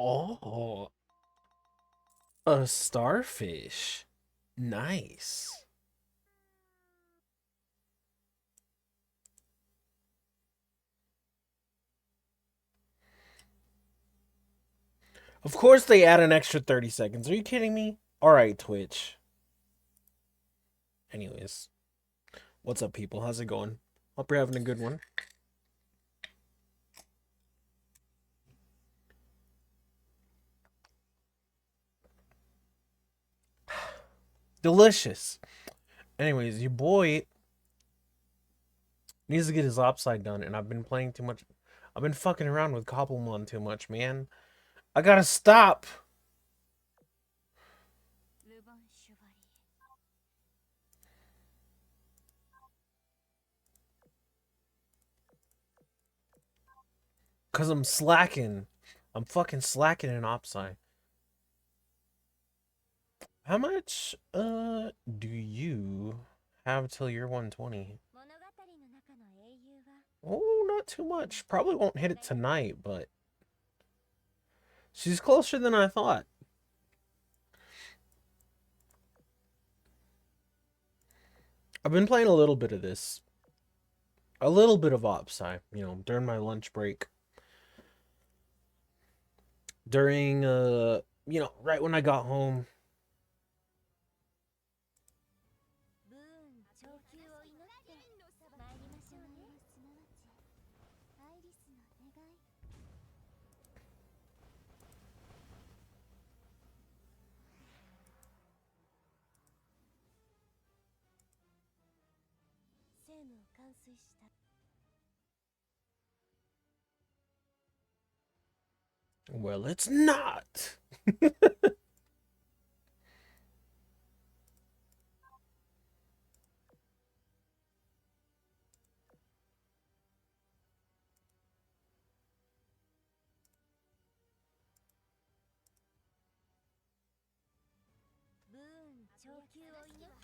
Oh, a starfish. Nice. Of course they add an extra 30 seconds. Are you kidding me? Alright, Twitch. Anyways, what's up, people? How's it going? Hope you're having a good one. Delicious. Anyways, your boy needs to get his OpSi done, and I've been playing too much. I've been fucking around with Cobblemon too much, man. I gotta stop. Cause I'm slacking. I'm fucking slacking in OpSi. How much do you have till you're 120? Oh, not too much. Probably won't hit it tonight, but she's closer than I thought. I've been playing a little bit of this. A little bit of OpSi, during my lunch break. During, right when I got home. Well, it's not.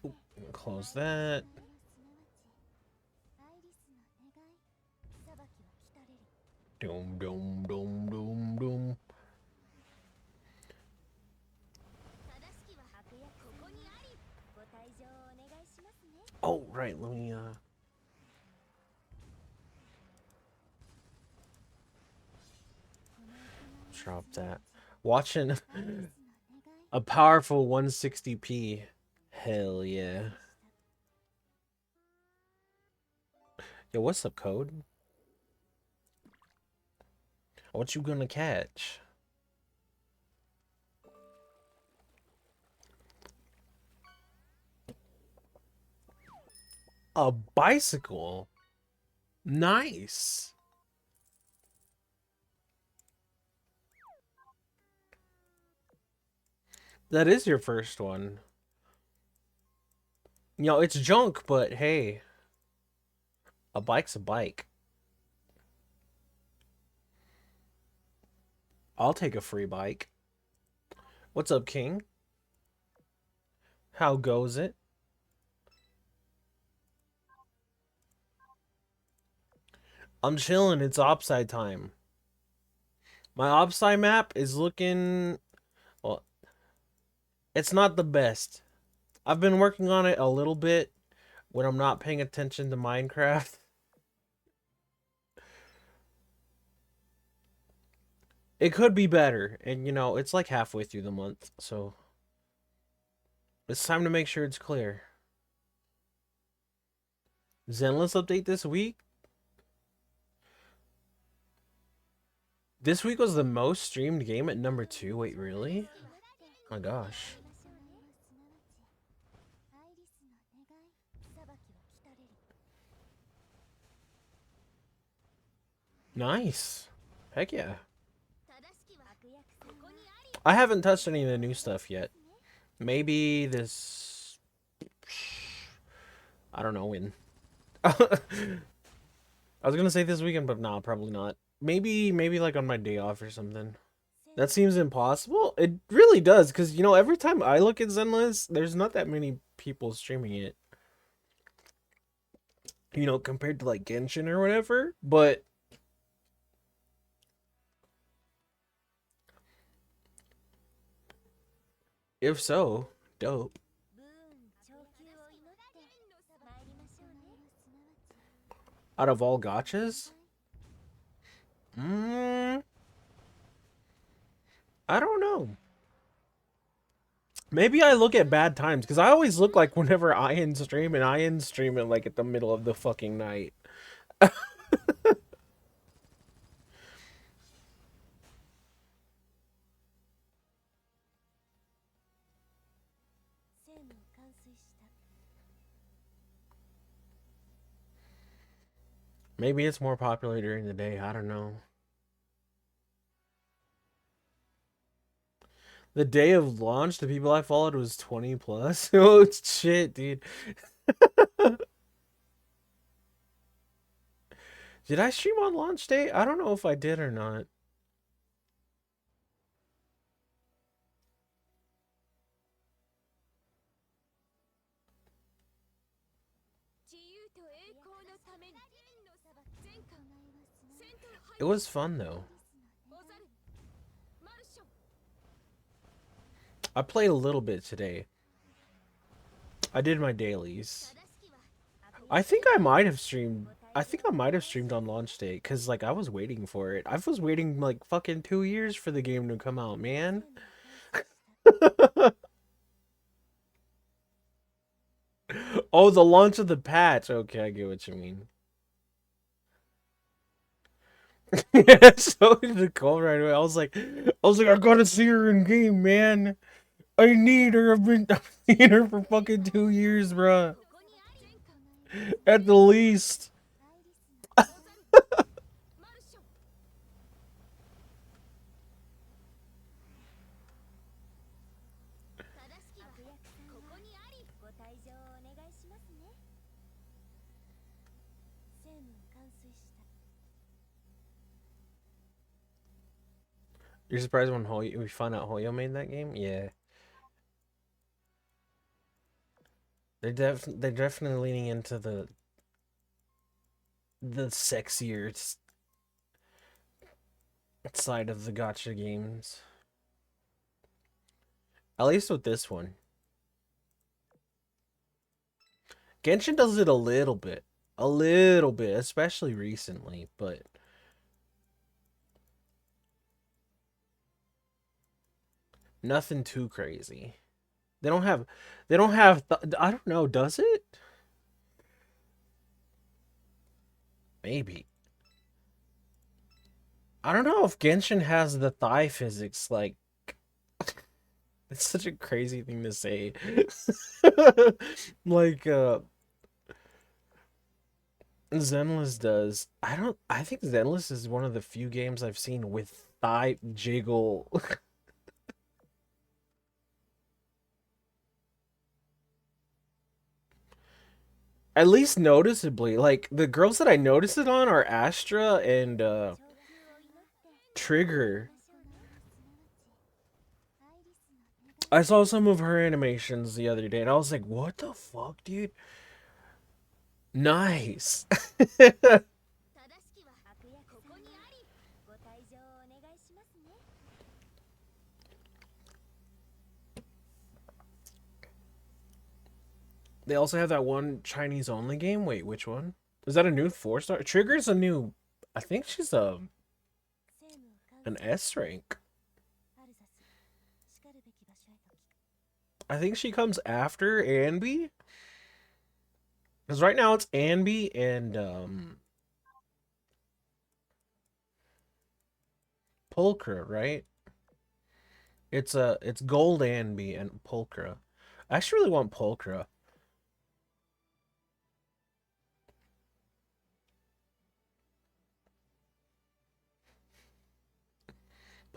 Ooh, close that. Doom, doom, doom, doom, doom. Oh, right, let me, drop that. Watching a powerful 160p. Hell yeah. Yo, what's up, code? What you gonna catch? A bicycle? Nice. That is your first one. It's junk, but hey. A bike's a bike. I'll take a free bike. What's up, King? How goes it? I'm chilling. It's OpSi time. My OpSi map is looking... Well, it's not the best. I've been working on it a little bit when I'm not paying attention to Minecraft. It could be better. And, it's like halfway through the month, so... It's time to make sure it's clear. Zenless update this week? This week was the most streamed game at number 2. Wait, really? Oh my gosh. Nice. Heck yeah. I haven't touched any of the new stuff yet. Maybe this... I don't know when. I was gonna say this weekend, but no, probably not. Maybe like on my day off or something. That seems impossible. It really does, because, every time I look at Zenless, there's not that many people streaming it. Compared to, like, Genshin or whatever. But If so, dope. Out of all gotchas? Mm, I don't know. Maybe I look at bad times, because I always look like whenever Ian's streaming, Ian's streaming like at the middle of the fucking night. Maybe it's more popular during the day, I don't know. The day of launch, the people I followed was 20 plus. Oh shit, dude. Did I stream on launch day? I don't know if I did or not. It was fun though. I played a little bit today. I did my dailies. I think I might have streamed. I think I might have streamed on launch day because like I was waiting for it. I was waiting like fucking 2 years for the game to come out, man. Oh, the launch of the patch. Okay, I get what you mean. Yeah, so did Nicole right away. I was like, I gotta see her in game, man. I need her. I've seen her for fucking 2 years, bruh. At the least. You're surprised when we found out Hoyo made that game? Yeah. They're definitely leaning into the sexier side of the gotcha games. At least with this one. Genshin does it a little bit. A little bit, especially recently, but nothing too crazy. They don't have I don't know, does it? Maybe. I don't know if Genshin has the thigh physics like it's such a crazy thing to say. Like Zenless does. I think Zenless is one of the few games I've seen with thigh jiggle. At least noticeably. Like the girls that I notice it on are Astra and Trigger. I saw some of her animations the other day and I was like, what the fuck, dude? Nice. They also have that one Chinese only game. Wait, which one? Is that a new 4-star? Trigger's a new. I think she's an S rank. I think she comes after Anby. Because right now it's Anby and Pulchra, right? It's Gold Anby and Pulchra. I actually really want Pulchra.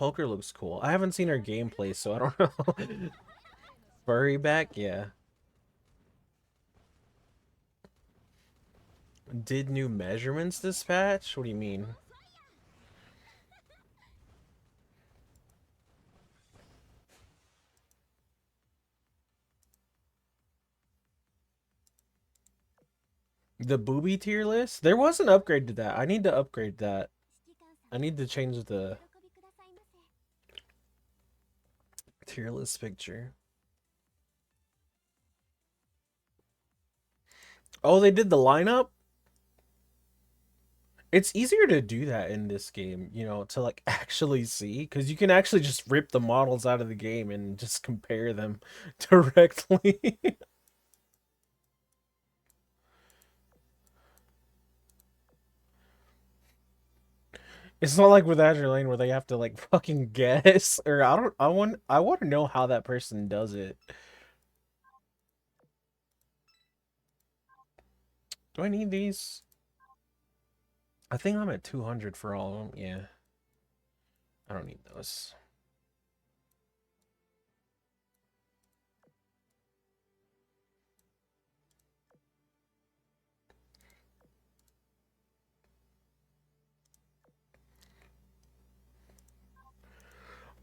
Pulchra looks cool. I haven't seen her gameplay, so I don't know. Furry back, yeah. Did new measurements this patch? What do you mean? The booby tier list? There was an upgrade to that. I need to upgrade that. I need to change the tier list picture. Oh, they did the lineup? It's easier to do that in this game, you know, to like actually see, because you can actually just rip the models out of the game and just compare them directly. It's not like with Azure Lane where they have to like fucking guess, or I want to know how that person does it. Do I need these? I think I'm at 200 for all of them. Yeah, I don't need those.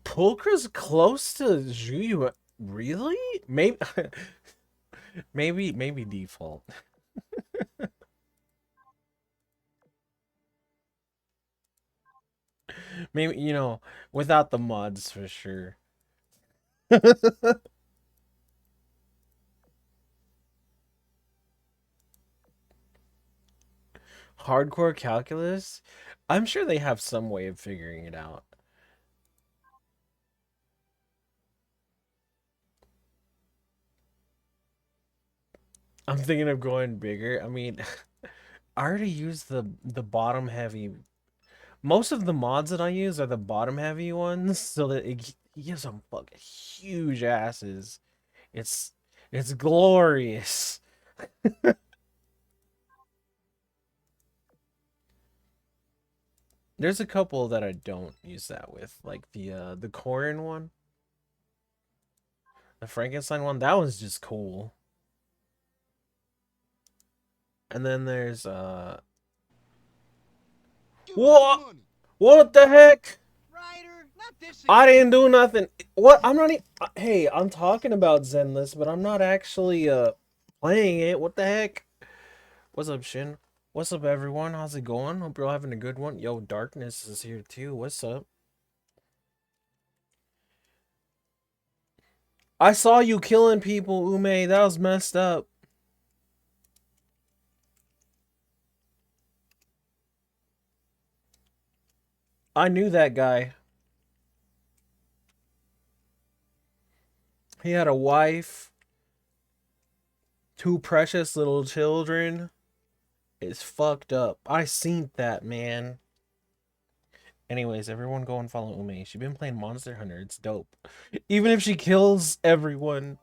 Pulchra's close to Juyu. Really? Maybe, maybe default. Maybe, you know, without the mods for sure. Hardcore calculus? I'm sure they have some way of figuring it out. I'm thinking of going bigger. I mean, I already used the bottom heavy. Most of the mods that I use are the bottom heavy ones, so that it gives them fucking huge asses. It's it's glorious. There's a couple that I don't use that with, like the Corin one, the Frankenstein one. That one's just cool. And then there's what? What the heck? I didn't do nothing. What? I'm not even. Hey, I'm talking about Zenless, but I'm not actually playing it. What the heck? What's up, Shin? What's up, everyone? How's it going? Hope you're all having a good one. Yo, Darkness is here too. What's up? I saw you killing people, Ume. That was messed up. I knew that guy. He had a wife, two precious little children. It's fucked up. I seen that, man. Anyways, everyone go and follow Ume. She's been playing Monster Hunter. It's dope. Even if she kills everyone.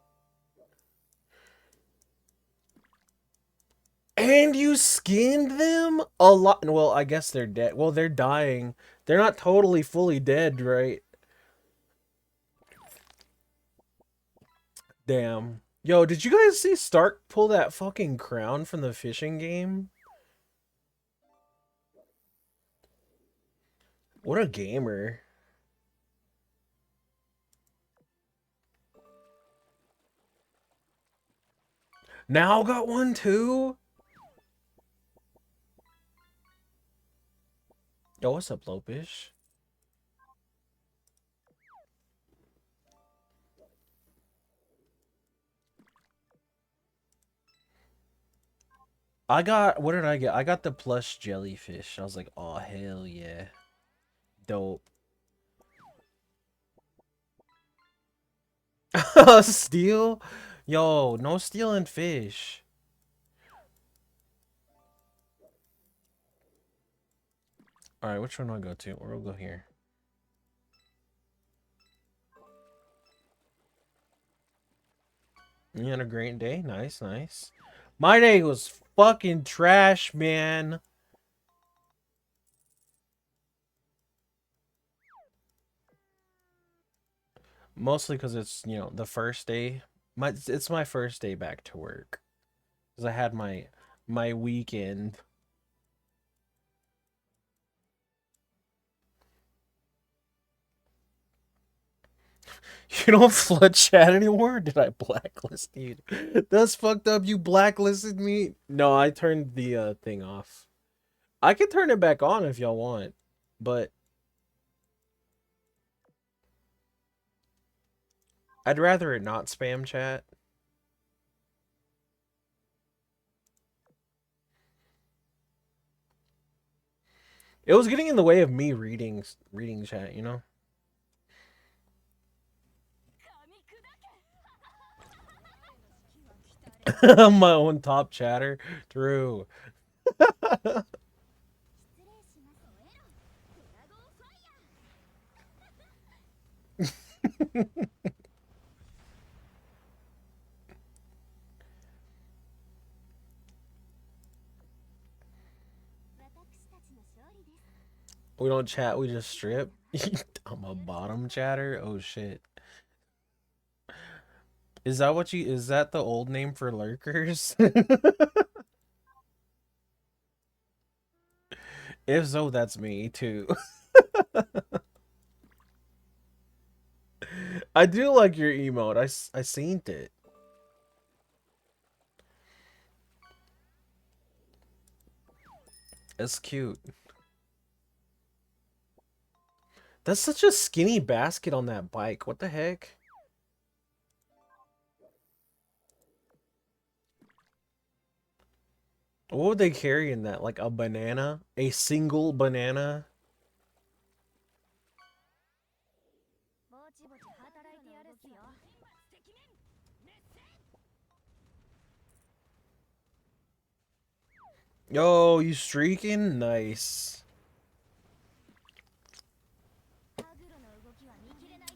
And you skinned them? A lot. Well, I guess they're dead. Well, they're dying. They're not totally fully dead, right? Damn. Yo, did you guys see Stark pull that fucking crown from the fishing game? What a gamer. Now got one too? Yo, what's up, Lopish? I got, what did I get? I got the plush jellyfish. I was like, oh, hell yeah. Dope. Steal? Yo, no stealing fish. Alright, which one do I go to? Or we'll go here. You had a great day? Nice, nice. My day was fucking trash, man. Mostly because it's, you know, the first day. It's my first day back to work. Because I had my weekend. You don't flood chat anymore? Did I blacklist you? That's fucked up. You blacklisted me? No, I turned the thing off. I can turn it back on if y'all want. But I'd rather it not spam chat. It was getting in the way of me reading chat, you know? I'm my own top chatter. True. We don't chat, we just strip. I'm a bottom chatter? Oh shit. Is that the old name for lurkers? If so, that's me too. I do like your emote. I seen it. It's cute. That's such a skinny basket on that bike. What the heck? What would they carry in that? Like a banana? A single banana? Yo, you streaking? Nice.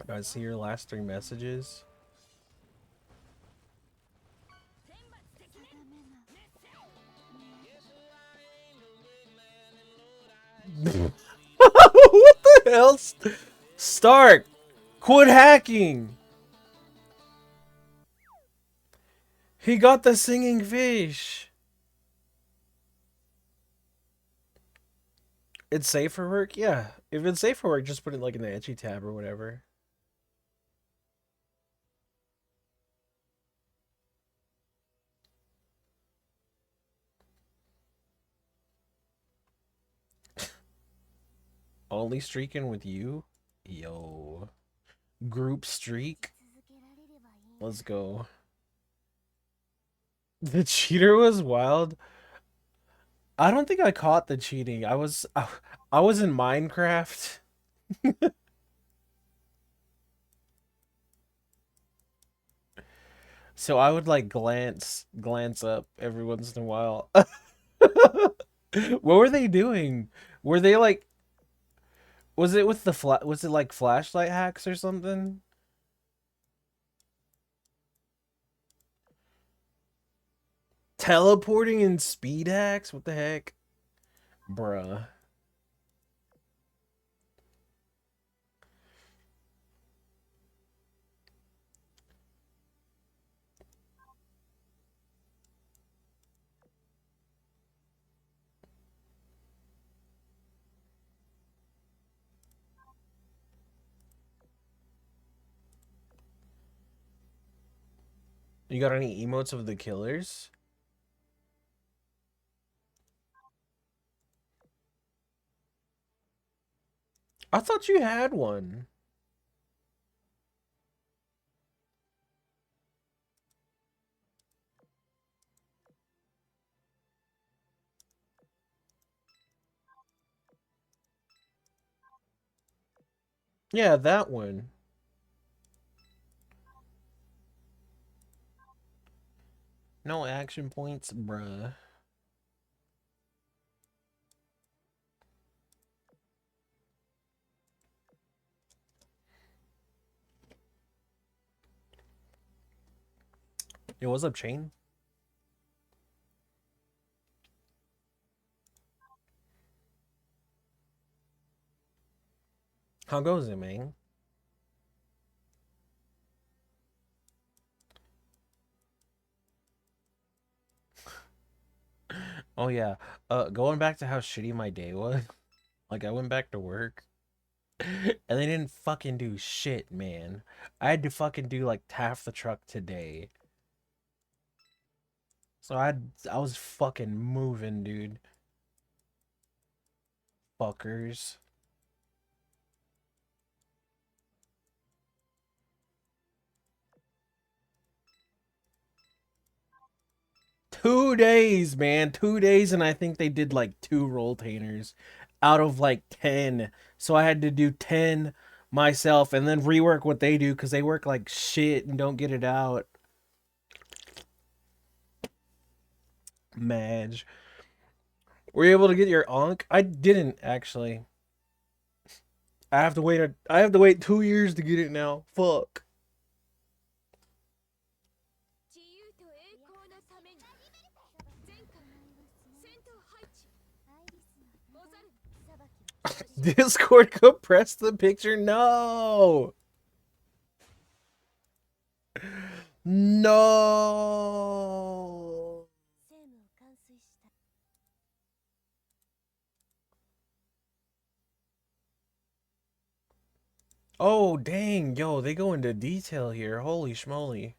I see your last 3 messages. What the hell? Stark! Quit hacking! He got the singing fish! It's safe for work? Yeah. If it's safe for work, just put it like in the etchy tab or whatever. Only streaking with you? Yo. Group streak? Let's go. The cheater was wild. I don't think I caught the cheating. I was in Minecraft. So I would like glance up every once in a while. What were they doing? Were they like was it with the was it like flashlight hacks or something? Teleporting and speed hacks? What the heck? Bruh. You got any emotes of the killers? I thought you had one. Yeah, that one. No action points, bruh. Yo, what's up, Chain? How goes it, man? Oh yeah. Going back to how shitty my day was. Like I went back to work and they didn't fucking do shit, man. I had to fucking do like half the truck today. So I was fucking moving, dude. Fuckers. 2 days, man. 2 days and I think they did like 2 rolltainers. out of like 10. So I had to do 10 myself and then rework what they do because they work like shit and don't get it out. Madge. Were you able to get your Ankh? I didn't actually. I have to wait 2 years to get it now. Fuck. Discord compressed the picture? No. No. Oh, dang. Yo, they go into detail here. Holy schmoly.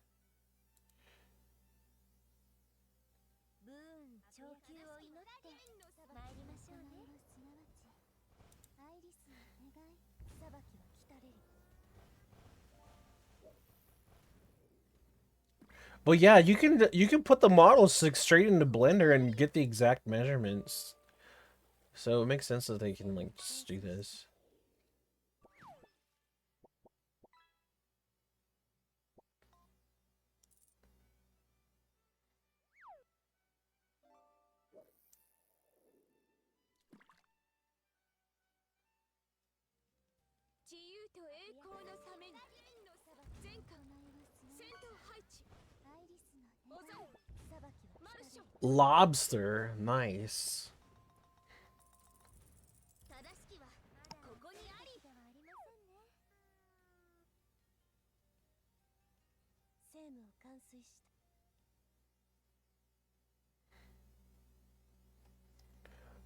But yeah, you can put the models like straight into Blender and get the exact measurements. So it makes sense that they can like just do this. Lobster, nice.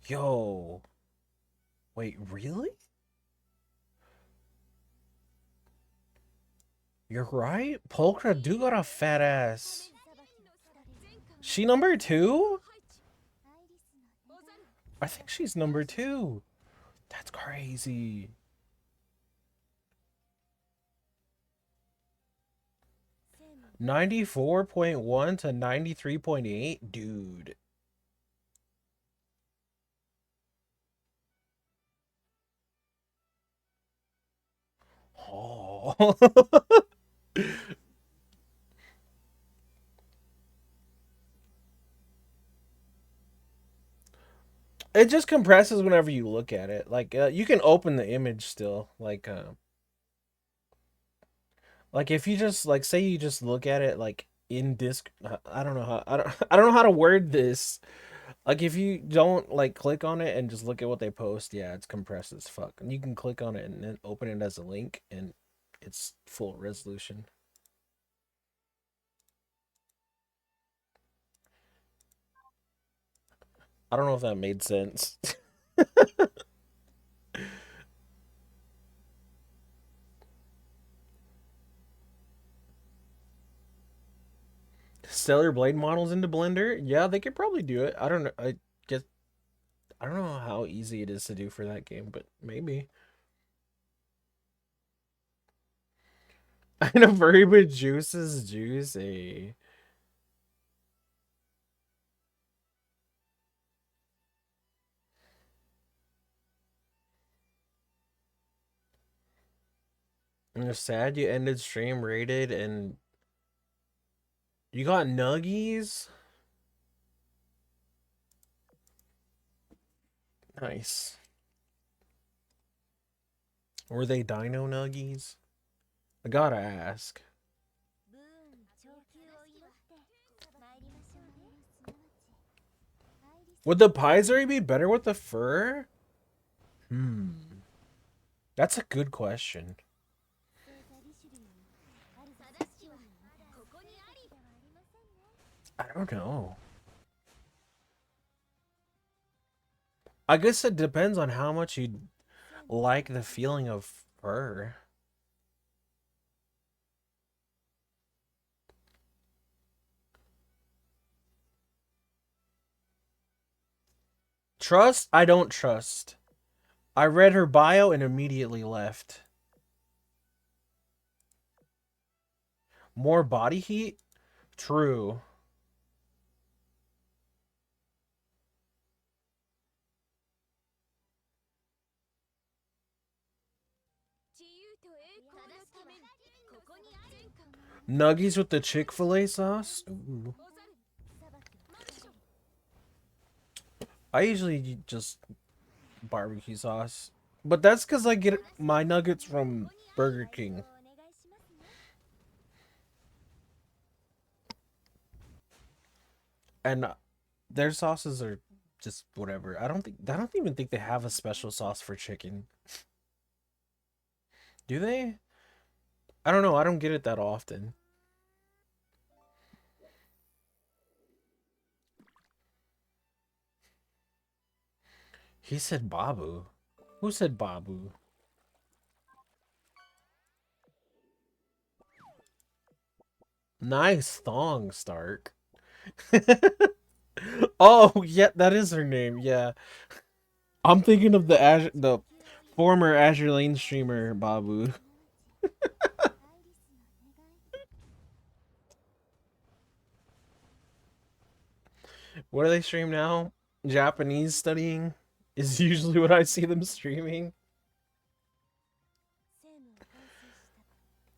Yo. Wait, really? You're right. Polka do got a fat ass. She number 2? I think she's number 2. That's crazy. $94.1 to $93.8, dude. Oh. It just compresses whenever you look at it. Like you can open the image still. Like if you just like say you just look at it like in disc. I don't know how I don't know how to word this. Like if you don't like click on it and just look at what they post, yeah, it's compressed as fuck. And you can click on it and then open it as a link, and it's full resolution. I don't know if that made sense. Stellar blade models into Blender? Yeah, they could probably do it. I don't know. Guess I don't know how easy it is to do for that game, but maybe. I know very bit juice is juicy. And you're sad you ended stream rated and you got nuggies? Nice. Were they dino nuggies? I gotta ask. Would the Paisery be better with the fur? Hmm. That's a good question. I don't know. I guess it depends on how much you like the feeling of fur. Trust? I don't trust. I read her bio and immediately left. More body heat? True. Nuggies with the Chick-fil-A sauce? Ooh. I usually just barbecue sauce. But that's because I get my nuggets from Burger King. And their sauces are just whatever. I don't even think they have a special sauce for chicken. Do they? I don't know. I don't get it that often. He said Babu. Who said Babu? Nice thong, Stark. Oh, yeah, that is her name. Yeah. I'm thinking of the former Azure Lane streamer Babu. What do they stream now? Japanese studying is usually what I see them streaming.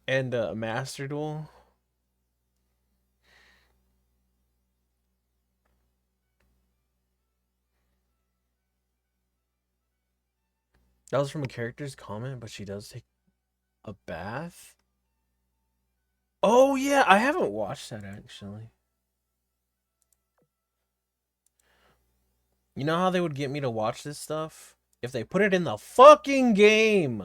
And Master Duel. That was from a character's comment, but she does take a bath. Oh yeah, I haven't watched that actually. You know how they would get me to watch this stuff? If they put it in the fucking game.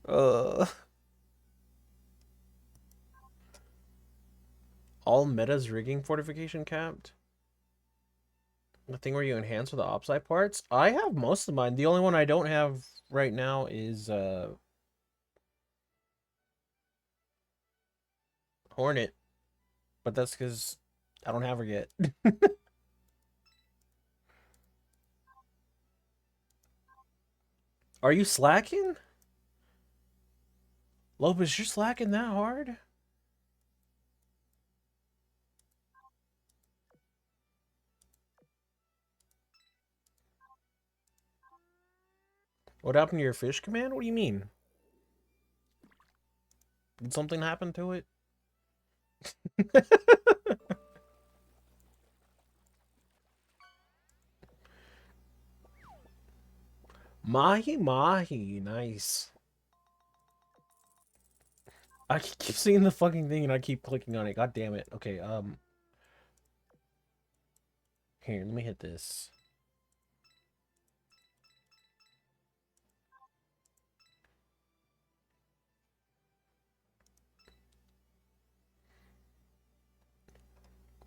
Uh, all metas rigging fortification capped. The thing where you enhance with the OpSi parts. I have most of mine. The only one I don't have right now is Hornet. But that's because I don't have her yet. Are you slacking? Lopez, you're slacking that hard? What happened to your fish command? What do you mean? Did something happen to it? Mahi Mahi, nice. I keep seeing the fucking thing and I keep clicking on it. God damn it. Okay, here, let me hit this.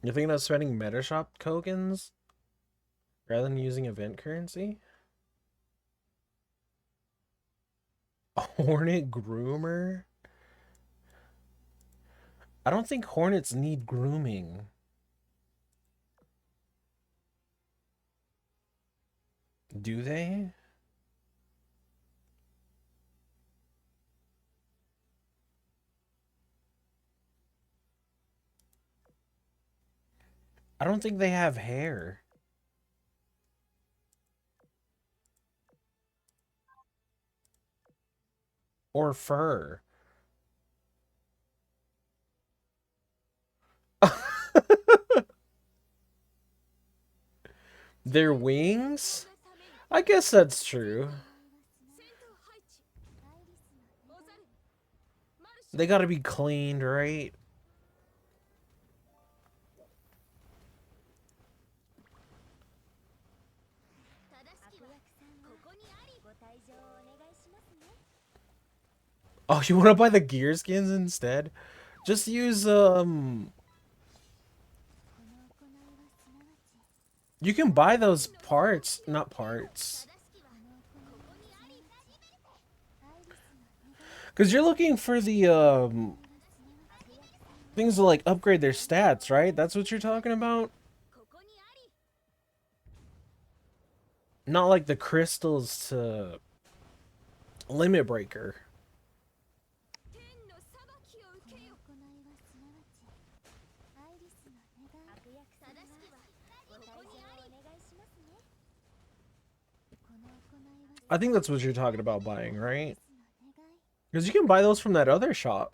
You're thinking of spending Metashop tokens rather than using event currency? A Hornet groomer? I don't think hornets need grooming. Do they? I don't think they have hair. Or fur. Their wings? I guess that's true. They gotta be cleaned, right? Oh, you want to buy the gear skins instead? Just use, you can buy those parts, not parts. Because you're looking for the, things to, like, upgrade their stats, right? That's what you're talking about? Not like the crystals to limit breaker. I think that's what you're talking about buying, right? Because you can buy those from that other shop.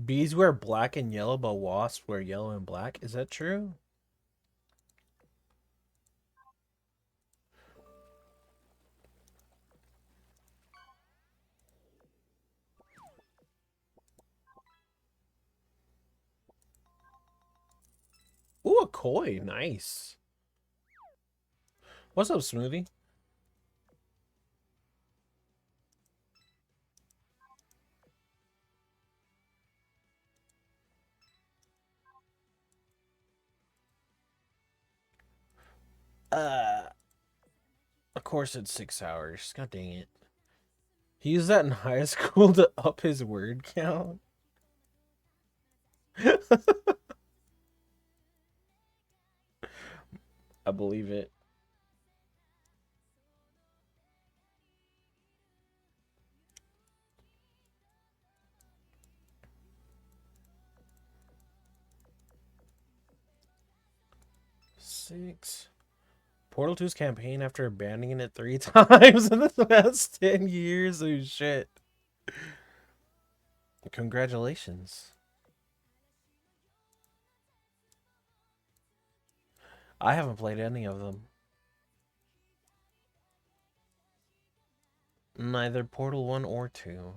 Bees wear black and yellow, but wasps wear yellow and black. Is that true? Ooh, a koi. Nice. What's up, Smoothie? Uh, of course it's 6 hours. God dang it. He used that in high school to up his word count. I believe it. Six. Portal 2's campaign after abandoning it 3 times in the past 10 years. Oh, shit. Congratulations. I haven't played any of them. Neither Portal 1 or 2.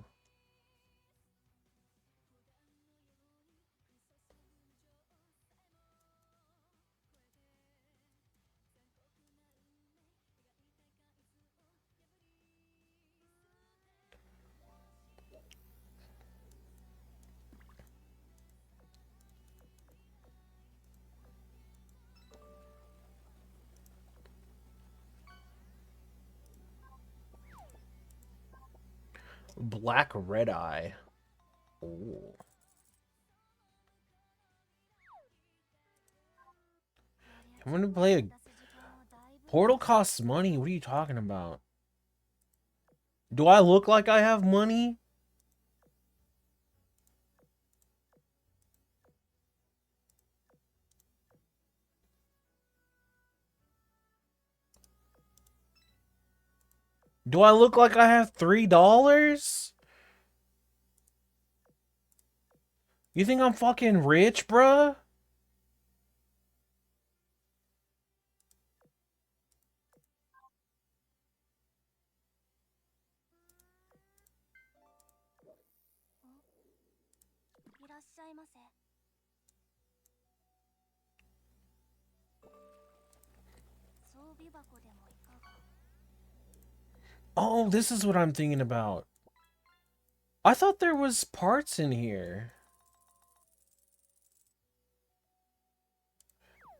Black Red Eye. Ooh. I'm gonna play a... Portal costs money. What are you talking about? Do I look like I have money? Do I look like I have $3? You think I'm fucking rich, bruh? Oh, this is what I'm thinking about. I thought there was parts in here.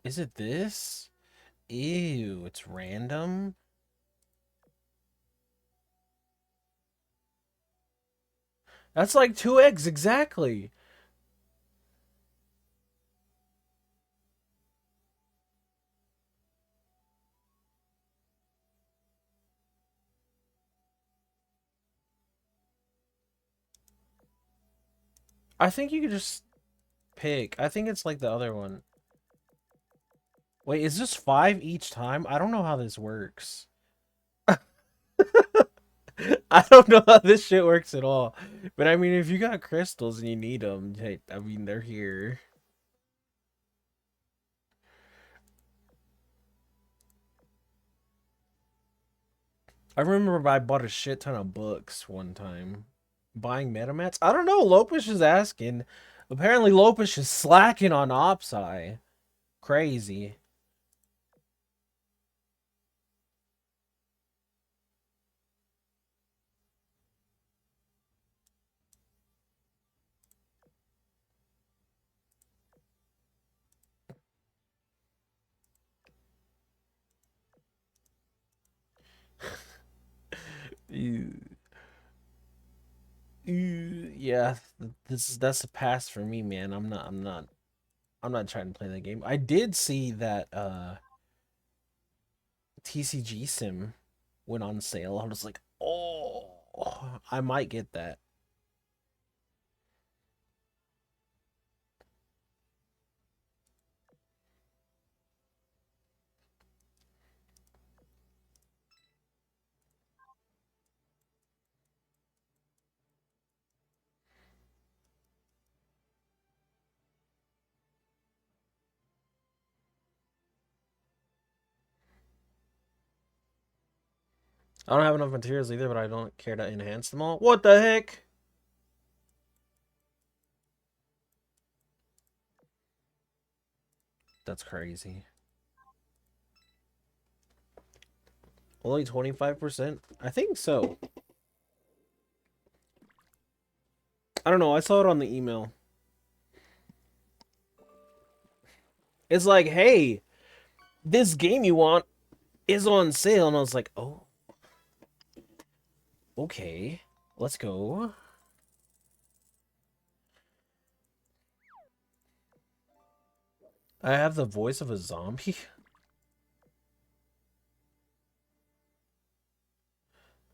Is it this? Ew, it's random. That's like 2 eggs, exactly. I think you could just pick. I think it's like the other one. Wait, is this 5 each time? I don't know how this works. I don't know how this shit works at all. But I mean, if you got crystals and you need them, hey, I mean, they're here. I remember I bought a shit ton of books one time. Buying metamats? I don't know. Lopish is asking. Apparently, Lopish is slacking on OpSi. Crazy. Ew. Ew. Yeah, that's a pass for me, man. I'm not trying to play that game. I did see that TCG Sim went on sale. I was like, oh, I might get that. I don't have enough materials either, but I don't care to enhance them all. What the heck? That's crazy. Only 25%? I think so. I don't know. I saw it on the email. It's like, hey, this game you want is on sale. And I was like, oh, okay. Let's go. I have the voice of a zombie.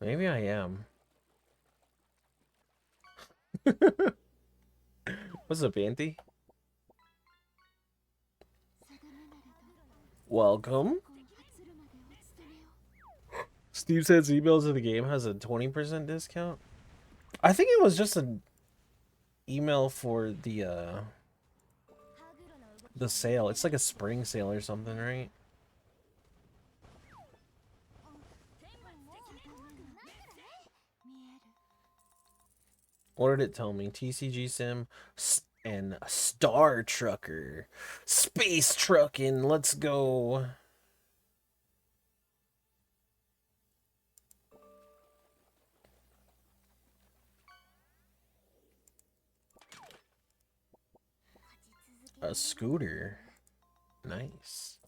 Maybe I am. What's up, Auntie? Welcome. Steve says emails of the game has a 20% discount. I think it was just an email for the sale. It's like a spring sale or something, right? What did it tell me? TCG Sim and Star Trucker. Space trucking. Let's go. A scooter. Nice.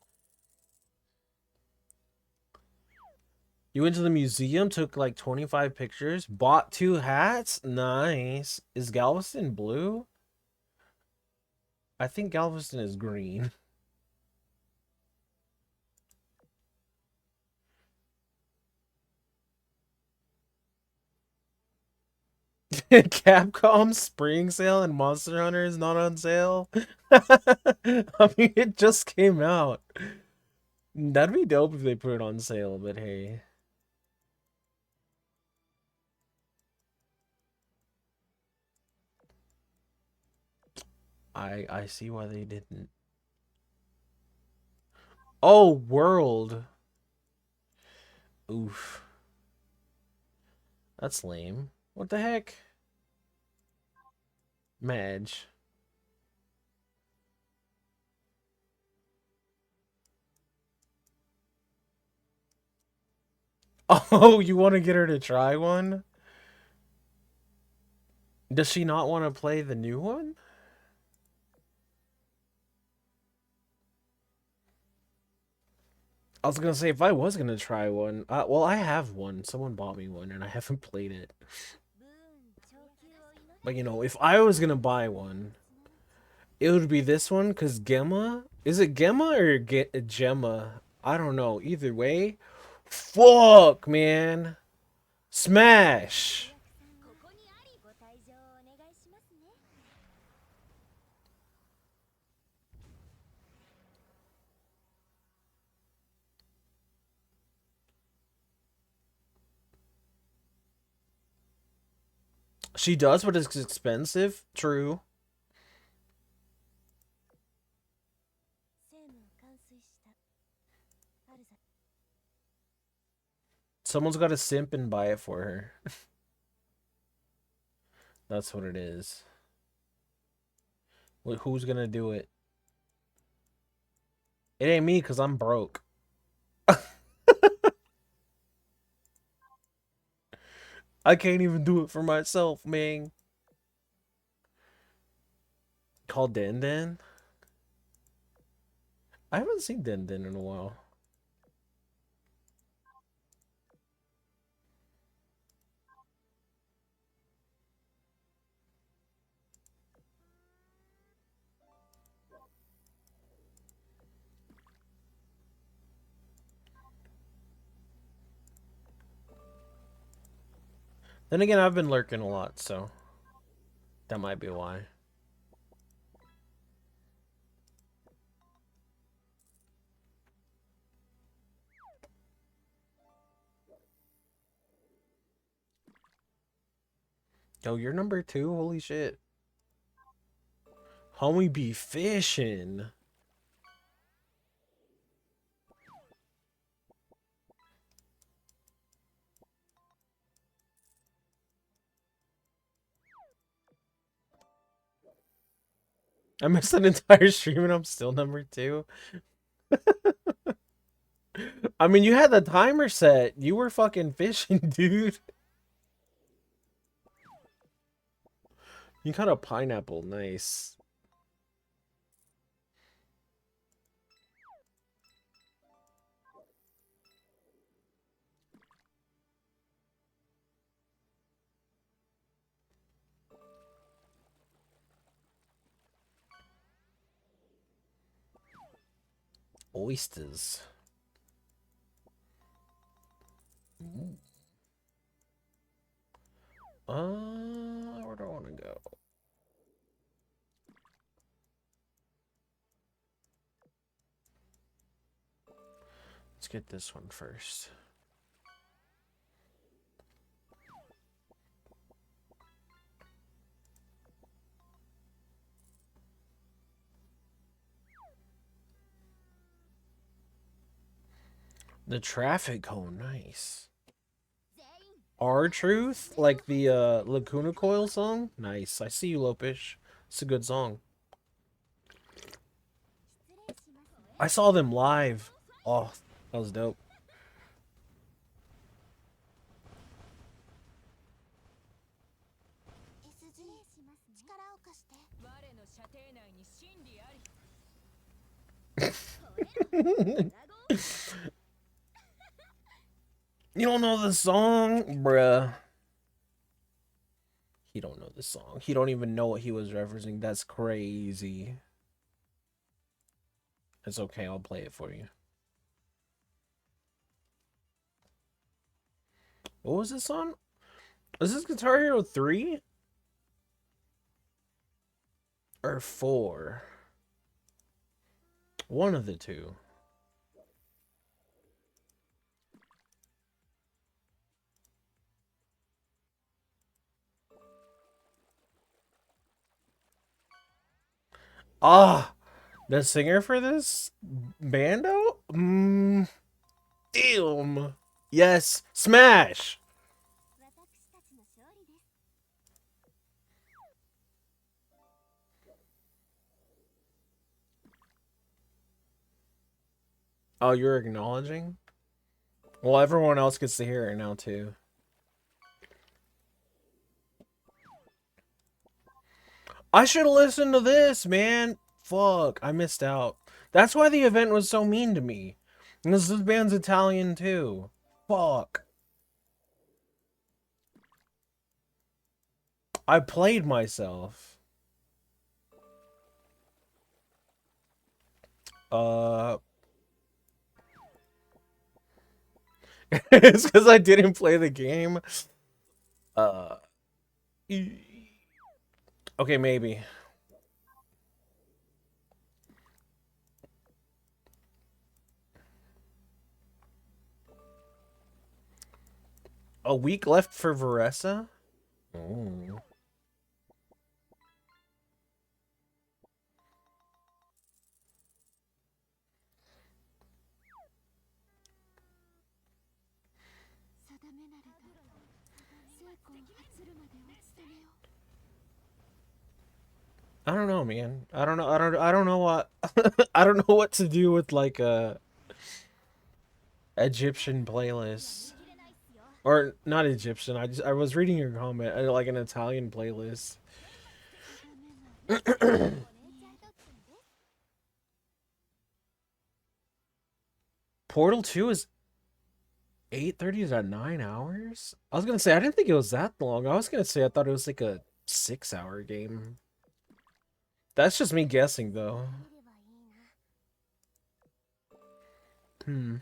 You went to the museum, took like 25 pictures, bought 2 hats? Nice. Is Galveston blue? I think Galveston is green. Capcom spring sale and Monster Hunter is not on sale? I mean, it just came out. That'd be dope if they put it on sale, but hey. I see why they didn't. Oh, World. Oof. That's lame. What the heck? Madge. Oh, you want to get her to try one? Does she not want to play the new one? I was gonna say if I was gonna try one, well, I have one. Someone bought me one, and I haven't played it. But you know, if I was gonna buy one, it would be this one. Cause Gemma, is it Gemma or Gemma? I don't know. Either way, fuck, man, smash. She does, but it's expensive. True. Someone's got to simp and buy it for her. That's what it is. Who's gonna do it? It ain't me, cause I'm broke. I can't even do it for myself, man. Call Den Den? I haven't seen Den Den in a while. Then again, I've been lurking a lot, so that might be why. Yo, you're number 2? Holy shit. Homie be fishing. I missed an entire stream and I'm still number 2. I mean, you had the timer set. You were fucking fishing, dude. You caught a pineapple. Nice. Oysters. Where do I want to go? Let's get this one first. The traffic cone, nice. Our Truth, like the Lacuna Coil song? Nice. I see you, Lopish. It's a good song. I saw them live. Oh, that was dope. You don't know the song? Bruh. He don't know the song. He don't even know what he was referencing. That's crazy. It's okay, I'll play it for you. What was this on? Is this Guitar Hero 3? Or 4? One of the two. Ah! The singer for this bando? Damn. Yes. Smash! Oh, you're acknowledging? Well, everyone else gets to hear it now, too. I should have listened to this, man. Fuck, I missed out. That's why the event was so mean to me. Because this band's Italian, too. Fuck. I played myself. It's because I didn't play the game. Uh... Okay, maybe. A week left for Varesa? Oh. I don't know, man. I don't know. I don't know what. I don't know what to do with like a Egyptian playlist, or not Egyptian. I was reading your comment. Like an Italian playlist. Portal 2 is 8:30 to 9 hours. I was gonna say I didn't think it was that long. I was gonna say I thought it was like a 6-hour game. That's just me guessing, though. Hmm.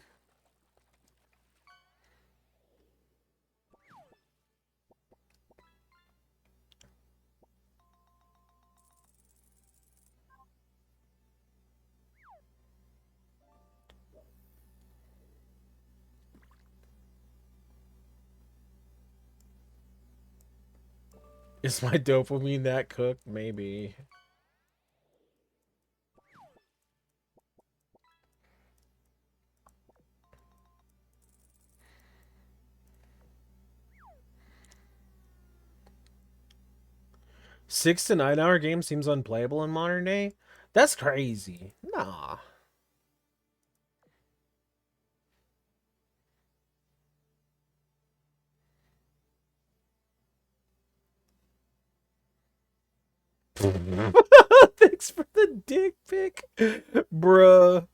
Is my dopamine that cooked? Maybe. Six to 9 hour game seems unplayable in modern day? That's crazy. Nah. Thanks for the dick pic. Bruh.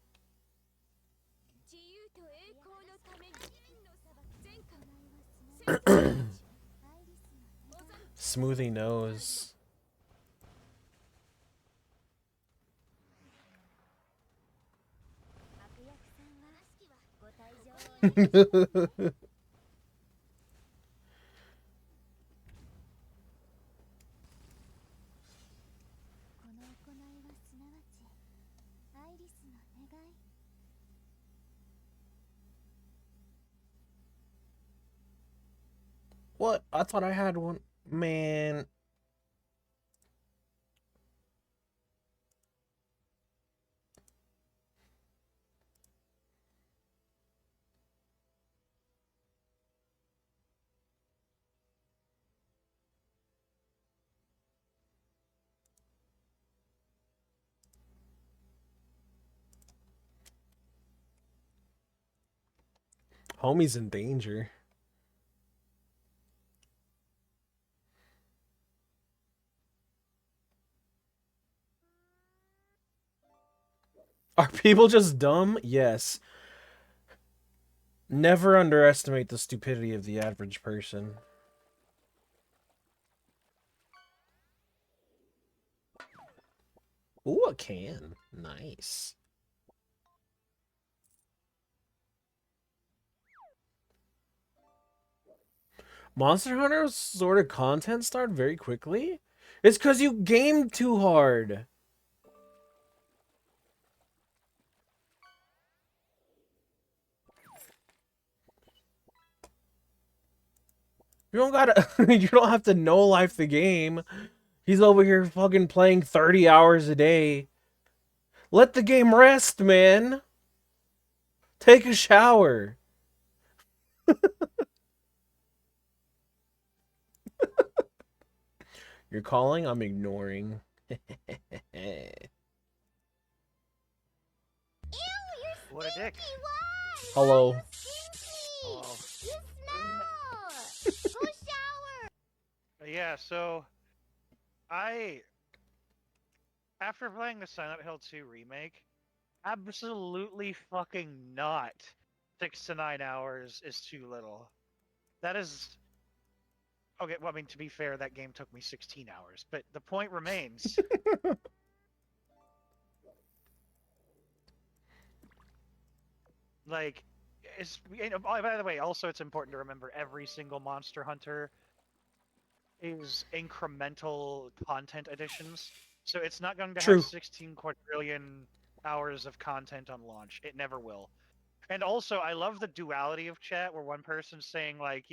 Smoothie nose. What? I thought I had one. Man. Homie's in danger. Are people just dumb? Yes. Never underestimate the stupidity of the average person. Ooh, a can. Nice. Monster Hunter's sort of content started very quickly. It's because you gamed too hard. You don't gotta. You don't have to know life the game. He's over here fucking playing 30 hours a day. Let the game rest, man. Take a shower. You're calling? I'm ignoring. What a dick. Hello. Oh. Yeah, so after playing the Silent Hill 2 remake, absolutely fucking not 6 to 9 hours is too little. That is okay. Well, I mean, to be fair, that game took me 16 hours, but the point remains. Like, by the way, also it's important to remember every single Monster Hunter is incremental content additions. So it's not going to have True. 16 quadrillion hours of content on launch. It never will. And also, I love the duality of chat where one person's saying, like,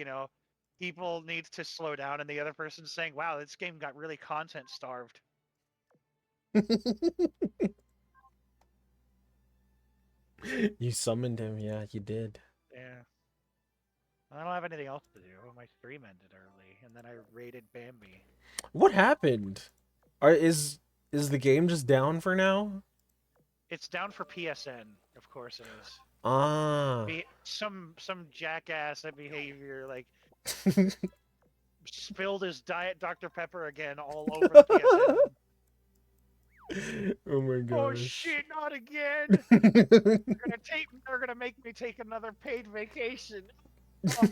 people need to slow down, and the other person's saying, wow, this game got really content starved. You summoned him, yeah, you did. Yeah. I don't have anything else to do. My stream ended early, and then I raided Bambi. What happened? Is the game just down for now? It's down for PSN, of course it is. Ah. Some jackass at behavior, like, spilled his Diet Dr. Pepper again all over the PSN. Oh my gosh. Oh shit, not again! They're gonna make me take another paid vacation. Oh.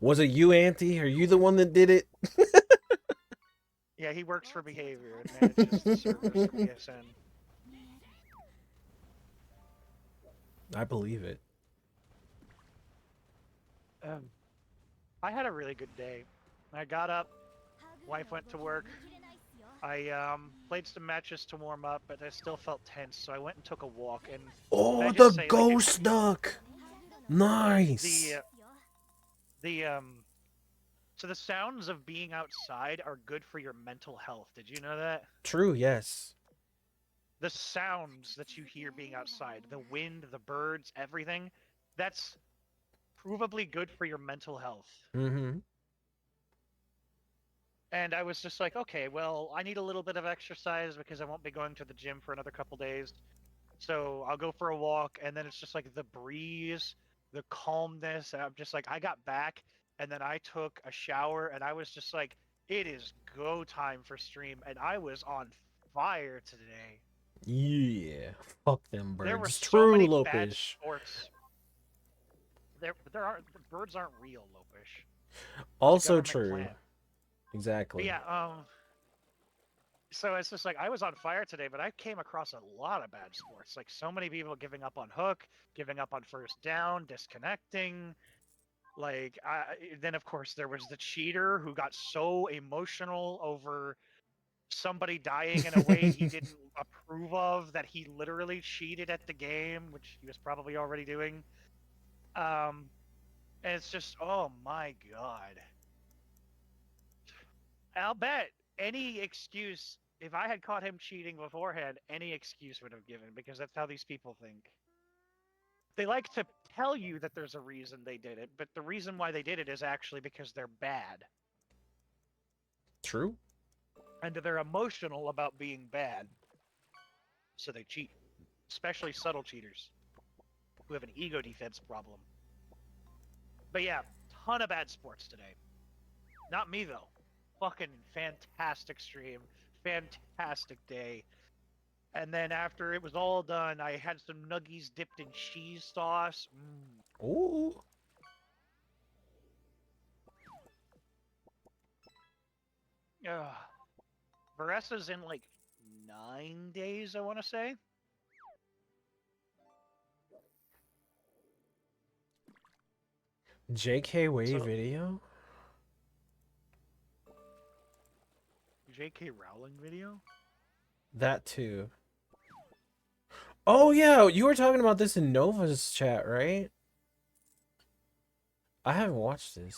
Was it you, Auntie? Are you the one that did it? Yeah, he works for behavior and manages the servers for PSN. I believe it. I had a really good day. I got up, wife went to work. I played some matches to warm up, but I still felt tense, so I went and took a walk. And Oh, I the just say, ghost duck! Nice! The so the sounds of being outside are good for your mental health. Did you know that? True, yes. The sounds that you hear being outside, the wind, the birds, everything, that's provably good for your mental health. Mm-hmm. And I was just like, okay, well, I need a little bit of exercise because I won't be going to the gym for another couple days. So I'll go for a walk, and then it's just like the breeze, the calmness. And I'm just like, I got back, and then I took a shower, and I was just like, it is go time for stream. And I was on fire today. Yeah. Fuck them There were birds. so True, many bad Lopish. sports. There aren't the birds aren't real, Lopish. It's a Also government true. plant. But Exactly. yeah, so it's just like I was on fire today, but I came across a lot of bad sports. Like so many people giving up on hook, giving up on first down, disconnecting. Then of course there was the cheater who got so emotional over somebody dying in a way he didn't approve of that he literally cheated at the game, which he was probably already doing. Um, and it's just, oh my god. I'll bet any excuse, if I had caught him cheating beforehand, any excuse would have given because that's how these people think. They like to tell you that there's a reason they did it, but the reason why they did it is actually because they're bad. True. And they're emotional about being bad. So they cheat. Especially subtle cheaters who have an ego defense problem. But yeah, ton of bad sports today. Not me though. Fucking fantastic stream. Fantastic day. And then after it was all done, I had some nuggies dipped in cheese sauce. Ooh. Ugh. Varesa's in like 9 days, I want to say. JK Wave So video? J.K. Rowling video. That too. Oh yeah, you were talking about this in Nova's chat, right? I haven't watched this.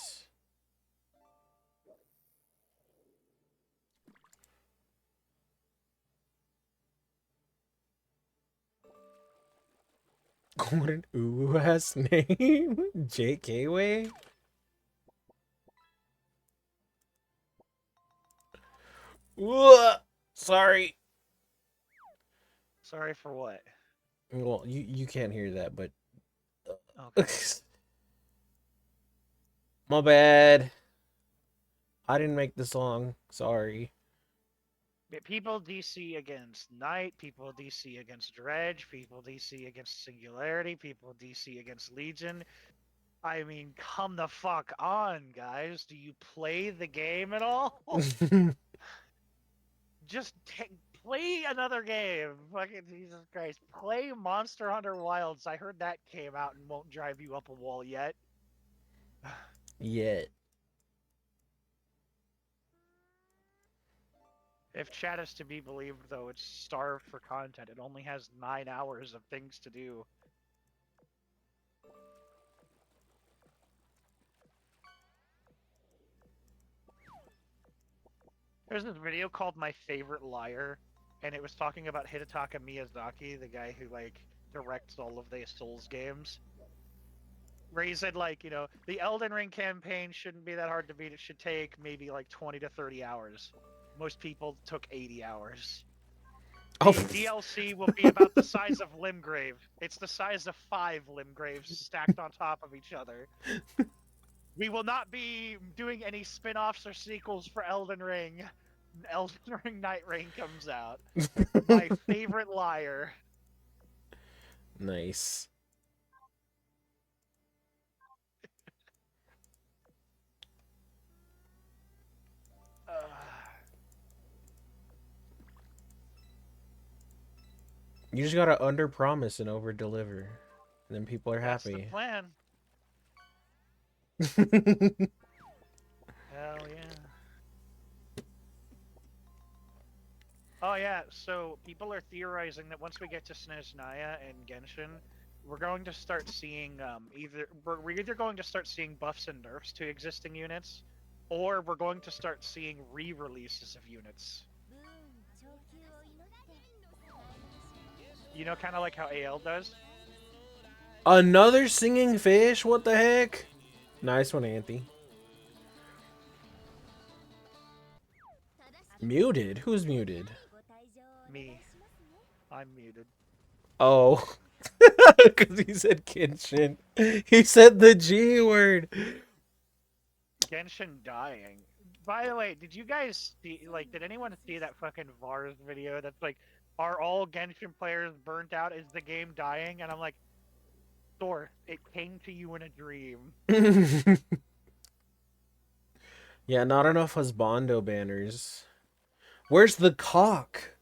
What an ooh ass name. JK Wave? Ooh, sorry. Sorry for what? Well, you can't hear that, but Okay. my bad. I didn't make the song. Sorry. People DC against Knight, people DC against Dredge, people DC against Singularity, people DC against Legion. I mean, come the fuck on, guys. Do you play the game at all? Just play another game. Fucking Jesus Christ. Play Monster Hunter Wilds. I heard that came out and won't drive you up a wall yet. Yet. If chat is to be believed, though, it's starved for content. It only has 9 hours of things to do. There's this video called My Favorite Liar, and it was talking about Hidetaka Miyazaki, the guy who, like, directs all of the Souls games. Where he said, like, the Elden Ring campaign shouldn't be that hard to beat. It should take maybe, like, 20 to 30 hours. Most people took 80 hours. Oh. The DLC will be about the size of Limgrave. It's the size of 5 Limgraves stacked on top of each other. We will not be doing any spin-offs or sequels for Elden Ring. Elden Ring Night Rain comes out. My favorite liar. Nice. You just gotta under promise and over deliver. And then people are That's the happy. plan. Hell yeah. Oh yeah, so people are theorizing that once we get to Snezhnaya and Genshin, we're going to start seeing we're either going to start seeing buffs and nerfs to existing units, or we're going to start seeing re-releases of units. You know, kind of like how AL does. Another singing fish? What the heck? Nice one, Anthony. Muted? Who's muted? Me, I'm muted. Oh. Because he said Kenshin. He said the G word. Genshin dying. By the way, did you guys see, like, did anyone see that fucking Vars video that's like, are all Genshin players burnt out? Is the game dying? And I'm like, Thor, it came to you in a dream. Yeah, not enough husbando banners. Where's the cock?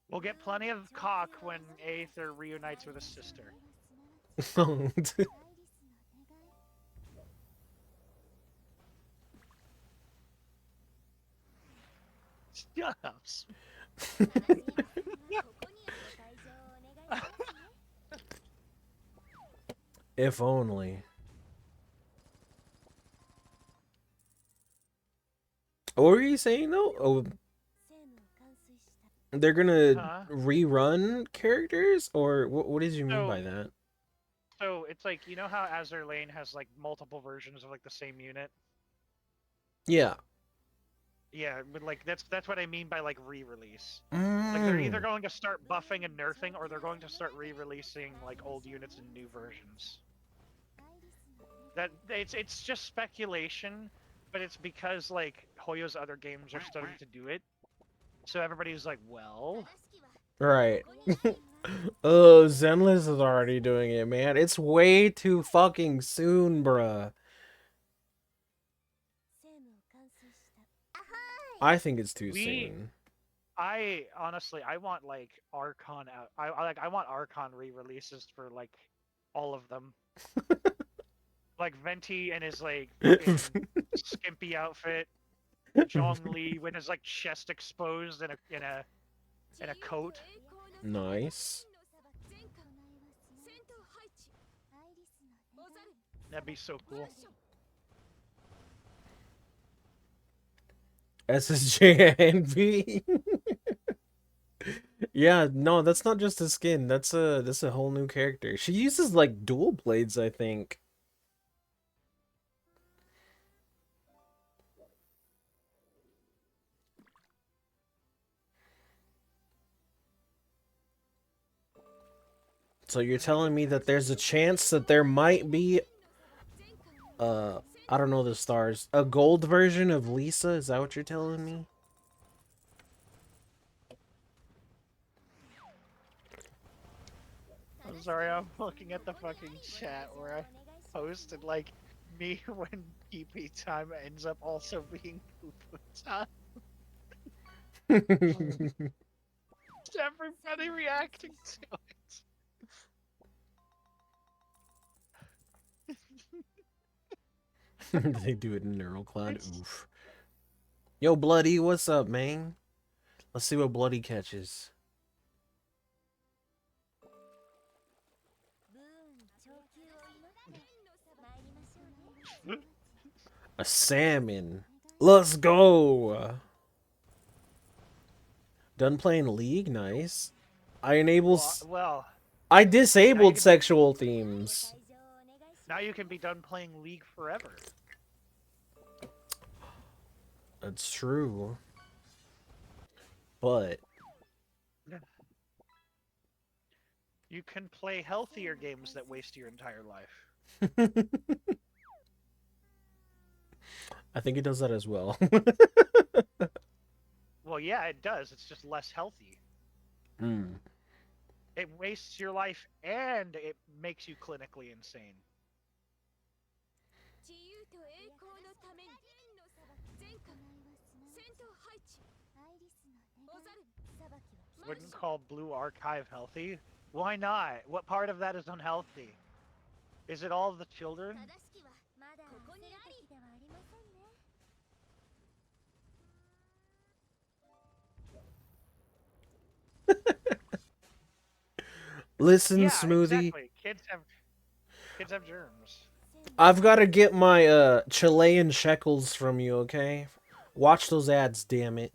We'll get plenty of cock when Aether reunites with his sister. Shut up. If only. What were you saying though? Oh, they're gonna rerun characters, or what did you mean by that? So it's like, you know how Azur Lane has like multiple versions of like the same unit? Yeah. Yeah, but like that's what I mean by like re-release. Like they're either going to start buffing and nerfing, or they're going to start re-releasing like old units in new versions. That it's just speculation, but it's because like Hoyo's other games are starting to do it. So everybody's like, well, Right. Oh, Zenless is already doing it, man. It's way too fucking soon, bruh. I think it's too soon. I honestly, I want like Archon out. I want Archon re-releases for like all of them. Like Venti and his like fucking skimpy outfit. Zhongli when his like chest exposed in a coat. Nice. That'd be so cool. SSJNV. Yeah, no, that's not just a skin. That's a whole new character. She uses like dual blades, I think. So you're telling me that there's a chance that there might be I don't know the stars. A gold version of Lisa? Is that what you're telling me? I'm sorry, I'm looking at the fucking chat where I posted like me when PP time ends up also being poo-poo time. Everybody reacting to it. They do it in Neural Cloud. Oof. Yo, Bloody, what's up, man? Let's see what Bloody catches. A salmon. Let's go. Done playing League? Nice. I I disabled sexual themes. Now you can be done playing League forever. That's true. But you can play healthier games that waste your entire life. I think it does that as well. Well, yeah, it does. It's just less healthy. Mm. It wastes your life and it makes you clinically insane. Wouldn't call Blue Archive healthy? Why not? What part of that is unhealthy? Is it all the children? Listen, Yeah, Smoothie. exactly. Kids have germs. I've got to get my Chilean shekels from you, okay? Watch those ads, damn it.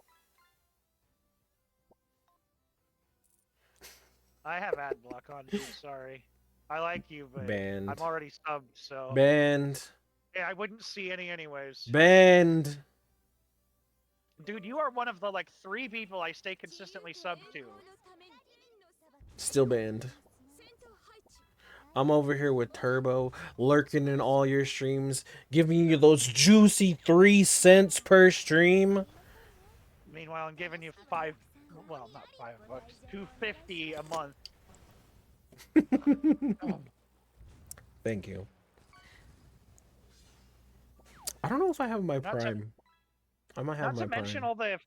I have ad block on, dude. Sorry. I like you, but I'm Banned. already subbed, so Banned. yeah, I wouldn't see any anyways. Banned. Dude, you are one of the like 3 people I stay consistently subbed to. Still banned. I'm over here with Turbo, lurking in all your streams, giving you those juicy 3 cents per stream. Meanwhile, I'm giving you well, not $5, 250 a month. Thank you. I don't know if I have my Not to Prime. I might have not my to mention Prime. all the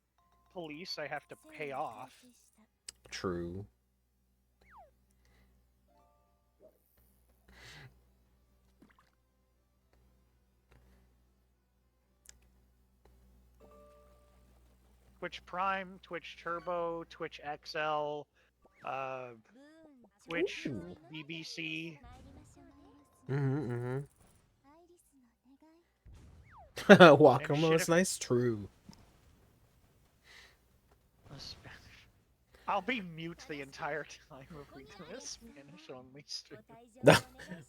police I have to pay off. True. Twitch Prime, Twitch Turbo, Twitch XL, Twitch Ooh. BBC. Mm-hmm. And Wakamo, shit it's nice. True. I'll be mute the entire time if we do a Spanish only stream.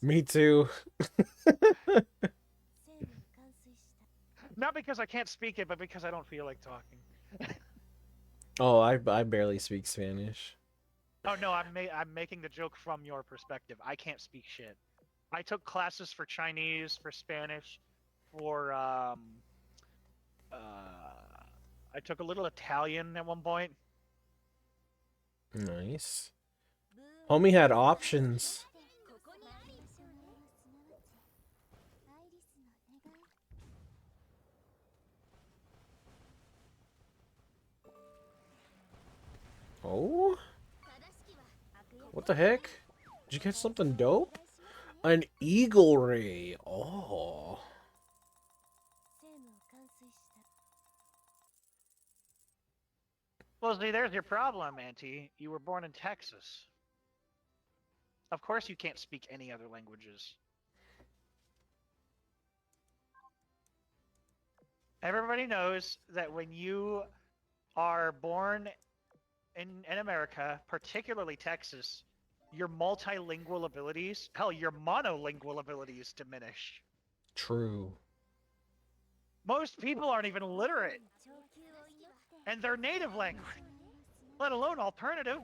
Me too. Not because I can't speak it, but because I don't feel like talking. Oh, I barely speak Spanish. Oh no, I'm making the joke from your perspective. I can't speak shit. I took classes for Chinese, for Spanish, for I took a little Italian at one point. Nice. Homie had options. Oh? What the heck? Did you catch something dope? An eagle ray. Oh. Well, see, there's your problem, Auntie. You were born in Texas. Of course you can't speak any other languages. Everybody knows that when you are born in America, particularly Texas, your multilingual abilities, hell, your monolingual abilities diminish. True. Most people aren't even literate in their native language, let alone alternative.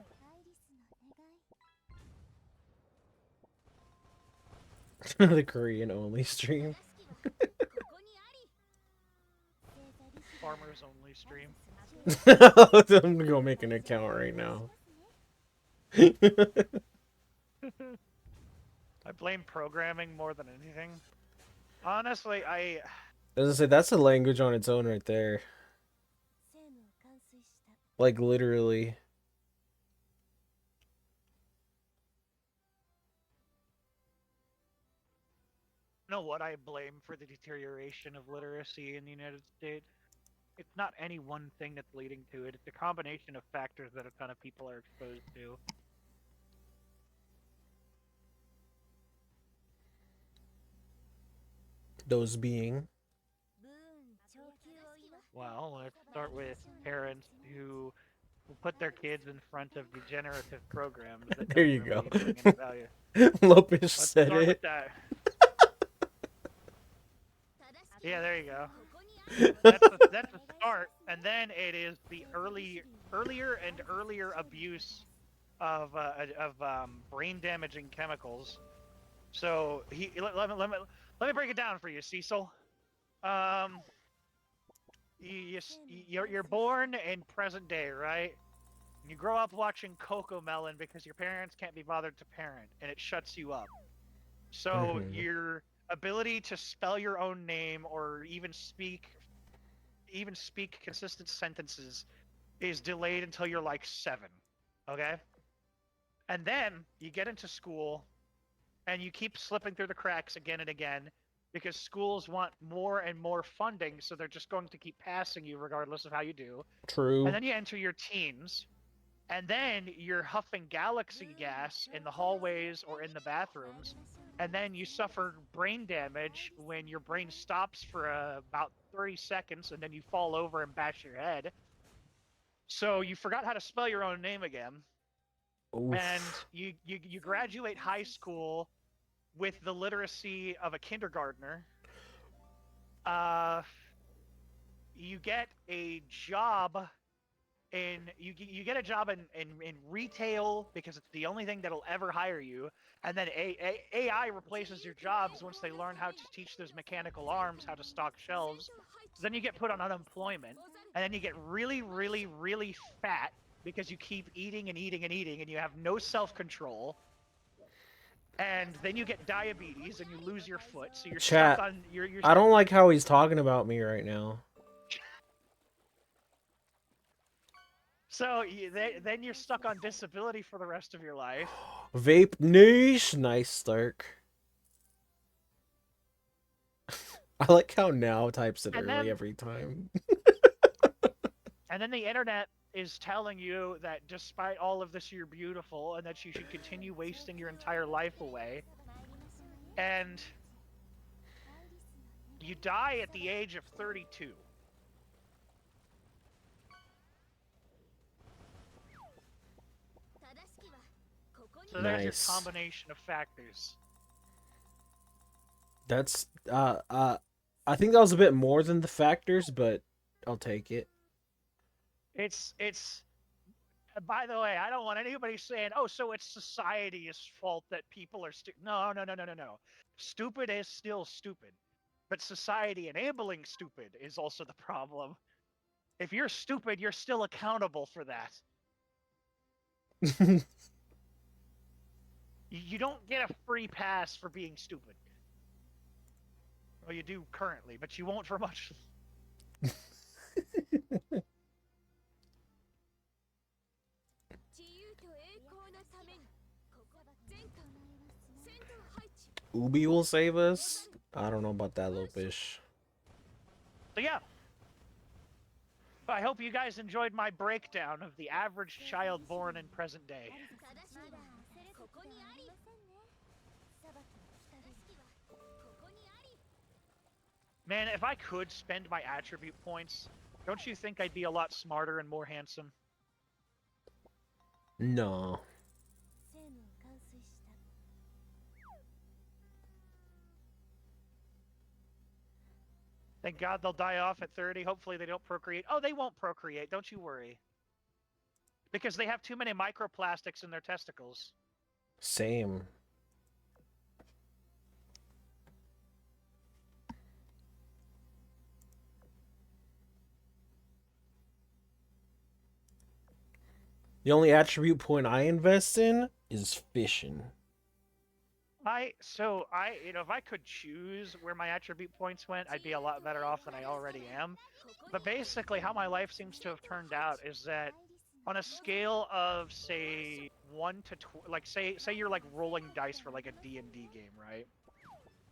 The Korean only stream. Farmers only stream. I'm gonna go make an account right now. I blame programming more than anything. Honestly, As I say, that's a language on its own right there. Like literally. know what I blame for the deterioration of literacy in the United States. It's not any one thing that's leading to it. It's a combination of factors that a ton of people are exposed to. Those being. Well, let's start with parents who put their kids in front of degenerative programs that There don't you really go. bring any value. Lopez Let's said start with it. that. Yeah, there you go. That's a start, and then it is the earlier and earlier abuse of brain damaging chemicals. So let me break it down for you, Cecil. Um, you're born in present day, right? You grow up watching Coco Melon because your parents can't be bothered to parent, and it shuts you up. So Mhm. your ability to spell your own name or even speak consistent sentences is delayed until you're like 7. Okay? And then you get into school and you keep slipping through the cracks again and again because schools want more and more funding, so they're just going to keep passing you regardless of how you do. And True. then you enter your teens, And then you're huffing galaxy gas in the hallways or in the bathrooms, and then you suffer brain damage when your brain stops for about 30 seconds, and then you fall over and bash your head. So you forgot how to spell your own name again, and Oof. you graduate high school with the literacy of a kindergartner. Uh, you get a job you get a job in retail because it's the only thing that'll ever hire you, and then AI replaces your jobs once they learn how to teach those mechanical arms how to stock shelves. So then you get put on unemployment, and then you get really, really, really fat because you keep eating and eating and eating, and you have no self-control. And then you get diabetes and you lose your foot, so you're stuck Chat. on you're I don't like how he's talking about me right now. so then you're stuck on disability for the rest of your life. Vape niche. Nice, Stark. I like how now types it And early then every time. And then the internet is telling you that despite all of this, you're beautiful and that you should continue wasting your entire life away. And you die at the age of 32. So there's your Nice. combination of factors. That's I think that was a bit more than the factors, but I'll take it. It's by the way, I don't want anybody saying, "Oh, so it's society's fault that people are stupid." No, no, no, no, no, no. Stupid is still stupid. But society enabling stupid is also the problem. If you're stupid, you're still accountable for that. You don't get a free pass for being stupid. Well, you do currently, but you won't for much. Ubi will save us? I don't know about that little fish. So yeah, I hope you guys enjoyed my breakdown of the average child born in present day. Man, if I could spend my attribute points, don't you think I'd be a lot smarter and more handsome? No. Thank God they'll die off at 30. Hopefully they don't procreate. Oh, they won't procreate. Don't you worry. Because they have too many microplastics in their testicles. Same. The only attribute point I invest in is fishing. If I could choose where my attribute points went, I'd be a lot better off than I already am. But basically, how my life seems to have turned out is that on a scale of say 1 to like say you're like rolling dice for like a D&D game, right?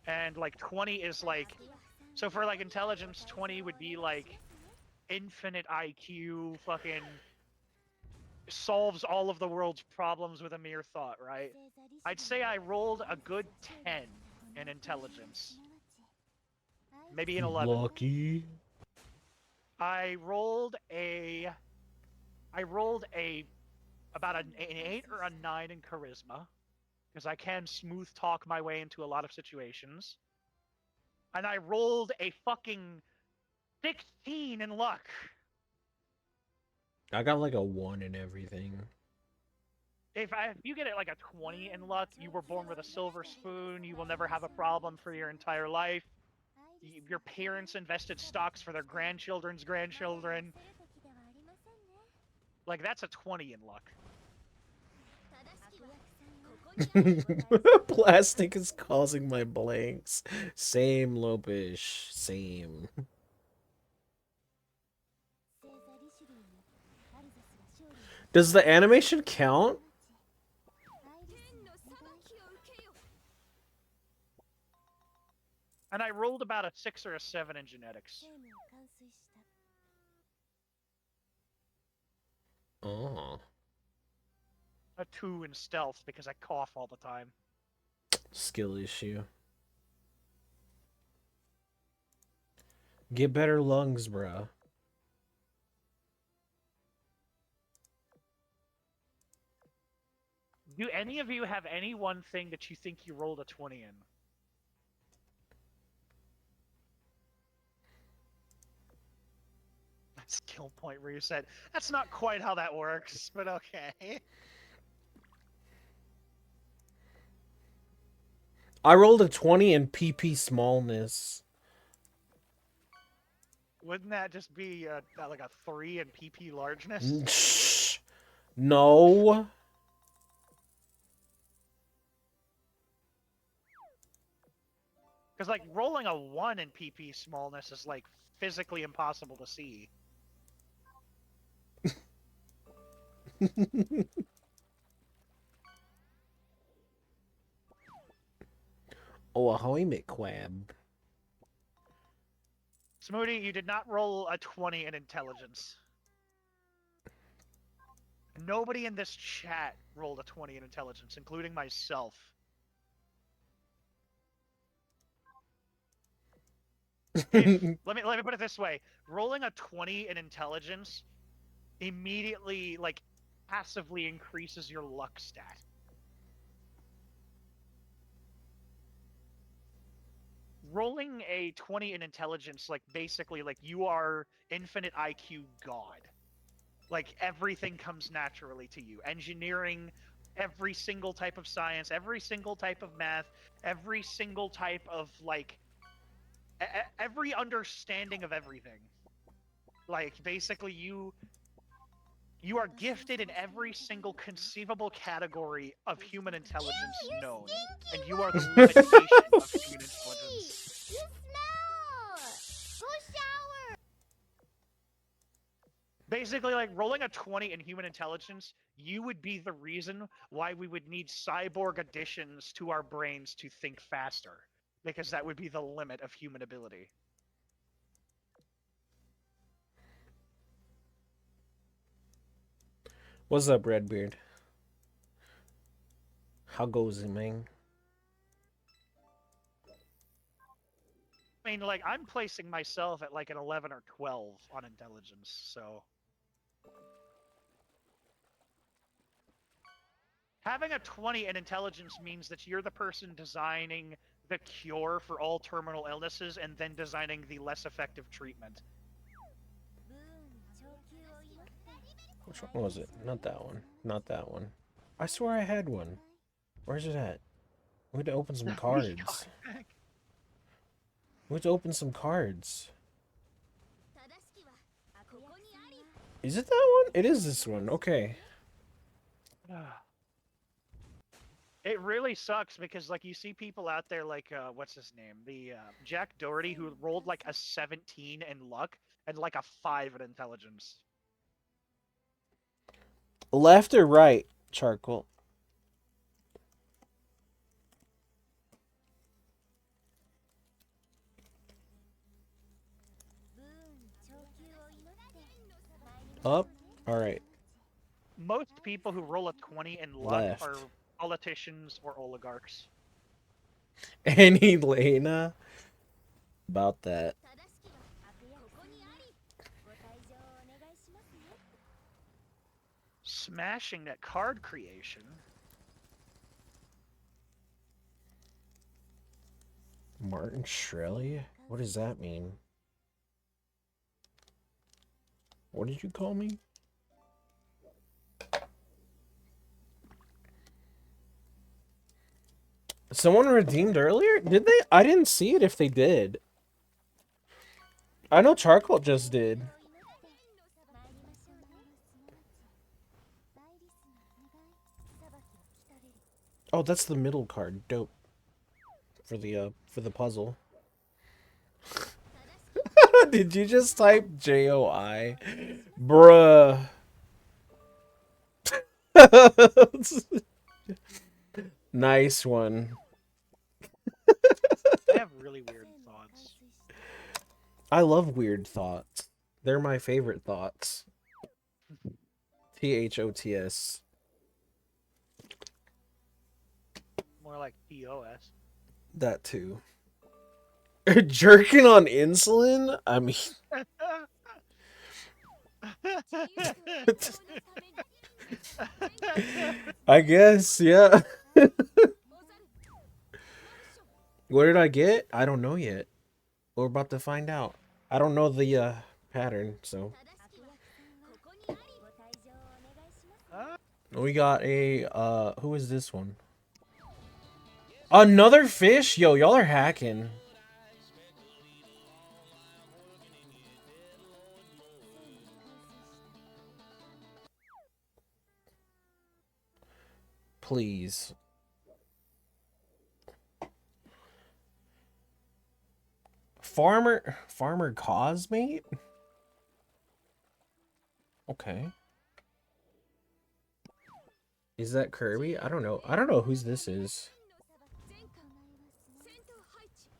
And like 20 is like, so for like intelligence, 20 would be like infinite IQ, fucking solves all of the world's problems with a mere thought, right? I'd say I rolled a good 10 in intelligence. Maybe an 11. Lucky. I rolled a about an 8 or a 9 in charisma because I can smooth talk my way into a lot of situations. And I rolled a fucking 16 in luck. I got like a 1 in everything. If you get it like a 20 in luck, you were born with a silver spoon. You will never have a problem for your entire life. Your parents invested stocks for their grandchildren's grandchildren. Like, that's a 20 in luck. Plastic is causing my blanks. Same, Lopish. Same. Does the animation count? And I rolled about a 6 or a 7 in genetics. Oh. a 2 in stealth because I cough all the time. Skill issue. Get better lungs, bruh. Do any of you have any one thing that you think you rolled a 20 in? Skill point where you said, that's not quite how that works, but okay. I rolled a 20 in PP smallness. Wouldn't that just be like a 3 in PP largeness? Shh. No. Because, like, rolling a 1 in PP smallness is, like, physically impossible to see. Oh, ahoy, McQuab. Smoody, you did not roll a 20 in intelligence. Nobody in this chat rolled a 20 in intelligence, including myself. Let me put it this way: rolling a 20 in intelligence immediately, like, passively increases your luck stat. Rolling a 20 in intelligence, like, basically, like, you are infinite IQ god. Like, everything comes naturally to you. Engineering, every single type of science, every single type of math, every single type of, like, every understanding of everything. Like, basically, you are gifted in every single conceivable category of human intelligence known, and you are the limitation of human intelligence. You smell! Go shower! Basically, like, rolling a 20 in human intelligence, you would be the reason why we would need cyborg additions to our brains to think faster, because that would be the limit of human ability. What's up, Redbeard? How goes it, man? I mean, like, I'm placing myself at, like, an 11 or 12 on intelligence, so... Having a 20 in intelligence means that you're the person designing the cure for all terminal illnesses and then designing the less effective treatment. Which one was it? Not that one. Not that one. I swear I had one. Where's it at? We had to open some cards. We had to open some cards. Is it that one? It is this one. Okay. It really sucks because, like, you see people out there like, what's his name? The Jack Doherty, who rolled like a 17 in luck and like a 5 in intelligence. Left or right, Charcoal? Up? Alright. Most people who roll a 20 in luck Left. are politicians or oligarchs. And Elena? About that. Smashing that card creation. Martin Shkreli? What does that mean? What did you call me? Someone redeemed earlier? Did they? I didn't see it if they did. I know Charcoal just did. Oh, that's the middle card. Dope. For the puzzle. Did you just type JOI? Bruh. Nice one. I have really weird thoughts. I love weird thoughts. They're my favorite thoughts. THOTS. More like POS. That too. Jerking on insulin? I mean, I guess, yeah. What did I get? I don't know yet. We're about to find out. I don't know the pattern, so. We got a who is this one? Another fish? Yo, y'all are hacking. Please. Farmer Cosmate? Okay. Is that Kirby? I don't know. I don't know whose this is.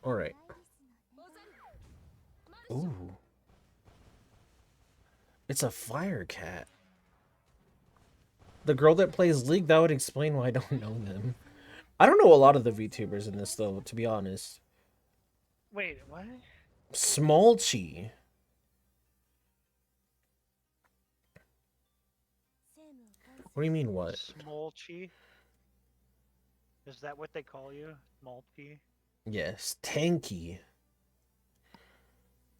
Alright. Ooh. It's a fire cat. The girl that plays League, that would explain why I don't know them. I don't know a lot of the VTubers in this, though, to be honest. Wait, what? Smolchy. What do you mean, what? Smolchy? Is that what they call you? Smolchy? Yes, Tanky.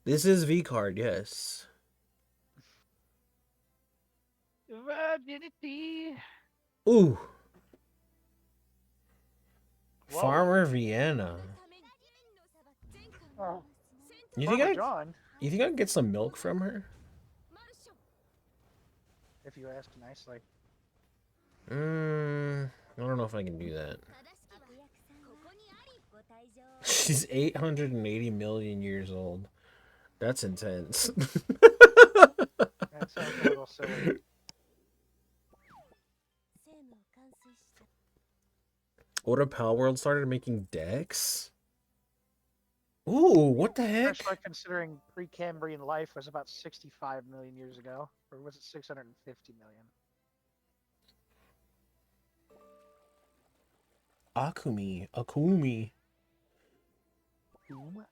This is V-Card, yes. Virginity. Ooh. Whoa. Farmer Vienna. Oh. You Farmer think John, I can get some milk from her? if you ask nicely. I don't know if I can do that. She's 880 million years old. That's intense. That sounds a little silly. What if Pal World started making decks? Ooh, what the heck? Especially considering Precambrian life was about 65 million years ago. Or was it 650 million? Akumi. Whom?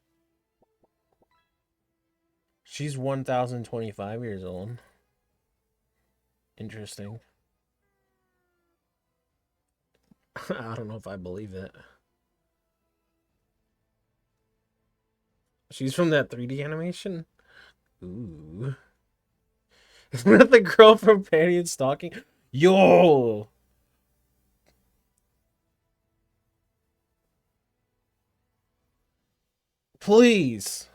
She's 1025 years old. Interesting. I don't know if I believe it. She's from that 3D animation? Ooh. Isn't that the girl from Panty and Stocking? Yo! Please.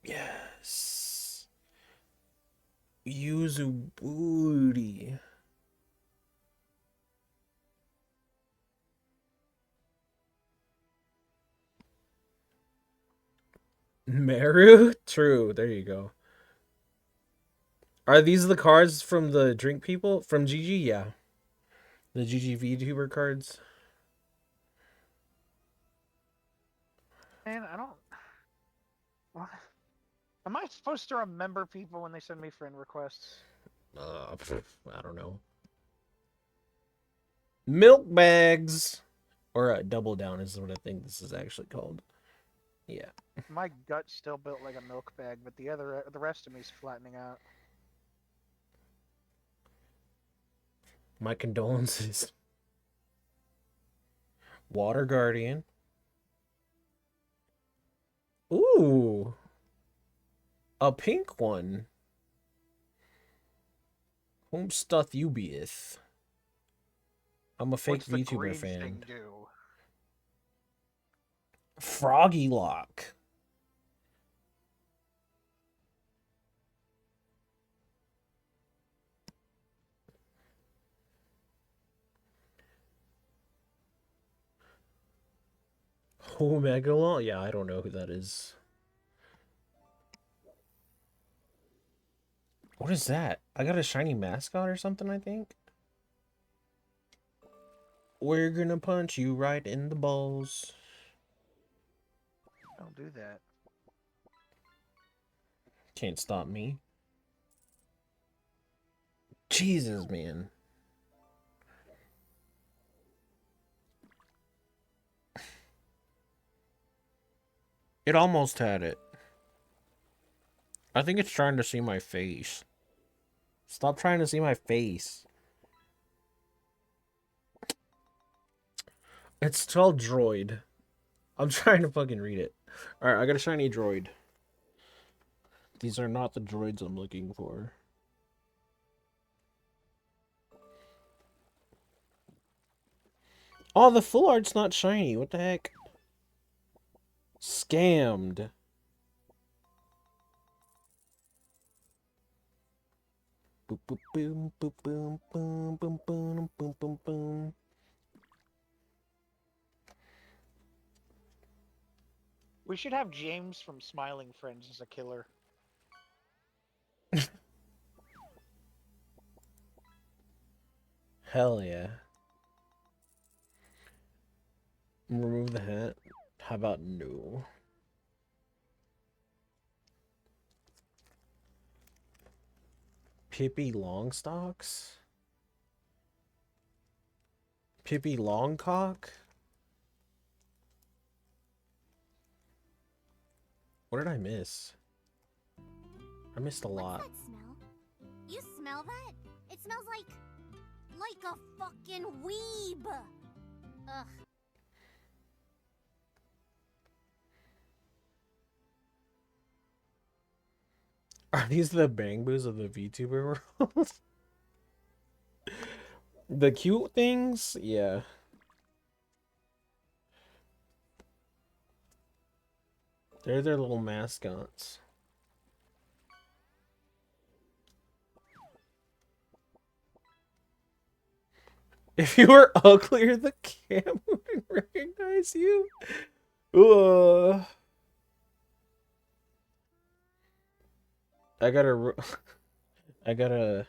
Yes. Yuzu booty. Meru? True. There you go. Are these the cards from the drink people? From GG? Yeah. The GG VTuber cards? Man, I don't. What? Am I supposed to remember people when they send me friend requests? I don't know. Milk bags! Or double down is what I think this is actually called. Yeah. My gut's still built like a milk bag, but the rest of me's flattening out. My condolences. Water Guardian. Ooh. A pink one. Whom doth you beeth? I'm a fake What's the VTuber green fan. thing do? Froggy Lock. Omegalon? Yeah, I don't know who that is. What is that? I got a shiny mascot or something, I think? We're gonna punch you right in the balls. Don't do that. Can't stop me. Jesus, man. It almost had it. I think it's trying to see my face. Stop trying to see my face. It's spelled droid. I'm trying to fucking read it. Alright, I got a shiny droid. These are not the droids I'm looking for. Oh, the full art's not shiny. What the heck? Scammed. Boop boop boom boop boom boom boom boom boom boom boom. We should have James from Smiling Friends as a killer. Hell yeah. Remove the hat. How about no? Pippi Longstocks? Pippi Longcock? What did I miss? I missed a lot. What's that smell? You smell that? It smells like a fucking weeb. Ugh. Are these the Bangboos of the VTuber world? The cute things? Yeah. They're their little mascots. If you were uglier, the cam wouldn't recognize you. I gotta, I gotta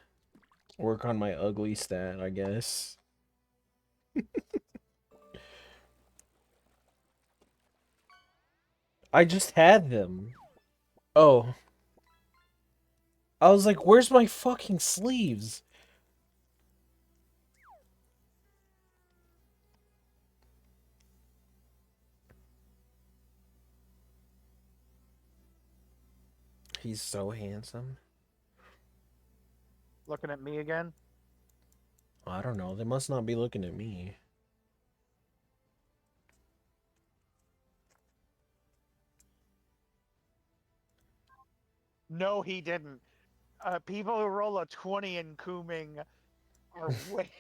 work on my ugly stat, I guess. I just had them. Oh. I was like, where's my fucking sleeves? He's so handsome. Looking at me again? I don't know. They must not be looking at me. No, he didn't. People who roll a 20 in Kooming are way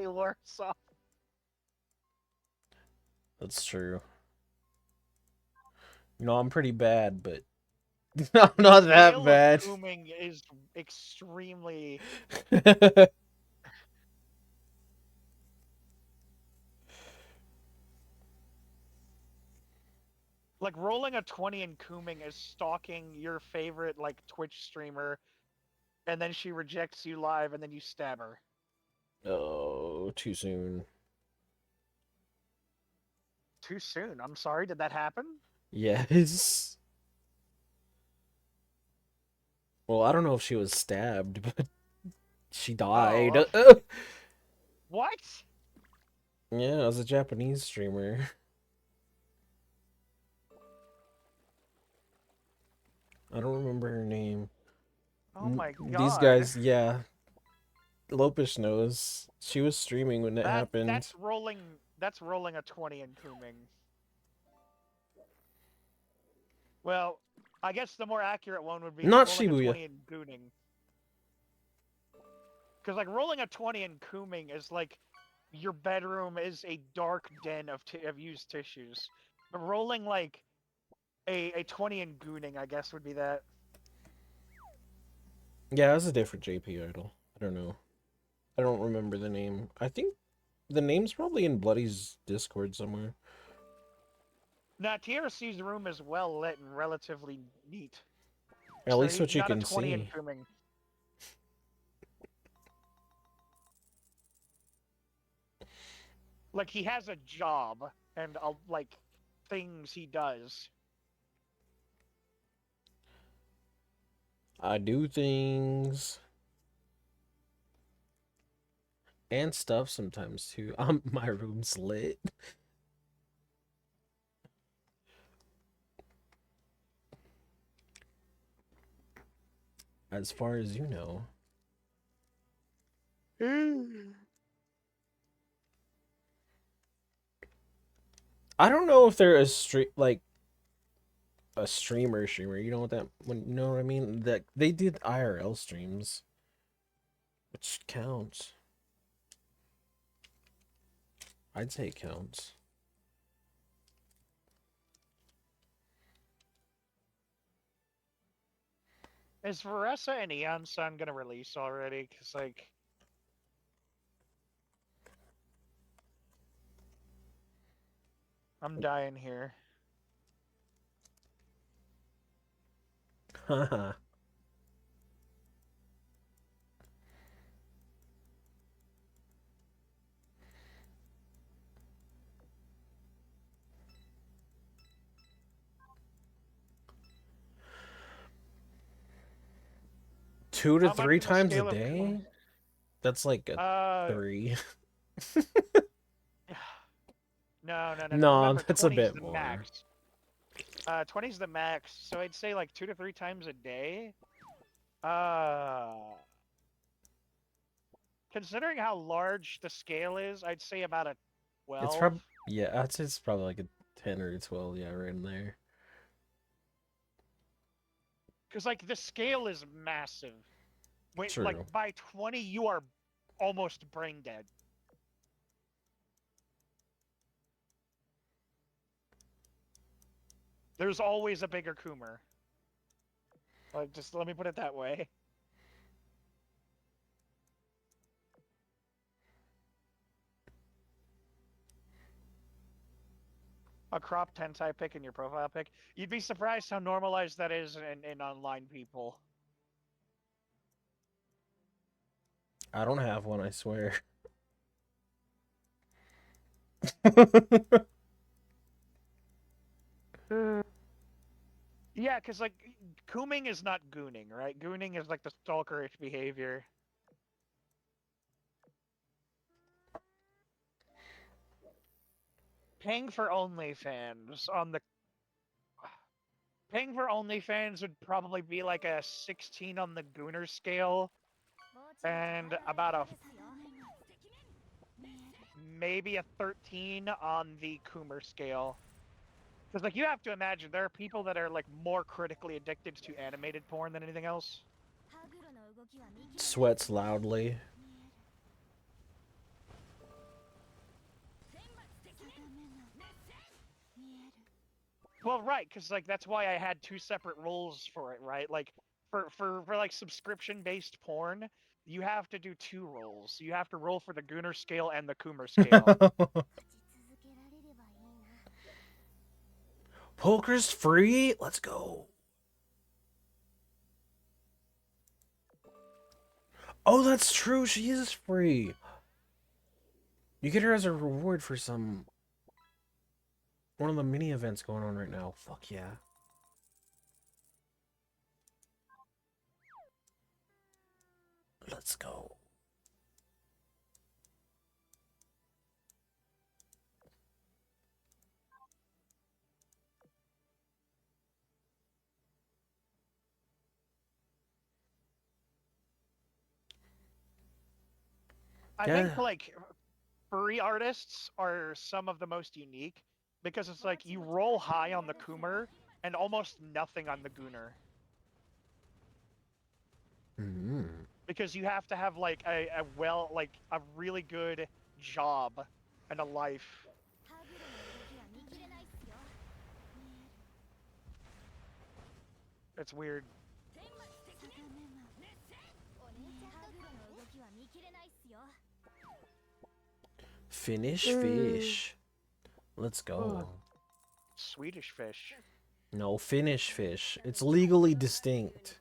worse off. That's true. You know, I'm pretty bad, but I'm not that Scale of bad. Kooming is extremely. Like, rolling a 20 in Kooming is stalking your favorite, like, Twitch streamer, and then she rejects you live, and then you stab her. Oh, too soon. Too soon. I'm sorry. Did that happen? Yes. Well, I don't know if she was stabbed, but she died. Oh. What? Yeah, I was a Japanese streamer. I don't remember her name. Oh my god. These guys, yeah. Lopish knows. She was streaming when it happened. That's rolling a 20 in Kooming. Well, I guess the more accurate one would be Not rolling a Shibuya. 20 in Gooning. Because, like, rolling a 20 in Kooming is like your bedroom is a dark den of used tissues. But rolling, like, a 20 in Gooning, I guess, would be that. Yeah, it was a different JP idol. I don't know. I don't remember the name. I think the name's probably in Bloody's Discord somewhere. Now, TRC's room is well lit and relatively neat. At So least he's what you got a can 20 in see. Kooming. Like, he has a job and, like, things he does. I do things and stuff sometimes too. My room's lit. as far as you know. I don't know if they're a like a streamer. You know what that? You know what I mean? That they did IRL streams, which counts. I'd say it counts. Is Veressa and Eon Sun gonna release already? Cause like, I'm dying here. Haha. 2 to How much 3 on the times a scale of day? That's like a uh 3. no. No, Remember, that's a 20's bit the more. max. 20's the max. So I'd say like 2 to 3 times a day. Uh, Considering how large the scale is, I'd say about a It's 12. probably, yeah, I'd say it's probably like a 10 or a 12, yeah, right in there. Because like the scale is massive. Wait, like True. by 20, you are almost brain dead. There's always a bigger Coomer. Like, just let me put it that way. A crop hentai pic in your profile pic. You'd be surprised how normalized that is in online people. I don't have one, I swear. Yeah, because like cooming is not gooning, right? Gooning is like the stalkerish behavior. Paying for OnlyFans on the Paying for OnlyFans would probably be like a 16 on the gooner scale and about a maybe a 13 on the Coomer scale. Because like you have to imagine there are people that are like more critically addicted to animated porn than anything else. Sweats loudly. Well, right, because like that's why I had 2 separate roles for it, right? Like for like subscription based porn, you have to do 2 roles. You have to roll for the Gooner scale and the Coomer scale. Poker's free? Let's go. Oh, that's true. She is free. You get her as a reward for one of the mini events going on right now. Fuck yeah. Let's go. I Yeah. think like furry artists are some of the most unique because it's like you roll high on the Coomer and almost nothing on the Gooner. Because you have to have like a really good job and a life. It's weird. Finish fish. Let's go. Swedish fish. No, Finnish fish. It's legally distinct.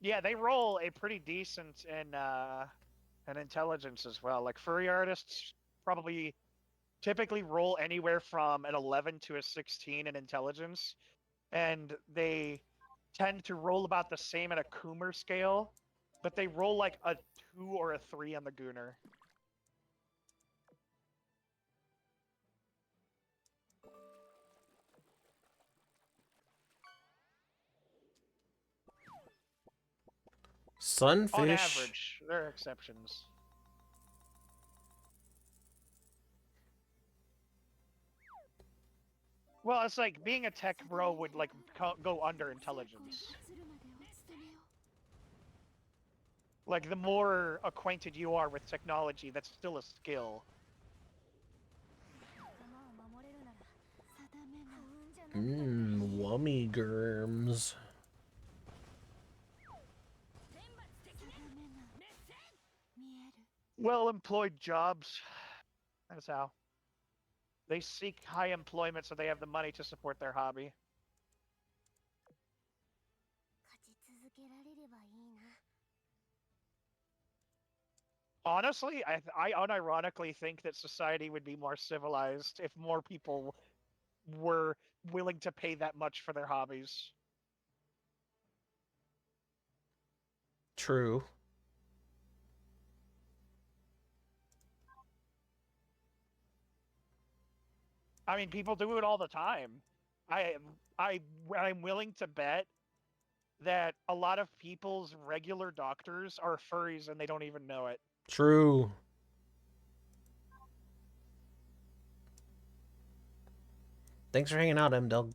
Yeah, they roll a pretty decent in intelligence as well. Like furry artists probably typically roll anywhere from an 11 to a 16 in intelligence, and they tend to roll about the same at a Coomer scale, but they roll like a 2 or a 3 on the Gooner. Sunfish. On average, there are exceptions. Well, it's like being a tech bro would like go under intelligence. Like the more acquainted you are with technology, that's still a skill. Wummy germs. Well-employed jobs. That's how. They seek high employment so they have the money to support their hobby. Honestly, I unironically think that society would be more civilized if more people were willing to pay that much for their hobbies. True. I mean, people do it all the time. I I'm willing to bet that a lot of people's regular doctors are furries and they don't even know it. True. Thanks for hanging out, M-Dog.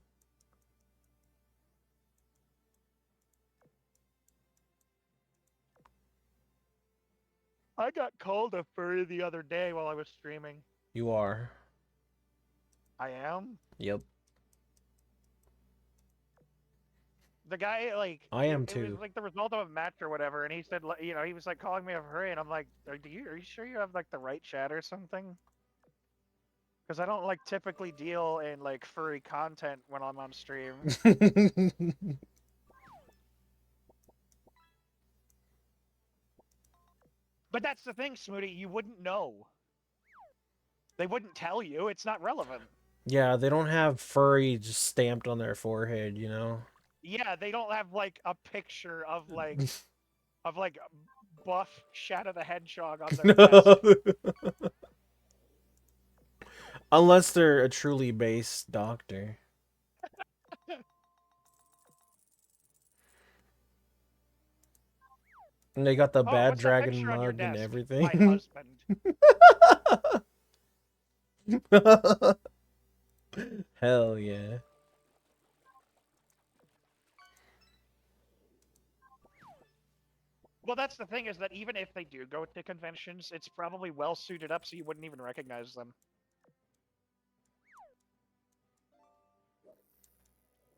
I got called a furry the other day while I was streaming. You are. I am? Yep. The guy, like, I am it was too. like the result of a match or whatever, and he said, you know, he was like calling me a furry, and I'm like, are you sure you have like the right chat or something? Because I don't like typically deal in like furry content when I'm on stream. But that's the thing, Smooty, you wouldn't know. They wouldn't tell you, it's not relevant. Yeah, they don't have furry just stamped on their forehead, you know? Yeah, they don't have like a picture of like buff Shadow the Hedgehog on their desk. Unless they're a truly based doctor. And they got the Oh, bad what's that dragon picture on your mug and desk? everything. My husband. Hell yeah. Well, that's the thing, is that even if they do go to conventions, it's probably well suited up so you wouldn't even recognize them.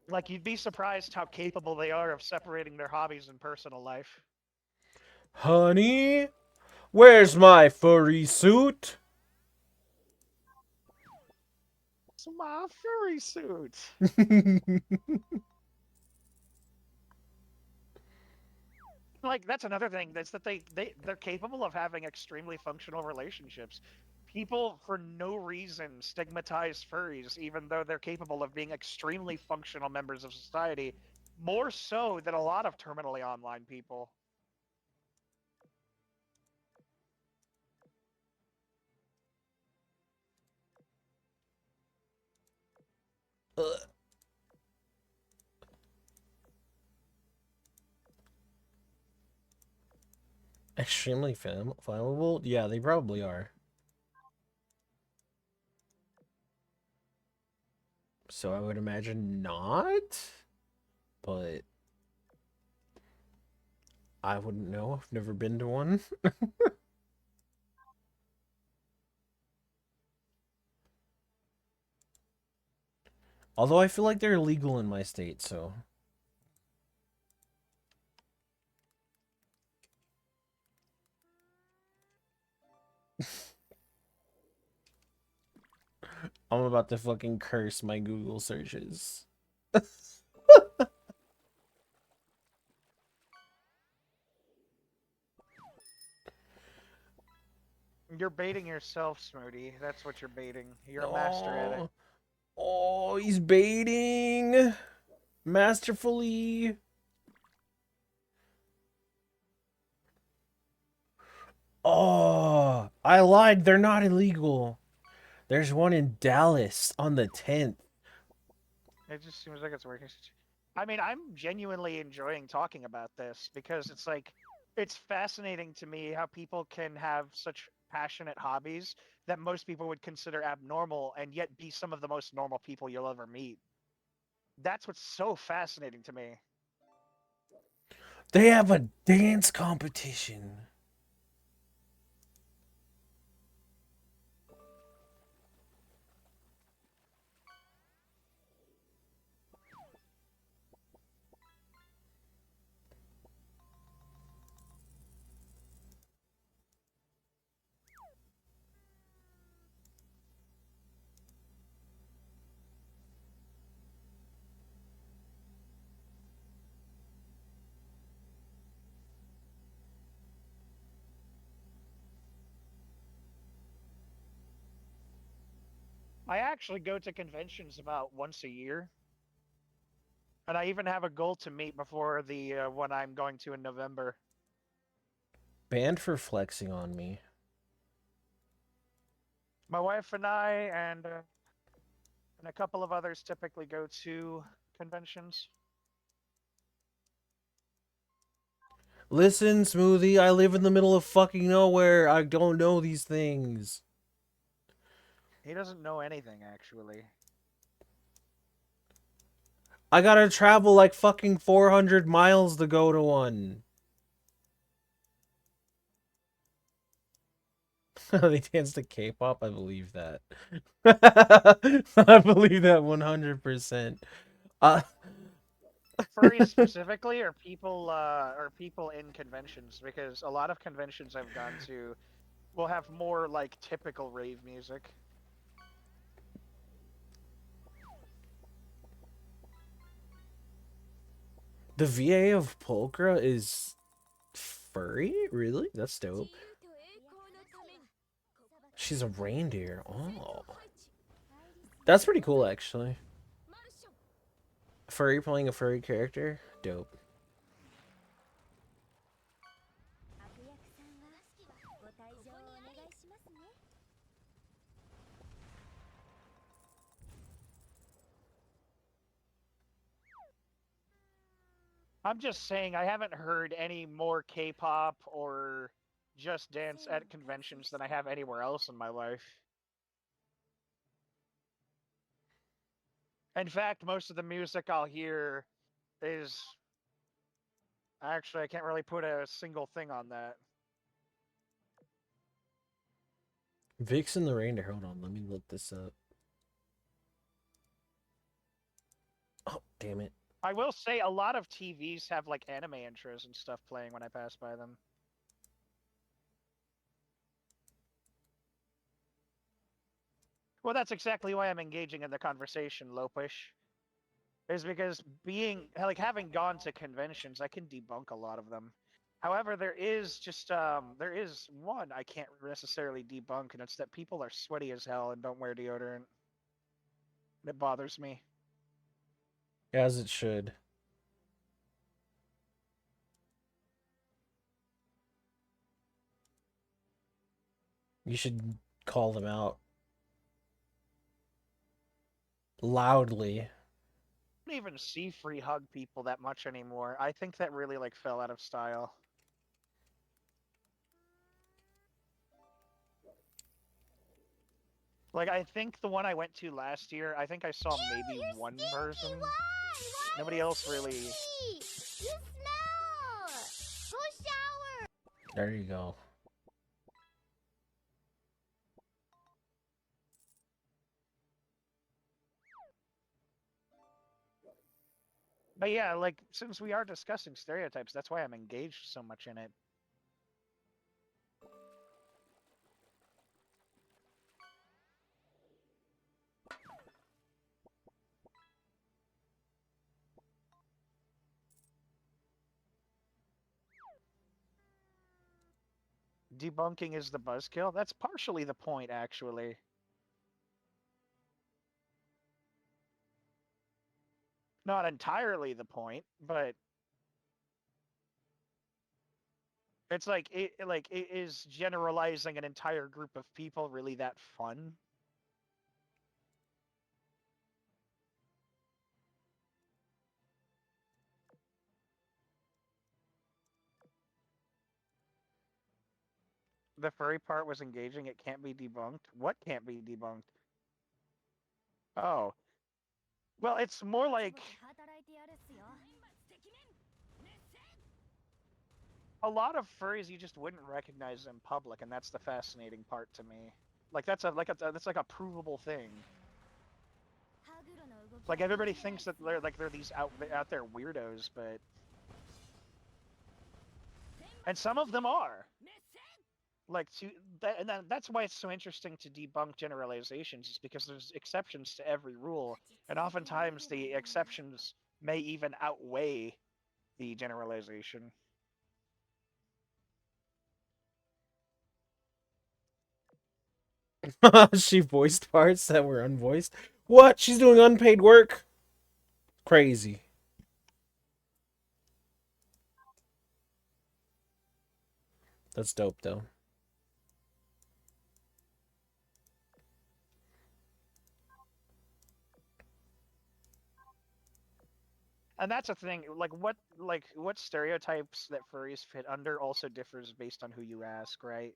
Like, you'd be surprised how capable they are of separating their hobbies and personal life. Honey, where's my furry suit? It's my furry suit. Like, that's another thing, that's that they're capable of having extremely functional relationships. People, for no reason, stigmatize furries, even though they're capable of being extremely functional members of society, more so than a lot of terminally online people. Extremely flammable? Yeah, they probably are. So I would imagine not, but I wouldn't know. I've never been to one. Although I feel like they're illegal in my state, so. I'm about to fucking curse my Google searches. You're baiting yourself, Smooty. That's what you're baiting. You're a master at it. Oh, he's baiting masterfully. Oh, I lied. They're not illegal. There's one in Dallas on the 10th. It just seems like it's working. I mean, I'm genuinely enjoying talking about this because it's like It's fascinating to me how people can have such passionate hobbies that most people would consider abnormal and yet be some of the most normal people you'll ever meet. That's what's so fascinating to me. They have a dance competition. I actually go to conventions about once a year, and I even have a goal to meet before the one I'm going to in November. Banned for flexing on me. My wife and I and a couple of others typically go to conventions. Listen, Smoothie, I live in the middle of fucking nowhere. I don't know these things. He doesn't know anything actually. I gotta travel like fucking 400 miles to go to one. They dance to K-pop? I believe that. I believe that 100%. Uh, Furries specifically, or people in conventions, because a lot of conventions I've gone to will have more like typical rave music. the VA of Pulchra is furry? Really? That's dope. She's a reindeer. Oh. That's pretty cool, actually. Furry playing a furry character? Dope. I'm just saying I haven't heard any more K-pop or just dance at conventions than I have anywhere else in my life. In fact, most of the music I'll hear is actually I can't really put a single thing on that. Vixen the reindeer. Hold on, let me look this up. Oh, damn it. I will say a lot of TVs have like anime intros and stuff playing when I pass by them. Well, that's exactly why I'm engaging in the conversation, Lopish. Is because being like having gone to conventions, I can debunk a lot of them. However, there is one I can't necessarily debunk, and it's that people are sweaty as hell and don't wear deodorant. It bothers me. As it should. You should call them out loudly. I don't even see free hug people that much anymore. I think that really like fell out of style. Like I think the one I went to last year, I think I saw maybe You're one stinky! person. Why? Why are Nobody you else really. stinky? You smell! Go shower! There you go. But yeah, like since we are discussing stereotypes, that's why I'm engaged so much in it. Debunking is the buzzkill. That's partially the point, actually. Not entirely the point, but it's like it is generalizing an entire group of people really that fun? the furry part was engaging. It can't be debunked. What can't be debunked? Oh, well, it's more like a lot of furries you just wouldn't recognize in public, and that's the fascinating part to me. Like that's like a provable thing. Like everybody thinks that they're these out there weirdos, but and some of them are. Like that's why it's so interesting to debunk generalizations, is because there's exceptions to every rule, and oftentimes the exceptions may even outweigh the generalization. She voiced parts that were unvoiced. What? She's doing unpaid work? Crazy. That's dope, though. And that's a thing. What stereotypes that furries fit under also differs based on who you ask, right?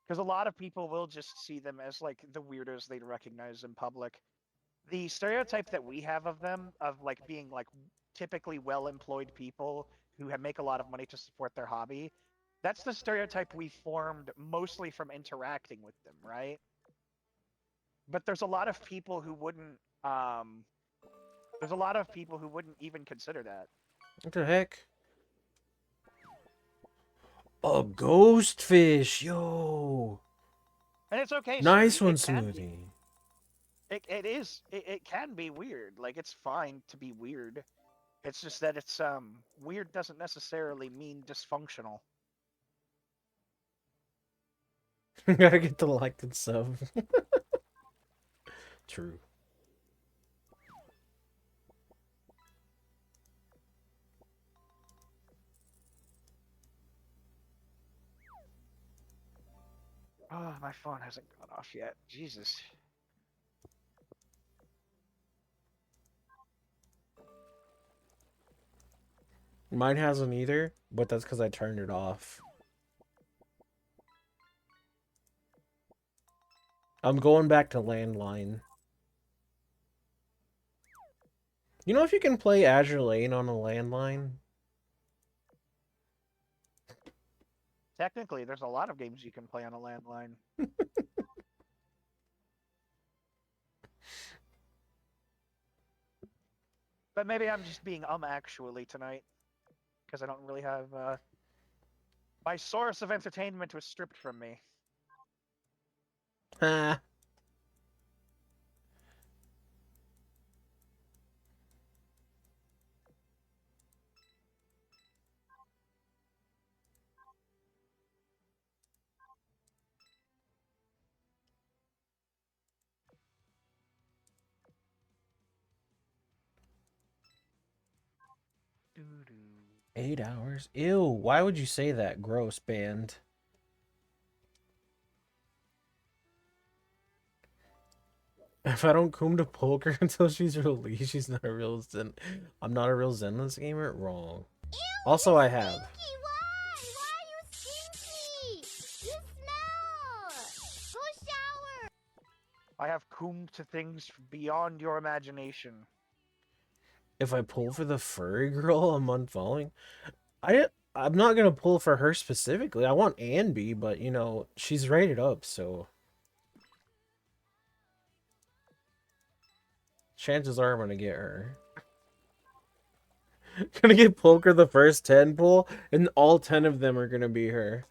Because a lot of people will just see them as like the weirdos they'd recognize in public. The stereotype that we have of them, of like being like typically well-employed people who make a lot of money to support their hobby, that's the stereotype we formed mostly from interacting with them, right? But there's a lot of people who wouldn't. There's a lot of people who wouldn't even consider that. What the heck? A ghost fish, yo. And it's okay, Nice sweetie. one, It can be. Smoothie. It is. It can be weird. Like it's fine to be weird. It's just that it's weird doesn't necessarily mean dysfunctional. Gotta get the like and sub. True. Oh, my phone hasn't gone off yet. Jesus. Mine hasn't either, but that's because I turned it off. I'm going back to landline. You know if you can play Azure Lane on a landline? Technically, there's a lot of games you can play on a landline. But maybe I'm just being actually tonight, because I don't really have my source of entertainment was stripped from me. Ha. Doo-doo. 8 hours? Ew, why would you say that? Gross, band. If I don't come to poker until she's released, she's not a real Zen. I'm not a real Zenless gamer? Wrong. Ew, Also, I you're have. stinky. Why? Why are you stinky? You smell. Go shower. I have cum to things beyond your imagination. If I pull for the furry girl I'm unfollowing, I'm not gonna pull for her specifically. I want Anby, but you know, she's rated up, so chances are I'm gonna get her. Gonna get poker the first 10 pull, and all 10 of them are gonna be her.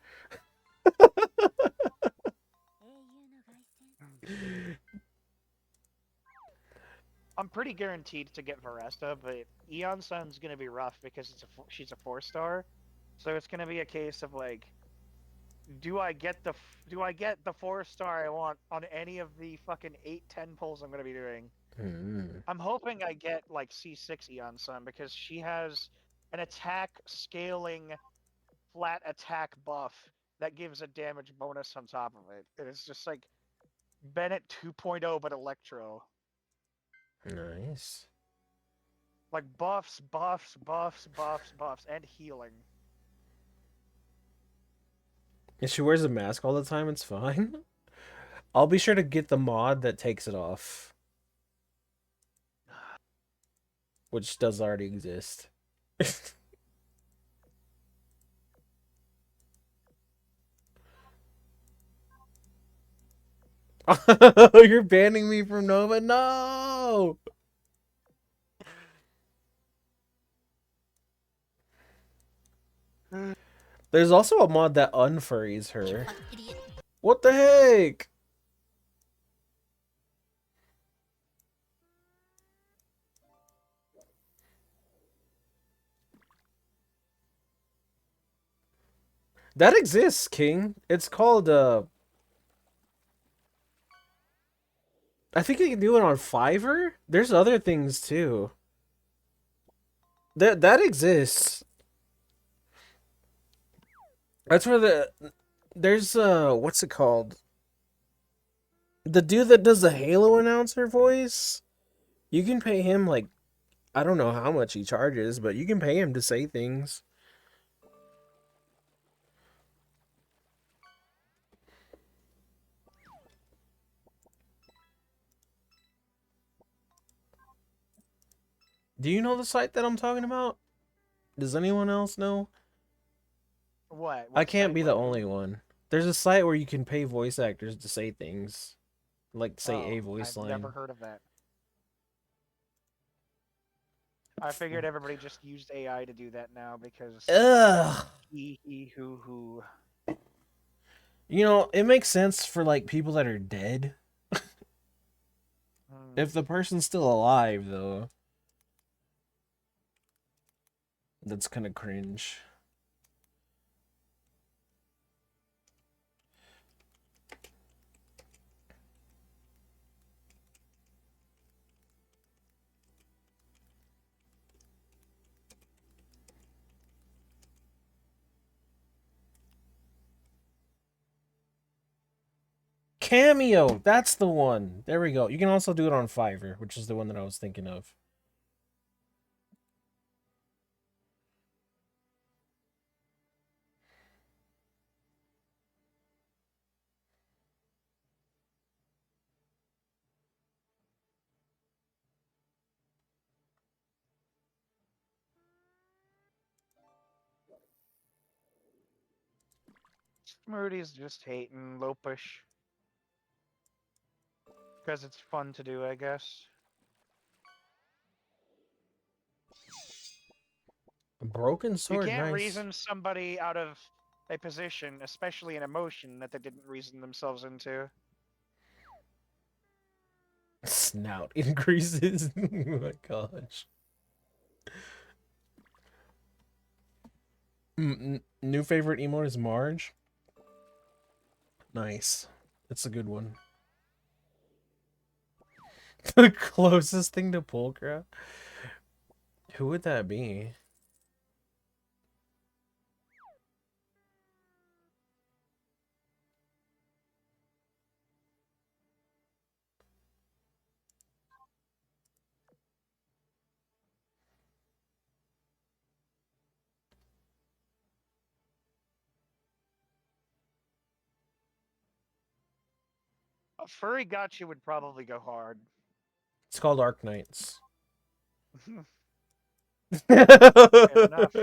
I'm pretty guaranteed to get Varesta, but Eon Sun's gonna be rough because she's a 4-star, so it's gonna be a case of like, do I get the 4-star I want on any of the fucking 8-10 pulls I'm gonna be doing? I'm hoping I get like C6 Eon Sun because she has an attack scaling flat attack buff that gives a damage bonus on top of it. It's just like Bennett 2.0 but Electro. Nice. Like buffs, buffs, buffs, buffs, buffs, and healing. If she wears a mask all the time, it's fine. I'll be sure to get the mod that takes it off, which does already exist. You're banning me from Nova? No! There's also a mod that unfurries You her. fucking idiot. What the heck? That exists, King. It's called, I think you can do it on Fiverr? There's other things, too. That exists. That's where there's, what's it called? The dude that does the Halo announcer voice? You can pay him, like, I don't know how much he charges, but you can pay him to say things. Do you know the site that I'm talking about? Does anyone else know? What? I What can't site? be the What? only one. There's a site where you can pay voice actors to say things. Like, say Oh, a voice I've never line. heard of that. I figured everybody just used AI to do that now because Ugh! he who. You know, it makes sense for, like, people that are dead. Hmm. If the person's still alive, though, that's kind of cringe. Cameo! That's the one! There we go. You can also do it on Fiverr, which is the one that I was thinking of. Smoothie's just hating low push because it's fun to do, I guess. A broken You sword, can't nice. reason somebody out of a position, especially an emotion that they didn't reason themselves into. Snout increases. Oh my gosh. New favorite emote is Marge. Nice. That's a good one. The closest thing to Pulcra? Who would that be? A furry gotcha would probably go hard. It's called Arc Knights. Fair enough.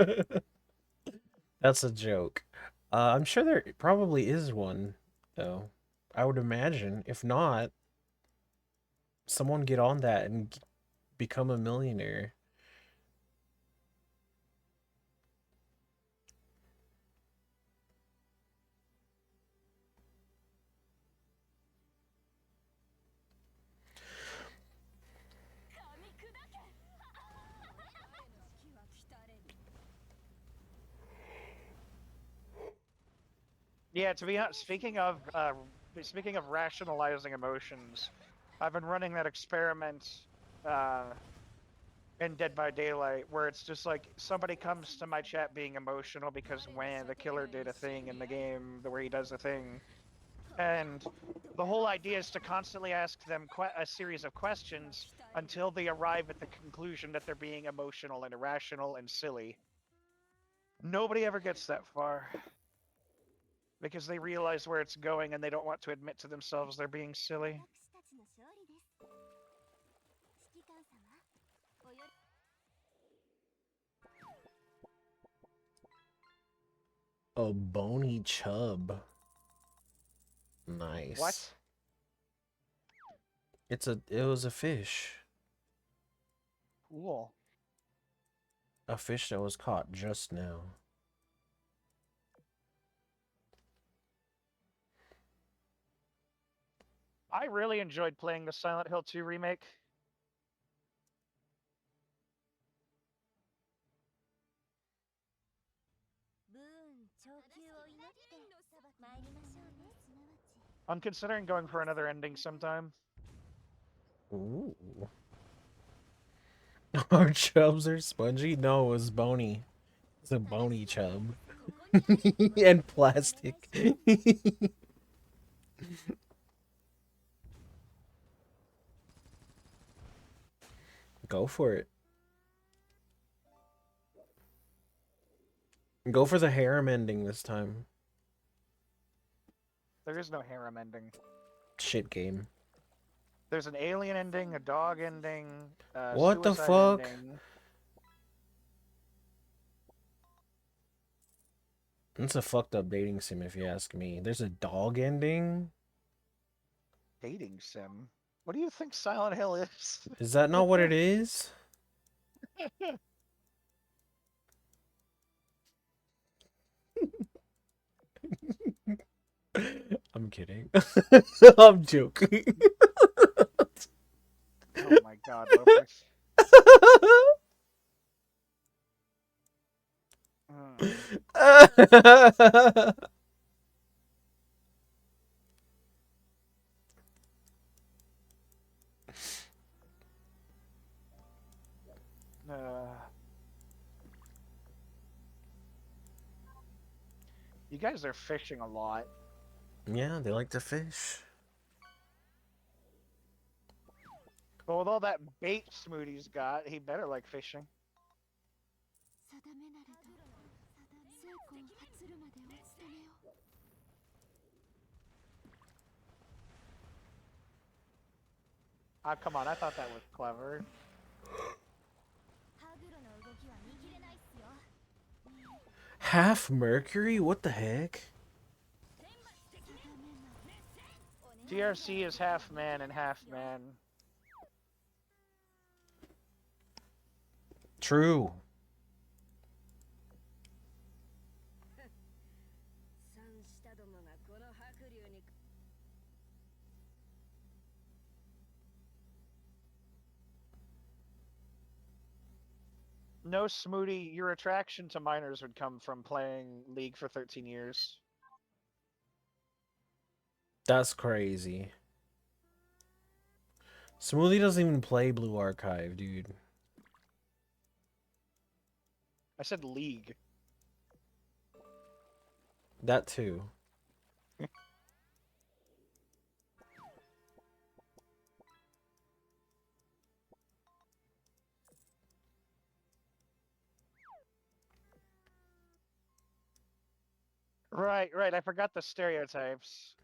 That's a joke. I'm sure there probably is one, though. I would imagine. If not, someone get on that and become a millionaire. Yeah, to be honest, speaking of rationalizing emotions, I've been running that experiment uh, in Dead by Daylight where it's just like somebody comes to my chat being emotional because when the killer did a thing in the game, the way he does a thing, and the whole idea is to constantly ask them a series of questions until they arrive at the conclusion that they're being emotional and irrational and silly. Nobody ever gets that far. because they realize where it's going and they don't want to admit to themselves they're being silly. 私たちの勝利です。指揮官様、およ A bony chub. Nice. What? It was a fish. Cool. A fish that was caught just now. I really enjoyed playing the Silent Hill 2 remake. I'm considering going for another ending sometime. Ooh. Our chubs are spongy? No, it was bony. It's a bony chub. And plastic. Go for it. Go for the harem ending this time. There is no harem ending. Shit game. There's an alien ending, a dog ending, What the suicide fuck? ending. It's a fucked up dating sim if you ask me. There's a dog ending? Dating sim. What do you think Silent Hill is? Is that not what it is? I'm kidding. I'm joking. Oh my god, Lurkers. You guys are fishing a lot. Yeah, they like to fish. But with all that bait Smoothie's got, he better like fishing. Ah, come on, I thought that was clever. Half Mercury? What the heck? DRC is half man and half man. True. No, Smoothie, your attraction to minors would come from playing League for 13 years. That's crazy. Smoothie doesn't even play Blue Archive, dude. I said League. That too. Right, right, I forgot the stereotypes.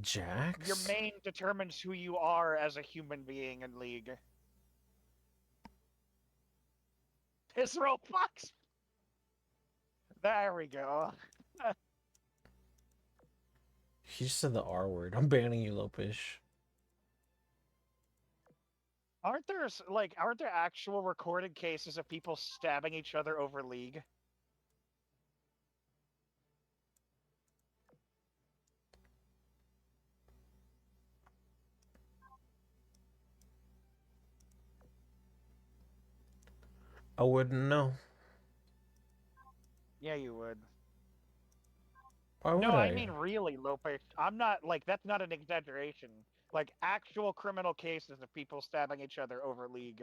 Jax? Your main determines who you are as a human being in League. It's Roblox! There we go. He just said the R word. I'm banning you, Lopish. Aren't there actual recorded cases of people stabbing each other over League? I wouldn't know. Yeah, you would. Why would No, I? I mean really, Lopez. I'm not, like, that's not an exaggeration. Like, actual criminal cases of people stabbing each other over League.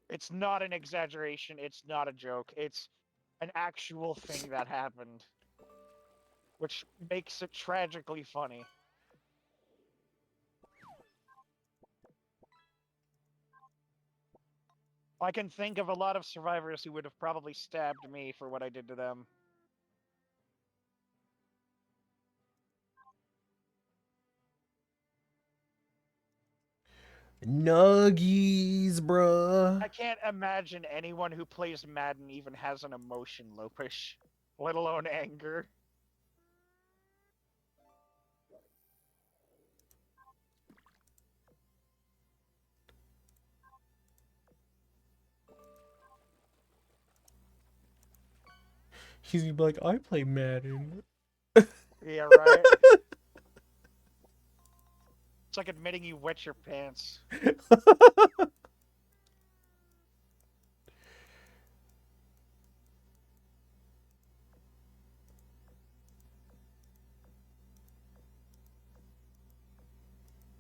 It's not an exaggeration, it's not a joke, it's an actual thing that happened. Which makes it tragically funny. I can think of a lot of survivors who would have probably stabbed me for what I did to them. Nuggies, bruh. I can't imagine anyone who plays Madden even has an emotion, Lopish, let alone anger. He's gonna be like, I play Madden. Yeah, right? It's like admitting you wet your pants.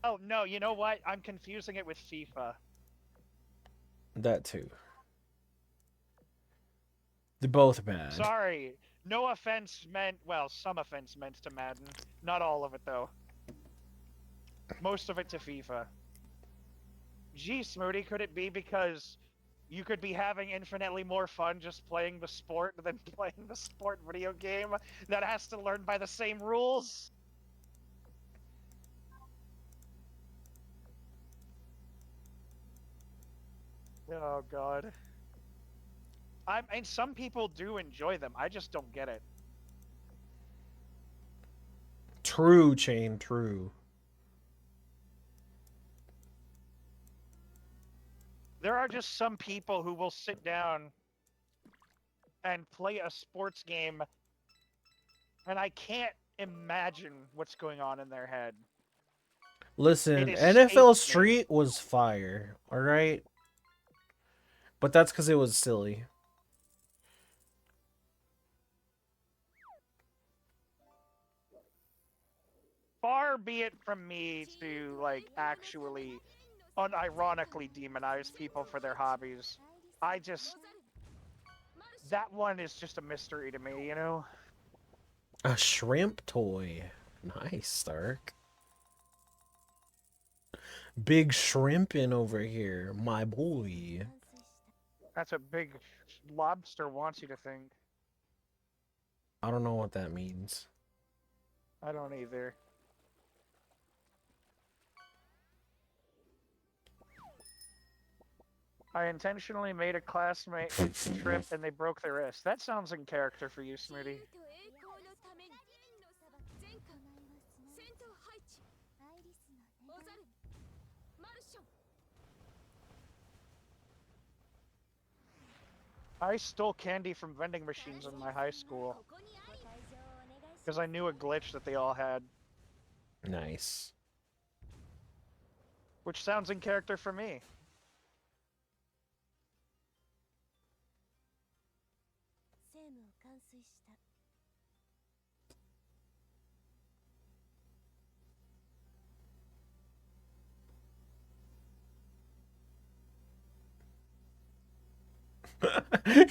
Oh, no, you know what? I'm confusing it with FIFA. That too. They're both bad. Sorry. No offense meant, well, some offense meant to Madden. Not all of it, though. Most of it to FIFA. Gee, Smooty, could it be because you could be having infinitely more fun just playing the sport than playing the sport video game that has to learn by the same rules? Oh, God. And some people do enjoy them. I just don't get it. True, Chain, true. There are just some people who will sit down and play a sports game, and I can't imagine what's going on in their head. Listen, It NFL escapes me. Street was fire, alright? But that's because it was silly. Far be it from me to, like, actually unironically demonize people for their hobbies. I just... That one is just a mystery to me, you know? A shrimp toy. Nice, Stark. Big shrimpin' over here, my boy. That's what Big Lobster wants you to think. I don't know what that means. I don't either. I intentionally made a classmate trip and they broke their wrist. That sounds in character for you, Smitty. I stole candy from vending machines in my high school because I knew a glitch that they all had, Nice. which sounds in character for me.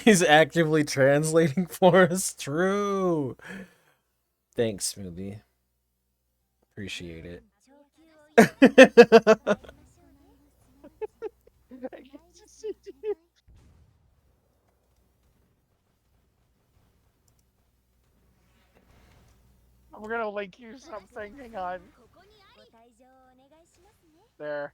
He's actively translating for us. True. Thanks, Smoothie. Appreciate it. I'm gonna link you something. Hang on. There.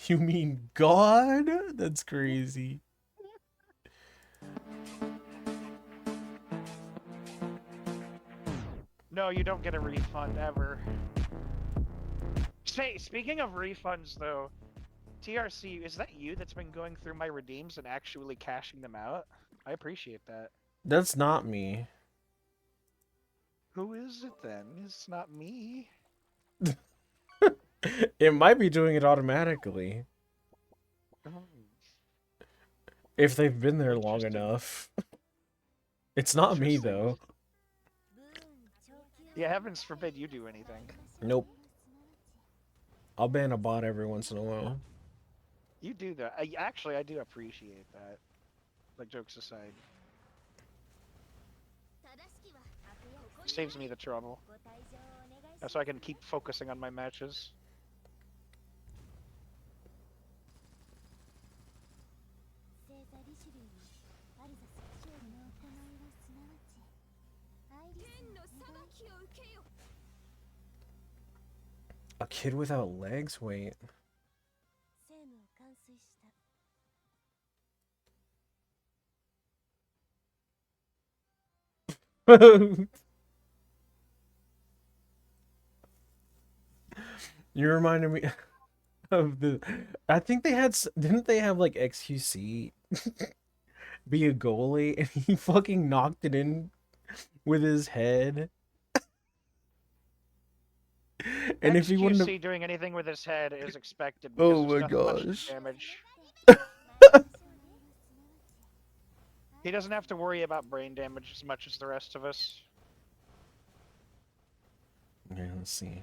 You mean God? That's crazy. No, you don't get a refund ever. Say, speaking of refunds, though, TRC, is that you that's been going through my redeems and actually cashing them out? I appreciate that. That's not me. Who is it then? It's not me. It might be doing it automatically. If they've been there long Interesting. enough. It's not me, Interesting. though. Yeah, heavens forbid you do anything. Nope. I'll ban a bot every once in a while. You do that. Actually, I do appreciate that. Like, jokes aside. Saves me the trouble. So I can keep focusing on my matches. A kid without legs? Wait. You reminded me of the. I think they had. Didn't they have like XQC be a goalie and he fucking knocked it in with his head? And if he wouldn't have. XQC doing anything with his head is expected because Oh there's my not much gosh. damage. He doesn't have to worry about brain damage as much as the rest of us. Okay, let's see.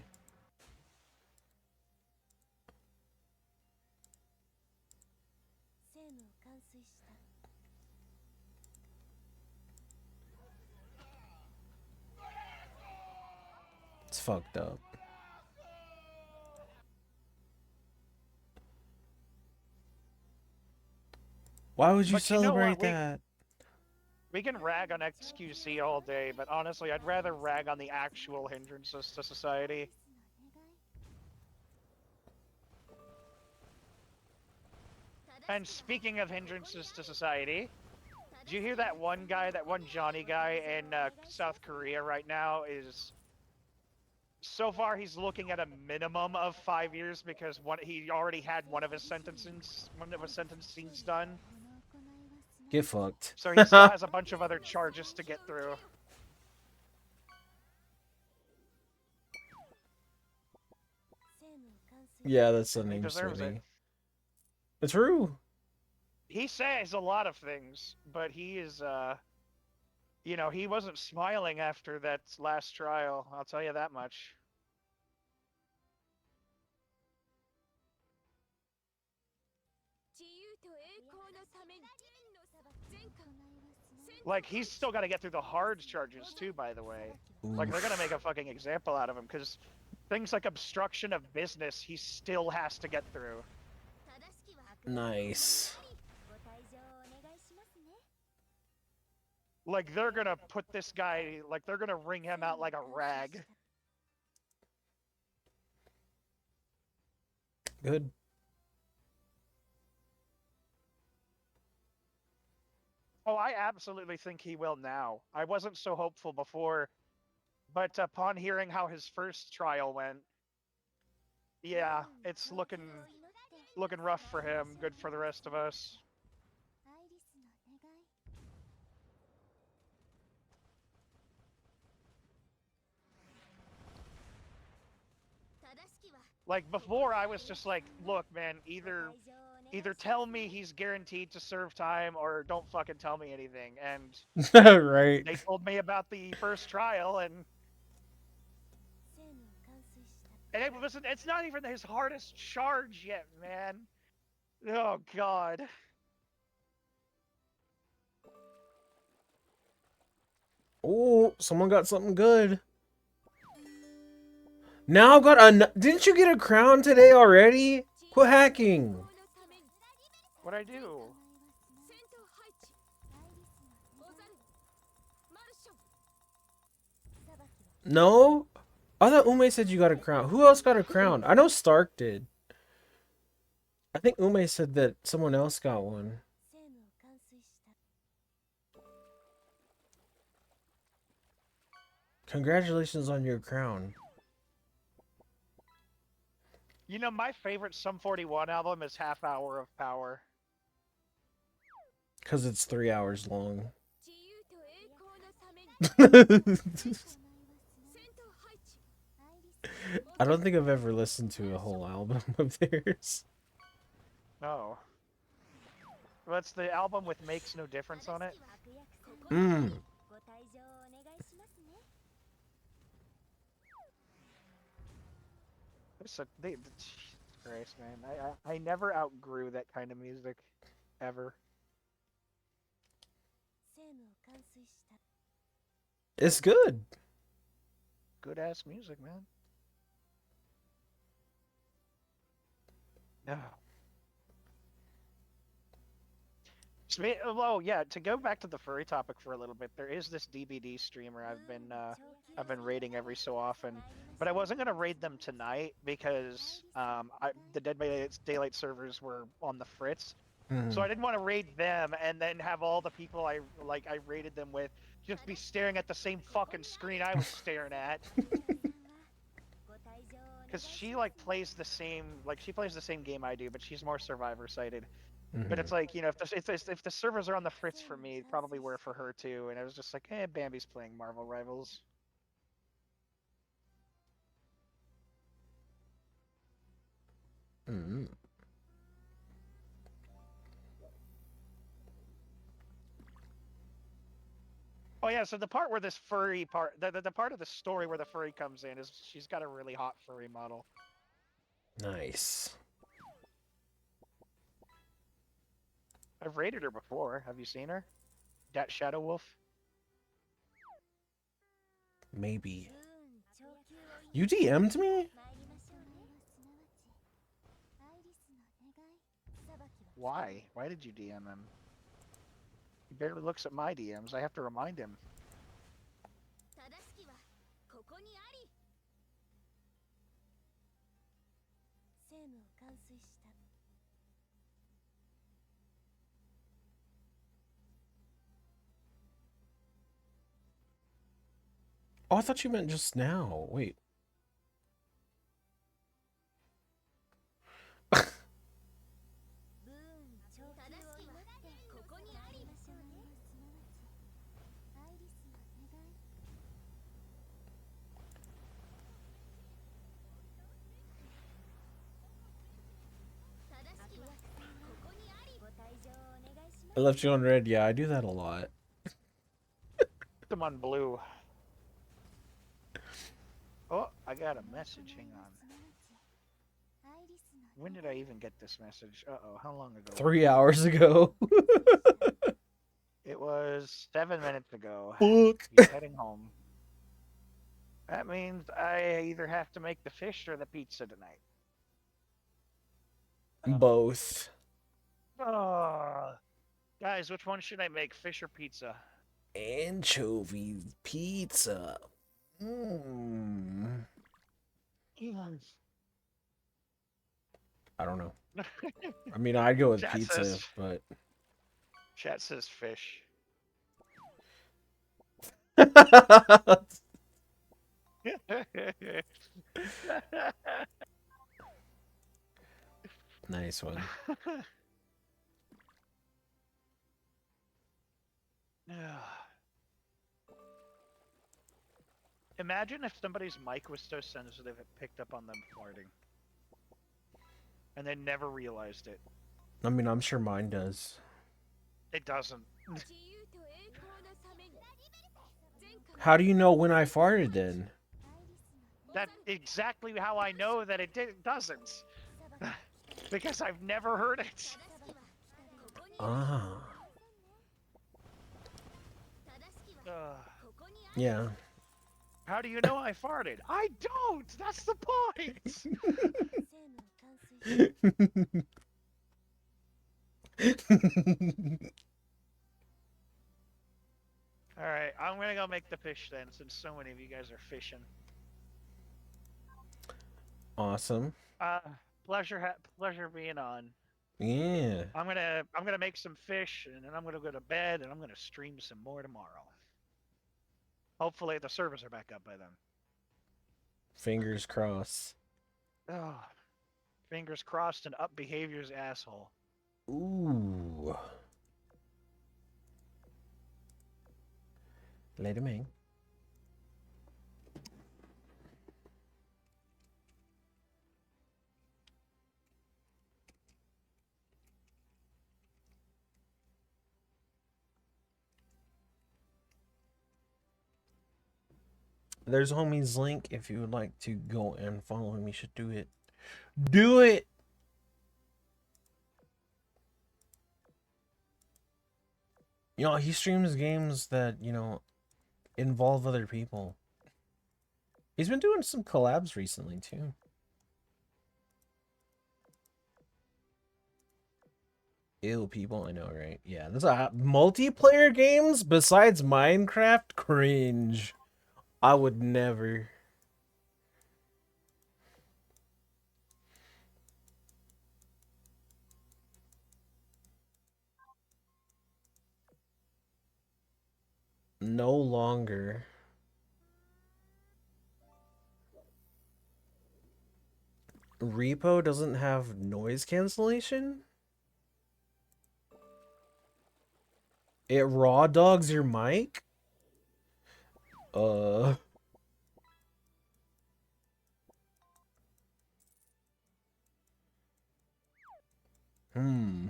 It's fucked up. Why would you But you know celebrate what? that? We can rag on XQC all day, but honestly, I'd rather rag on the actual hindrances to society. And speaking of hindrances to society, did you hear that one guy, that one Johnny guy in South Korea right now is... So far, he's looking at a minimum of 5 years because he already had one of his sentencings done. Get fucked. So he still has a bunch of other charges to get through. Yeah, that's the He name, deserves it. sweetie. It's true. He says a lot of things, but he is, you know, he wasn't smiling after that last trial, I'll tell you that much. Like, he's still got to get through the hard charges, too, by the way. Like, they're gonna make a fucking example out of him, because things like obstruction of business, he still has to get through. Nice. Like, they're gonna put this guy, like, they're gonna wring him out like a rag. Good. Oh, I absolutely think he will now. I wasn't so hopeful before, but upon hearing how his first trial went, yeah, it's looking rough for him, good for the rest of us. Like, before, I was just like, look, man, either tell me he's guaranteed to serve time or don't fucking tell me anything. And Right. they told me about the first trial, and it's not even his hardest charge yet, man. Oh, God. Oh, someone got something good. Now got a. Didn't you get a crown today already? Quit hacking. What'd I do? No? I thought Ume said you got a crown. Who else got a crown? I know Stark did. I think Ume said that someone else got one. Congratulations on your crown. You know, my favorite Sum 41 album is Half Hour of Power. Because it's 3 hours long. I don't think I've ever listened to a whole album of theirs. Oh. That's the album with Makes No Difference on it? Mmm. Christ, man. I never outgrew that kind of music. Ever. It's good. Good ass music, man. No. Oh yeah, to go back to the furry topic for a little bit, there is this DBD streamer I've been raiding every so often, but I wasn't gonna raid them tonight because the Dead by Daylight servers were on the fritz, so I didn't want to raid them and then have all the people I raided them with just be staring at the same fucking screen I was staring at. Because she plays the same game I do, but she's more survivor sided. But it's like, if the servers are on the fritz for me, it probably were for her too. And I was just like, Bambi's playing Marvel Rivals. Oh yeah, so the part where this furry part, the part of the story where the furry comes in is she's got a really hot furry model. Nice. I've raided her before. Have you seen her? Dat Shadow Wolf? Maybe. You DM'd me? Why? Why did you DM him? He barely looks at my DMs. I have to remind him. Oh, I thought you meant just now. Wait. I left you on red. Yeah, I do that a lot. Them on blue. Oh, I got a message. Hang on. When did I even get this message? Uh-oh, how long ago? 3 hours ago. It was 7 minutes ago. Fuck. He's heading home. That means I either have to make the fish or the pizza tonight. Both. Oh. Guys, which one should I make, fish or pizza? Anchovy pizza. I don't know. I mean, I'd go with Chat pizza, says- but... Chat says fish. Nice one. Imagine if somebody's mic was so sensitive it picked up on them farting. And they never realized it. I mean, I'm sure mine does. It doesn't. How do you know when I farted then? That's exactly how I know that it doesn't. Because I've never heard it. Ah. Yeah. How do you know I farted? I don't! That's the point! Alright, I'm gonna go make the fish then, since so many of you guys are fishing. Awesome. Pleasure being on. Yeah. I'm gonna make some fish, and then I'm gonna go to bed, and I'm gonna stream some more tomorrow. Hopefully the servers are back up by then. Fingers crossed. Oh, fingers crossed and up behavior's asshole. Ooh. Later, man. There's homie's link if you would like to go and follow him. You should do it. Do it! You know, he streams games that, you know, involve other people. He's been doing some collabs recently, too. Ew, people, I know, right? Yeah, this multiplayer games besides Minecraft, cringe. I would never. No longer. Repo doesn't have noise cancellation? It raw dogs your mic? Uh. Hmm.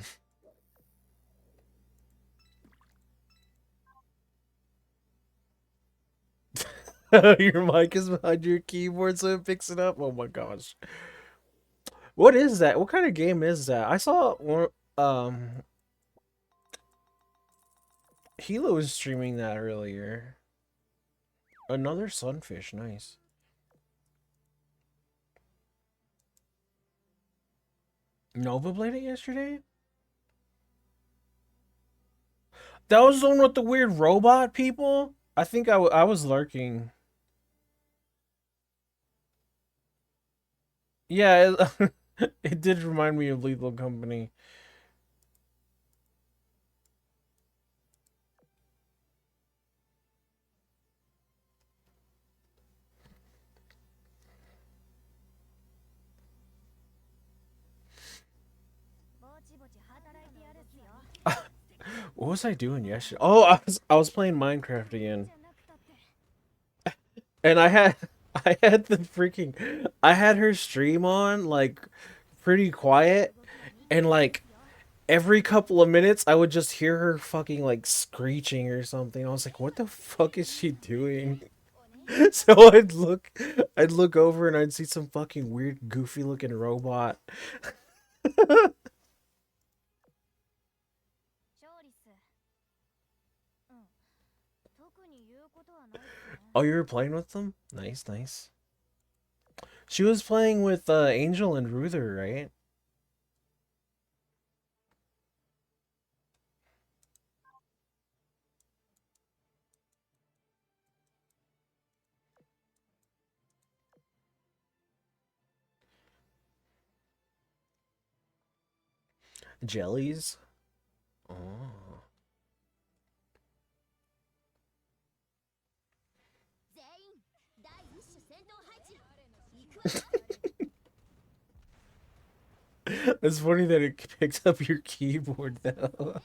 Your mic is behind your keyboard so it picks it up? Oh my gosh. What is that? What kind of game is that? I saw one, Hilo was streaming that earlier. Another sunfish, nice. Nova played it yesterday? That was the one with the weird robot people? I think I was lurking. Yeah, it did remind me of Lethal Company. What was I doing yesterday? Oh, I was playing Minecraft again. And I had the freaking I had her stream on like pretty quiet, and like every couple of minutes I would just hear her fucking like screeching or something. I was like, what the fuck is she doing? So I'd look over and I'd see some fucking weird goofy looking robot. Oh, you were playing with them? Nice, nice. She was playing with Angel and Ruther, right? Jellies? Oh. It's funny that it picks up your keyboard though.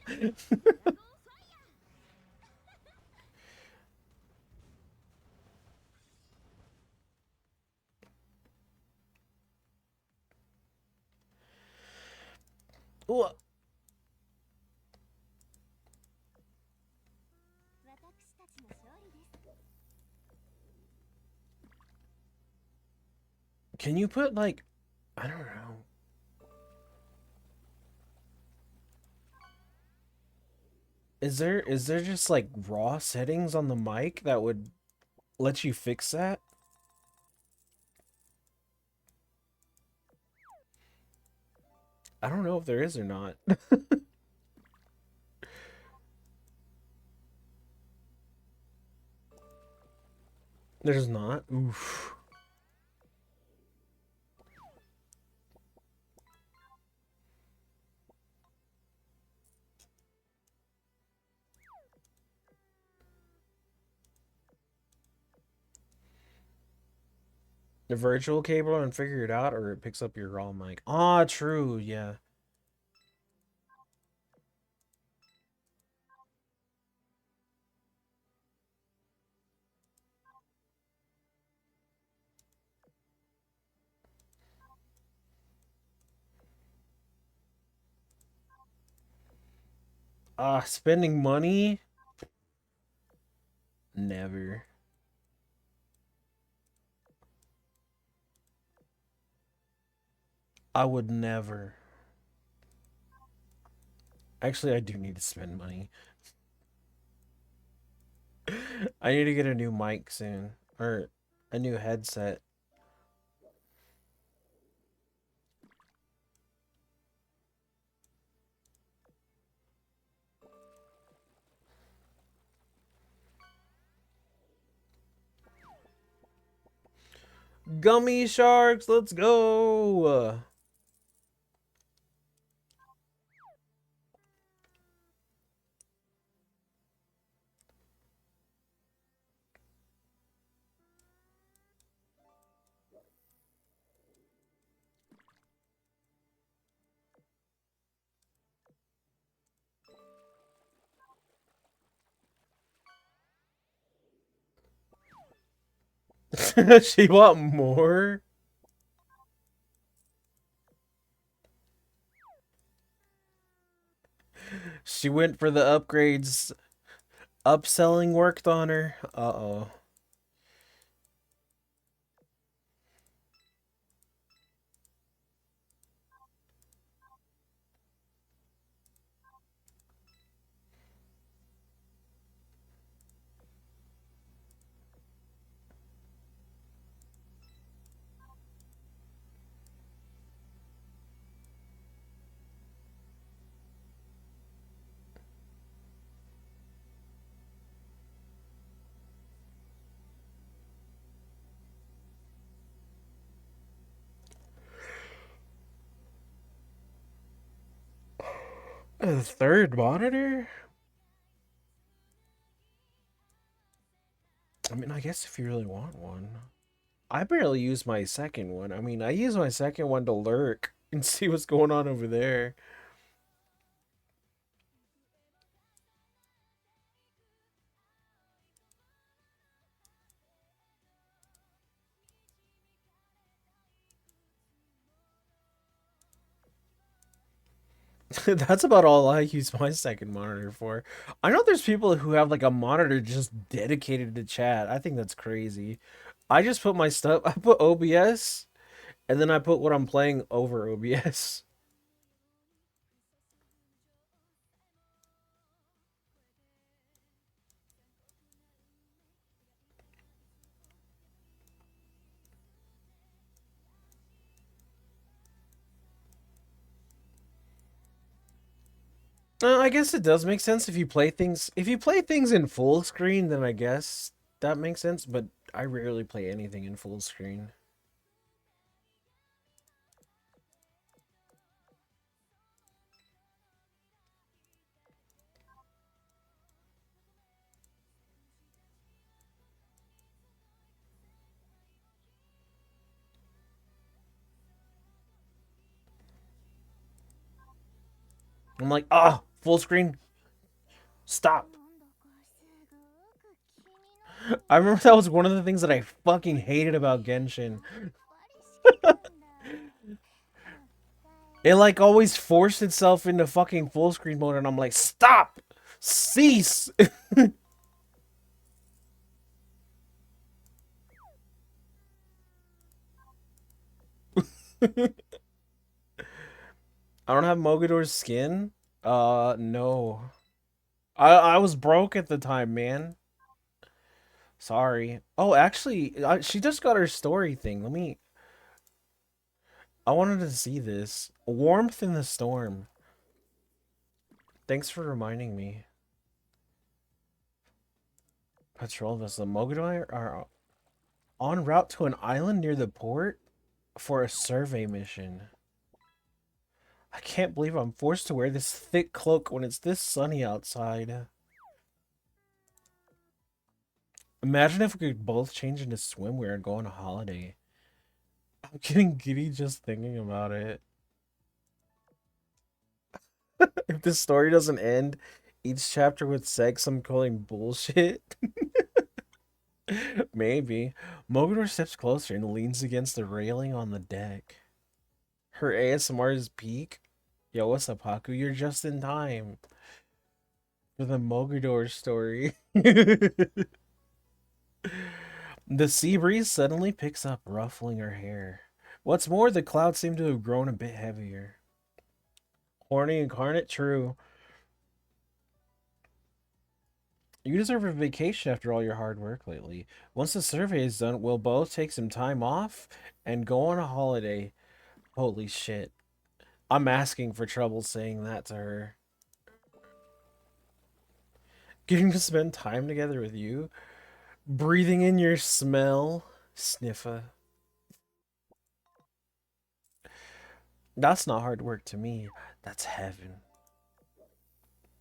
Wha- Can you put like, I don't know. Is there just like raw settings on the mic that would let you fix that? I don't know if there is or not. There's not. Oof. The virtual cable and figure it out, or it picks up your raw mic. Ah, true. Yeah. Ah, spending money? Never. I would never. Actually, I do need to spend money. I need to get a new mic soon. Or a new headset. Gummy sharks, let's go! She want more? She went for the upgrades. Upselling worked on her. Uh-oh. A third monitor? I mean, I guess if you really want one. I barely use my second one. I mean, I use my second one to lurk and see what's going on over there. That's about all I use my second monitor for. I know there's people who have like a monitor just dedicated to chat. I think that's crazy. I just put my stuff, I put OBS, and then I put what I'm playing over OBS. I guess it does make sense if you play things in full screen, then I guess that makes sense, but I rarely play anything in full screen. I'm like, ah, full screen, stop. I remember that was one of the things that I fucking hated about Genshin. It like always forced itself into fucking full screen mode, and I'm like, stop, cease. I don't have Mogador's skin. No. I was broke at the time, man. Sorry. Oh, actually, she just got her story thing. I wanted to see this. Warmth in the Storm. Thanks for reminding me. Patrol vessel. Mogador are en route to an island near the port for a survey mission. I can't believe I'm forced to wear this thick cloak when it's this sunny outside. Imagine if we could both change into swimwear and go on a holiday. I'm getting giddy just thinking about it. If this story doesn't end each chapter with sex, I'm calling bullshit. Maybe. Mogador steps closer and leans against the railing on the deck. Her ASMR is peak. Yo, what's up, Haku? You're just in time for the Mogador story. The sea breeze suddenly picks up, ruffling her hair. What's more, the clouds seem to have grown a bit heavier. Horny incarnate, true. You deserve a vacation after all your hard work lately. Once the survey is done, we'll both take some time off and go on a holiday. Holy shit. I'm asking for trouble saying that to her. Getting to spend time together with you? Breathing in your smell? Sniffa. That's not hard work to me. That's heaven.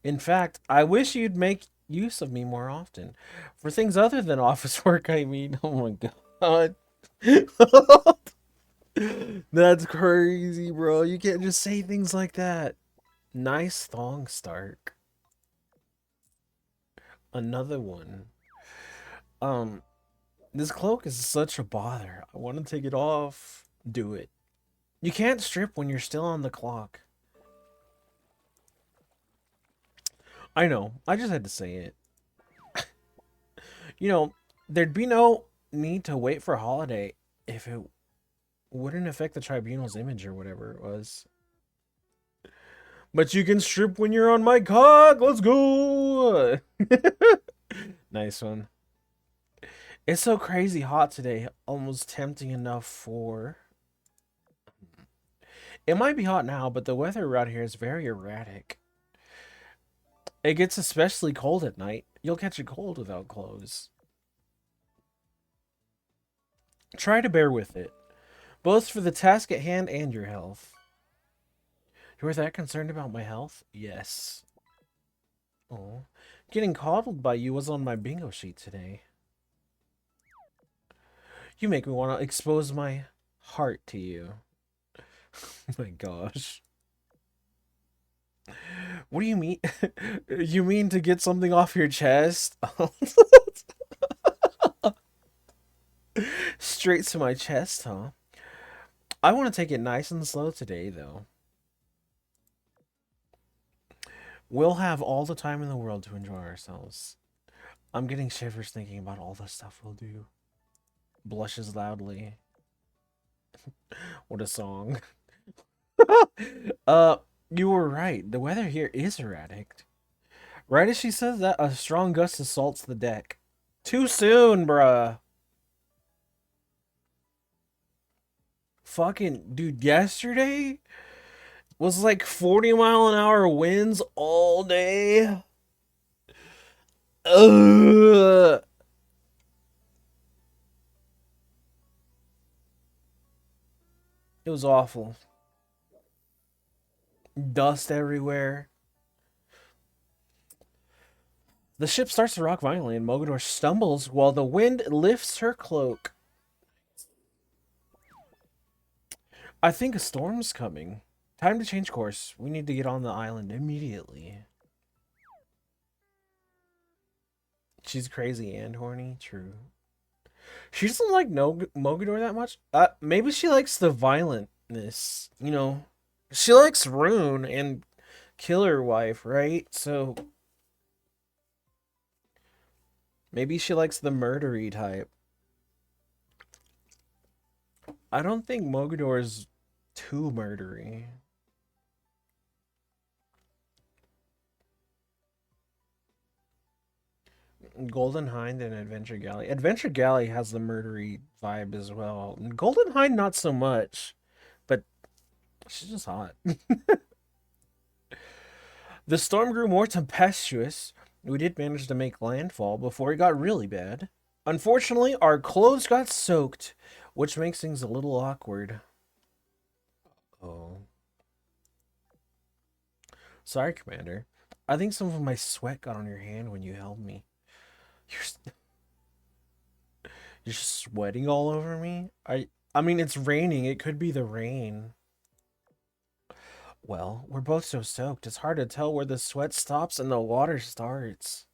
In fact, I wish you'd make use of me more often. For things other than office work, I mean. Oh my god. That's crazy, bro. You can't just say things like that. Nice thong, Stark. Another one. Um, this cloak is such a bother. I want to take it off. Do it. You can't strip when you're still on the clock. I know. I just had to say it. You know, there'd be no need to wait for a holiday if it wouldn't affect the tribunal's image or whatever it was. But you can strip when you're on my cock. Let's go. Nice one. It's so crazy hot today. Almost tempting enough for... It might be hot now, but the weather around here is very erratic. It gets especially cold at night. You'll catch a cold without clothes. Try to bear with it, both for the task at hand and your health. You were that concerned about my health? Yes. Oh, getting coddled by you was on my bingo sheet today. You make me want to expose my heart to you. Oh my gosh. What do you mean? You mean to get something off your chest? Straight to my chest, huh? I want to take it nice and slow today, though. We'll have all the time in the world to enjoy ourselves. I'm getting shivers thinking about all the stuff we'll do. Blushes loudly. What a song. You were right. The weather here is erratic. Right as she says that, a strong gust assaults the deck. Too soon, bruh. Fucking, dude, yesterday was like 40-mile-an-hour winds all day. Ugh. It was awful. Dust everywhere. The ship starts to rock violently and Mogador stumbles while the wind lifts her cloak. I think a storm's coming. Time to change course. We need to get on the island immediately. She's crazy and horny. True. She doesn't like Mogador that much. Maybe she likes the violentness. You know, she likes Rune and Killer Wife, right? So maybe she likes the murdery type. I don't think Mogador is too murdery. Golden Hind and Adventure Galley. Adventure Galley has the murdery vibe as well. Golden Hind, not so much, but she's just hot. The storm grew more tempestuous. We did manage to make landfall before it got really bad. Unfortunately, our clothes got soaked, which makes things a little awkward. Oh. Sorry, Commander. I think some of my sweat got on your hand when you held me. You're you're sweating all over me? I mean, it's raining. It could be the rain. Well, we're both so soaked. It's hard to tell where the sweat stops and the water starts.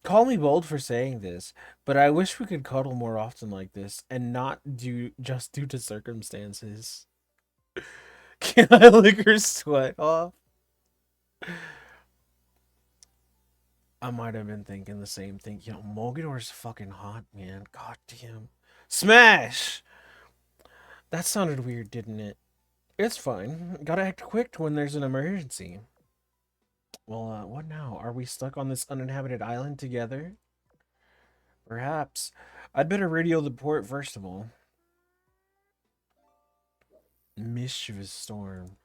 Call me bold for saying this, but I wish we could cuddle more often like this and not just due to circumstances. Can I lick her sweat off? I might have been thinking the same thing. You know, Mogador's fucking hot, man. God damn. Smash! That sounded weird, didn't it? It's fine. Gotta act quick when there's an emergency. Well, what now? Are we stuck on this uninhabited island together? Perhaps. I'd better radio the port first of all. Mischievous storm.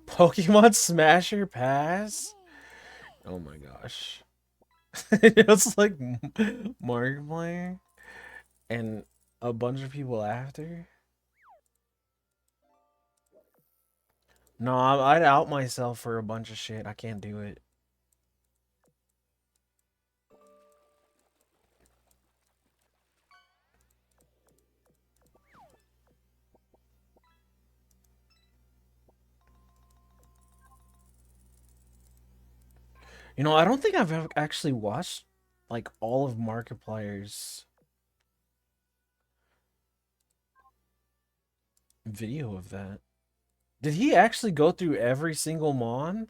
Pokemon Smasher Pass? Oh my gosh. It's like Markiplier and a bunch of people after. No, I'd out myself for a bunch of shit. I can't do it. You know, I don't think I've actually watched like all of Markiplier's video of that. Did he actually go through every single Mon?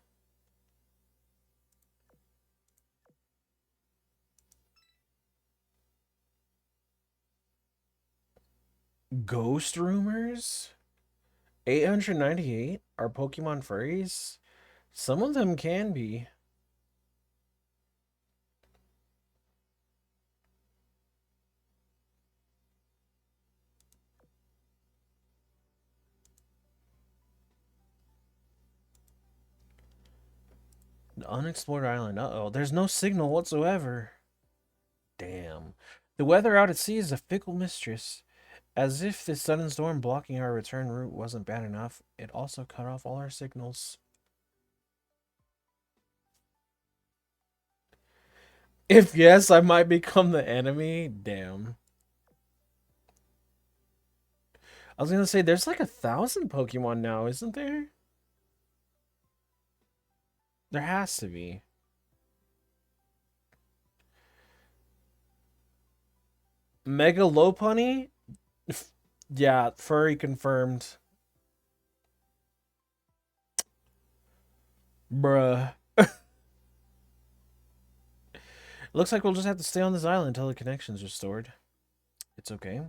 Ghost rumors? 898 are Pokemon furries? Some of them can be. The unexplored island. Uh-oh, there's no signal whatsoever. Damn. The weather out at sea is a fickle mistress. As if the sudden storm blocking our return route wasn't bad enough, it also cut off all our signals. If yes, I might become the enemy. Damn. I was gonna say, there's like 1,000 Pokemon now, isn't there? There has to be. Mega Lopunny? Yeah, furry confirmed. Bruh. Looks like we'll just have to stay on this island until the connection's restored. It's okay.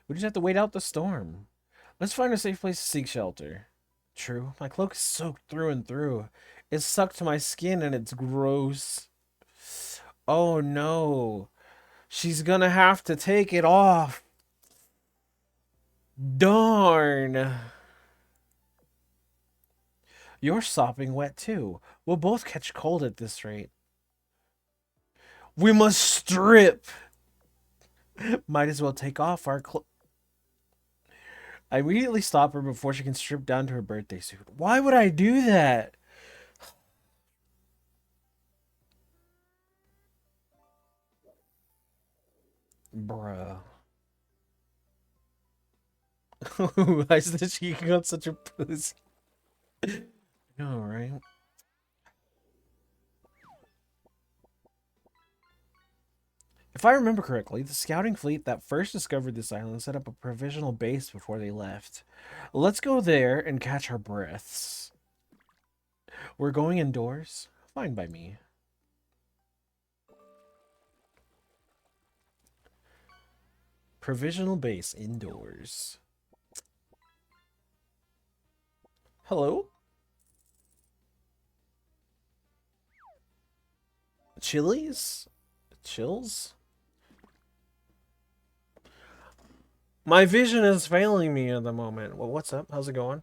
We just have to wait out the storm. Let's find a safe place to seek shelter. True. My cloak is soaked through and through. It's stuck to my skin and it's gross. Oh no. She's gonna have to take it off. Darn. You're sopping wet too. We'll both catch cold at this rate. We must strip. Might as well take off our clothes. I immediately stop her before she can strip down to her birthday suit. Why would I do that? Bruh. Why is this she got such a pussy? No, right? If I remember correctly, the scouting fleet that first discovered this island set up a provisional base before they left. Let's go there and catch our breaths. We're going indoors? Fine by me. Provisional base indoors. Hello? Chilies? Chills? My vision is failing me at the moment. Well, what's up? How's it going?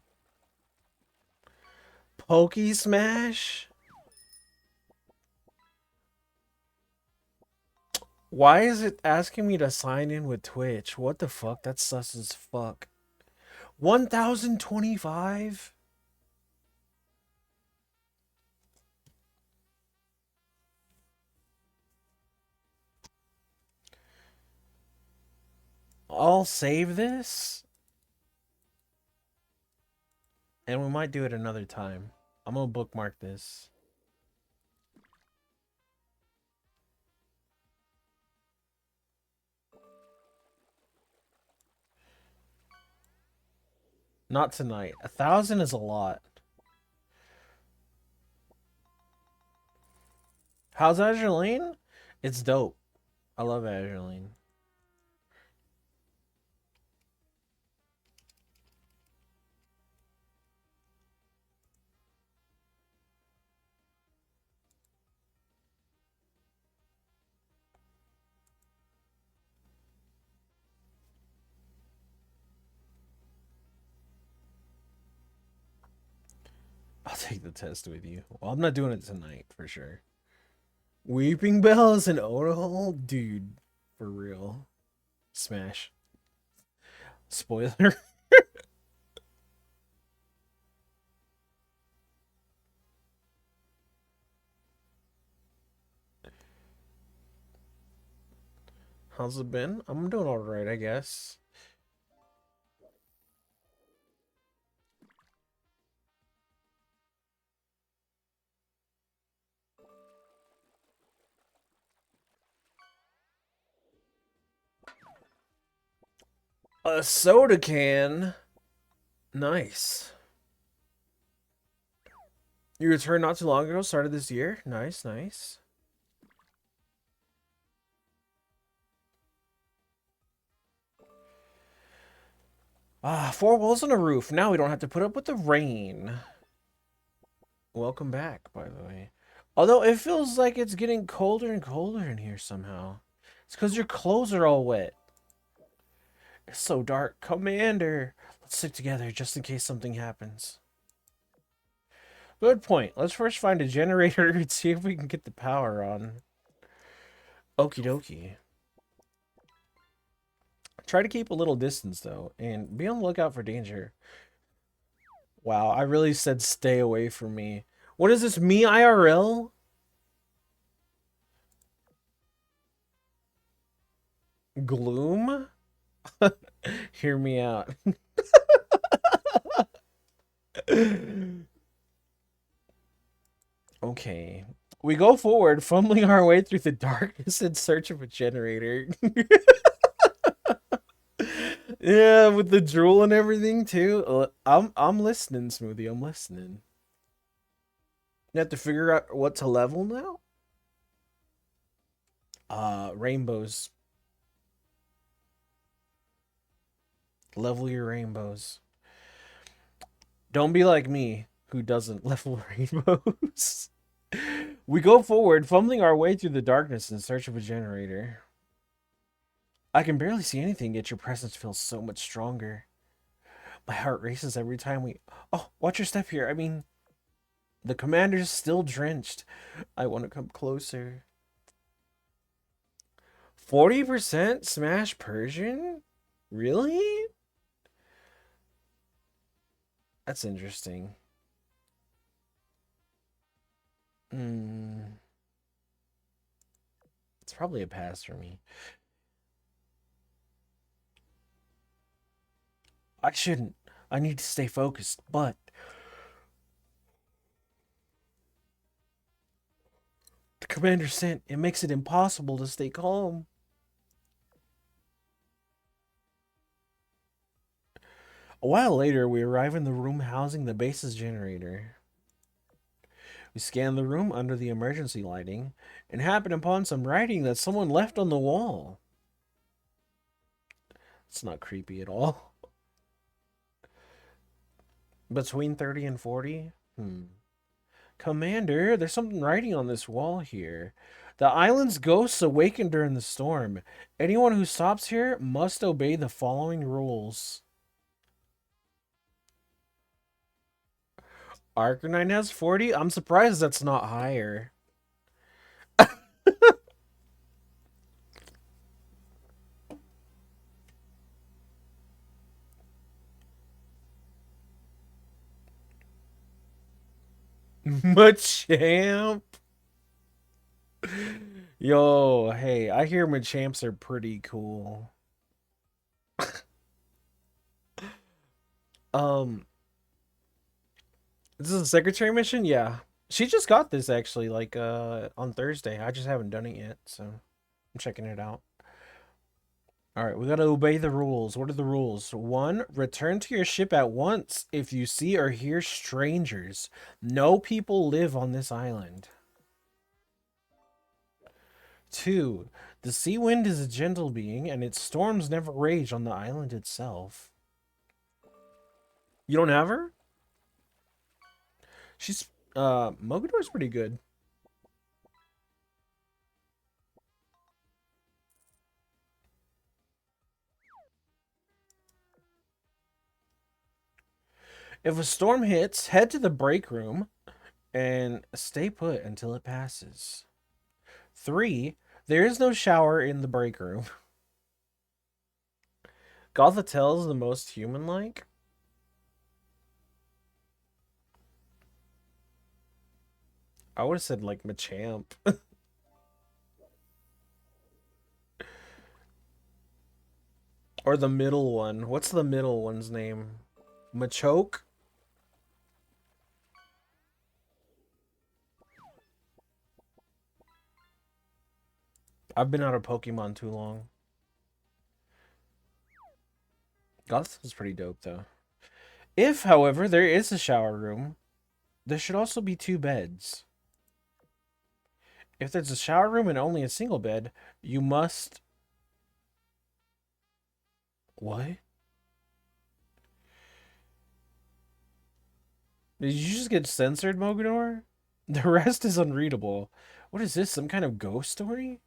Pokey Smash? Why is it asking me to sign in with Twitch? What the fuck? That's sus as fuck. 1,025? I'll save this. And we might do it another time. I'm gonna bookmark this. Not tonight. 1,000 is a lot. How's Azure Lane? It's dope. I love Azure Lane. take the test with you. Well, I'm not doing it tonight for sure. Weeping Bells and Odal? Dude, for real. Smash. Spoiler. How's it been? I'm doing alright, I guess. A soda can. Nice. You returned not too long ago, started this year. Nice, nice. Ah, 4 walls and a roof. Now we don't have to put up with the rain. Welcome back, by the way. Although it feels like it's getting colder and colder in here somehow. It's because your clothes are all wet. It's so dark. Commander! Let's stick together just in case something happens. Good point. Let's first find a generator and see if we can get the power on. Okie dokie. Try to keep a little distance, though, and be on the lookout for danger. Wow, I really said stay away from me. What is this, me IRL? Gloom? Hear me out. Okay. We go forward, fumbling our way through the darkness in search of a generator. Yeah, with the drool and everything too. I'm listening, Smoothie. I'm listening. You have to figure out what to level now. Rainbows. Level your rainbows. Don't be like me, who doesn't level rainbows. We go forward, fumbling our way through the darkness in search of a generator. I can barely see anything, yet your presence feels so much stronger. My heart races every time we... Oh, watch your step here. I mean, the commander's still drenched. I want to come closer. 40% Smash Persian? Really? That's interesting. It's probably a pass for me. I shouldn't. I need to stay focused, but... The commander sent. It makes it impossible to stay calm. A while later, we arrive in the room housing the base's generator. We scan the room under the emergency lighting and happen upon some writing that someone left on the wall. It's not creepy at all. Between 30 and 40? Commander, there's something writing on this wall here. The island's ghosts awaken during the storm. Anyone who stops here must obey the following rules. Arcanine has 40? I'm surprised that's not higher. Machamp? Yo, hey, I hear Machamps are pretty cool. This is a secretary mission? Yeah. She just got this actually, like on Thursday. I just haven't done it yet, so I'm checking it out. Alright, we gotta obey the rules. What are the rules? 1, return to your ship at once if you see or hear strangers. No people live on this island. 2, the sea wind is a gentle being and its storms never rage on the island itself. You don't have her? She's Mogador's pretty good. If a storm hits, head to the break room. And stay put until it passes. 3. There is no shower in the break room. Gothitelle is the most human-like? I would have said, like, Machamp. Or the middle one. What's the middle one's name? Machoke? I've been out of Pokemon too long. Goth is pretty dope, though. If, however, there is a shower room, there should also be 2 beds. If there's a shower room and only a single bed, you must... What? Did you just get censored, Mogador? The rest is unreadable. What is this, some kind of ghost story?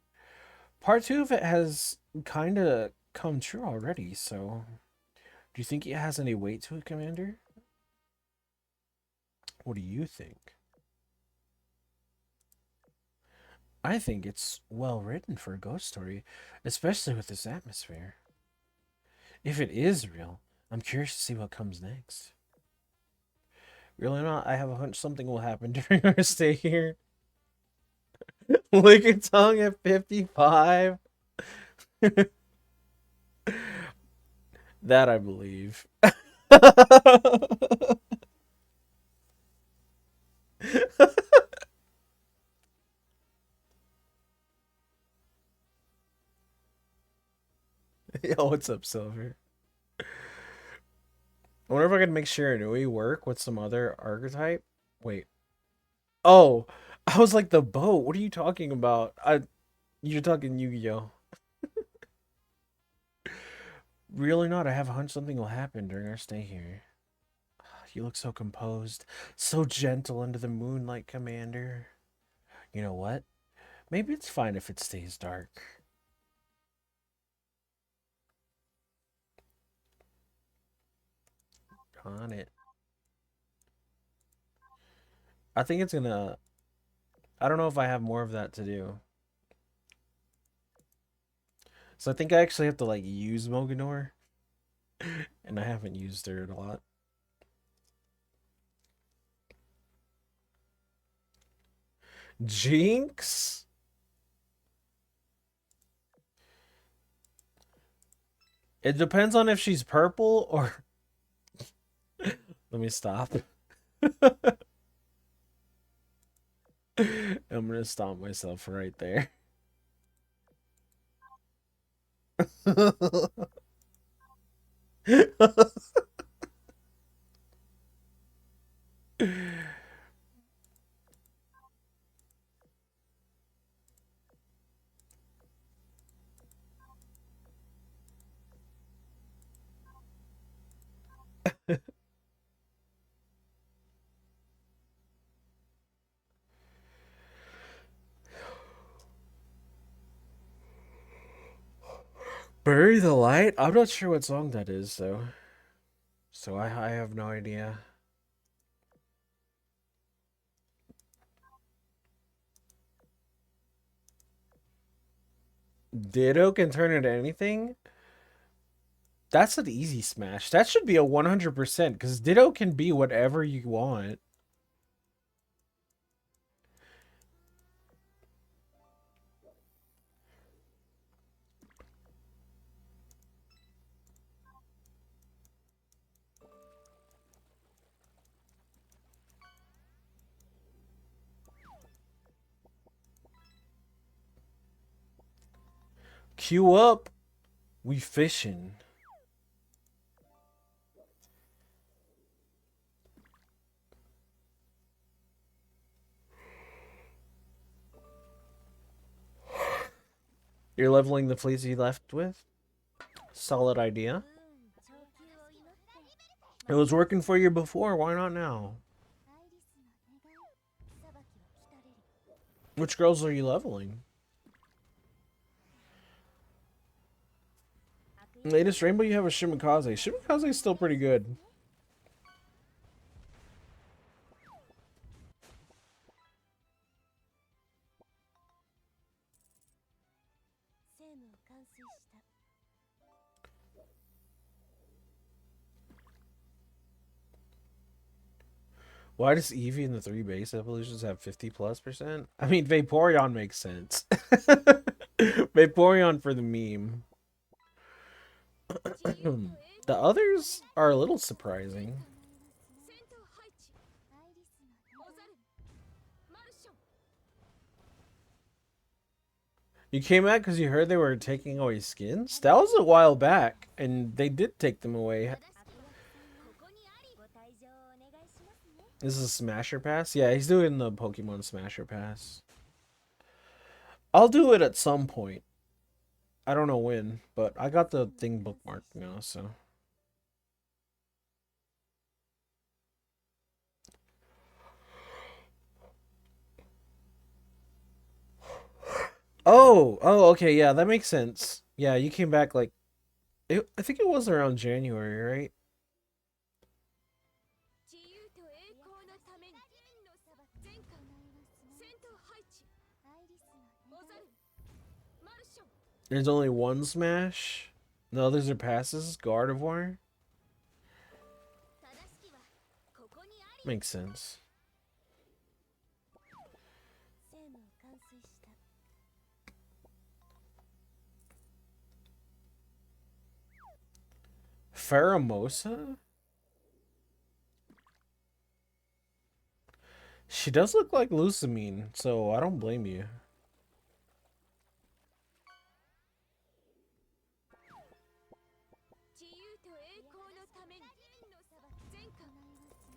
Part 2 of it has kind of come true already, so... Do you think it has any weight to it, Commander? What do you think? I think it's well written for a ghost story, especially with this atmosphere. If it is real, I'm curious to see what comes next. Really not? I have a hunch something will happen during our stay here. Lick your tongue at 55. That I believe. Yo, what's up, Silver? I wonder if I can make Shiranui work with some other archetype. Wait. Oh, I was like the boat. What are you talking about? You're talking Yu-Gi-Oh. Really not. I have a hunch something will happen during our stay here. You look so composed, so gentle under the moonlight, Commander. You know what? Maybe it's fine if it stays dark. On it. I think it's gonna... I don't know if I have more of that to do. So I think I actually have to, like, use Moganor. And I haven't used her a lot. Jinx? It depends on if she's purple or... Let me stop. I'm gonna stop myself right there. Bury the Light? I'm not sure what song that is, though. So I have no idea. Ditto can turn into anything? That's an easy smash. That should be a 100% because Ditto can be whatever you want. Queue up. We fishing. You're leveling the fleets you left with? Solid idea. It was working for you before, why not now? Which girls are you leveling? Latest Rainbow, you have a Shimikaze. Shimikaze is still pretty good. Shimikaze is still pretty good. Why does Eevee and the 3 base evolutions have 50+%? I mean, Vaporeon makes sense. Vaporeon for the meme. The others are a little surprising. You came back because you heard they were taking away skins? That was a while back, and they did take them away. This is a Smasher Pass? Yeah, he's doing the Pokemon Smasher Pass. I'll do it at some point. I don't know when, but I got the thing bookmarked now, so. Oh, okay, yeah, that makes sense. Yeah, you came back like, I think it was around January, right? There's only one Smash. The others are passes. Gardevoir. Makes sense. Pheromosa? She does look like Lucamine, so I don't blame you.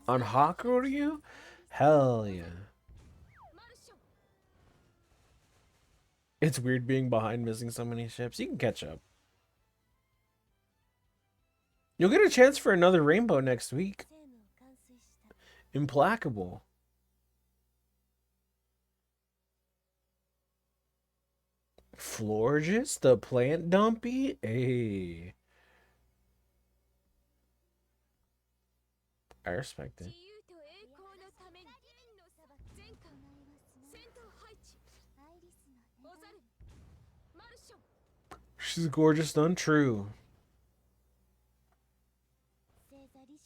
On Hakuryu? Hell yeah. It's weird being behind missing so many ships. You can catch up. You'll get a chance for another rainbow next week. Implacable. Florges, the plant dumpy? Hey. I respect it. She's gorgeous, untrue.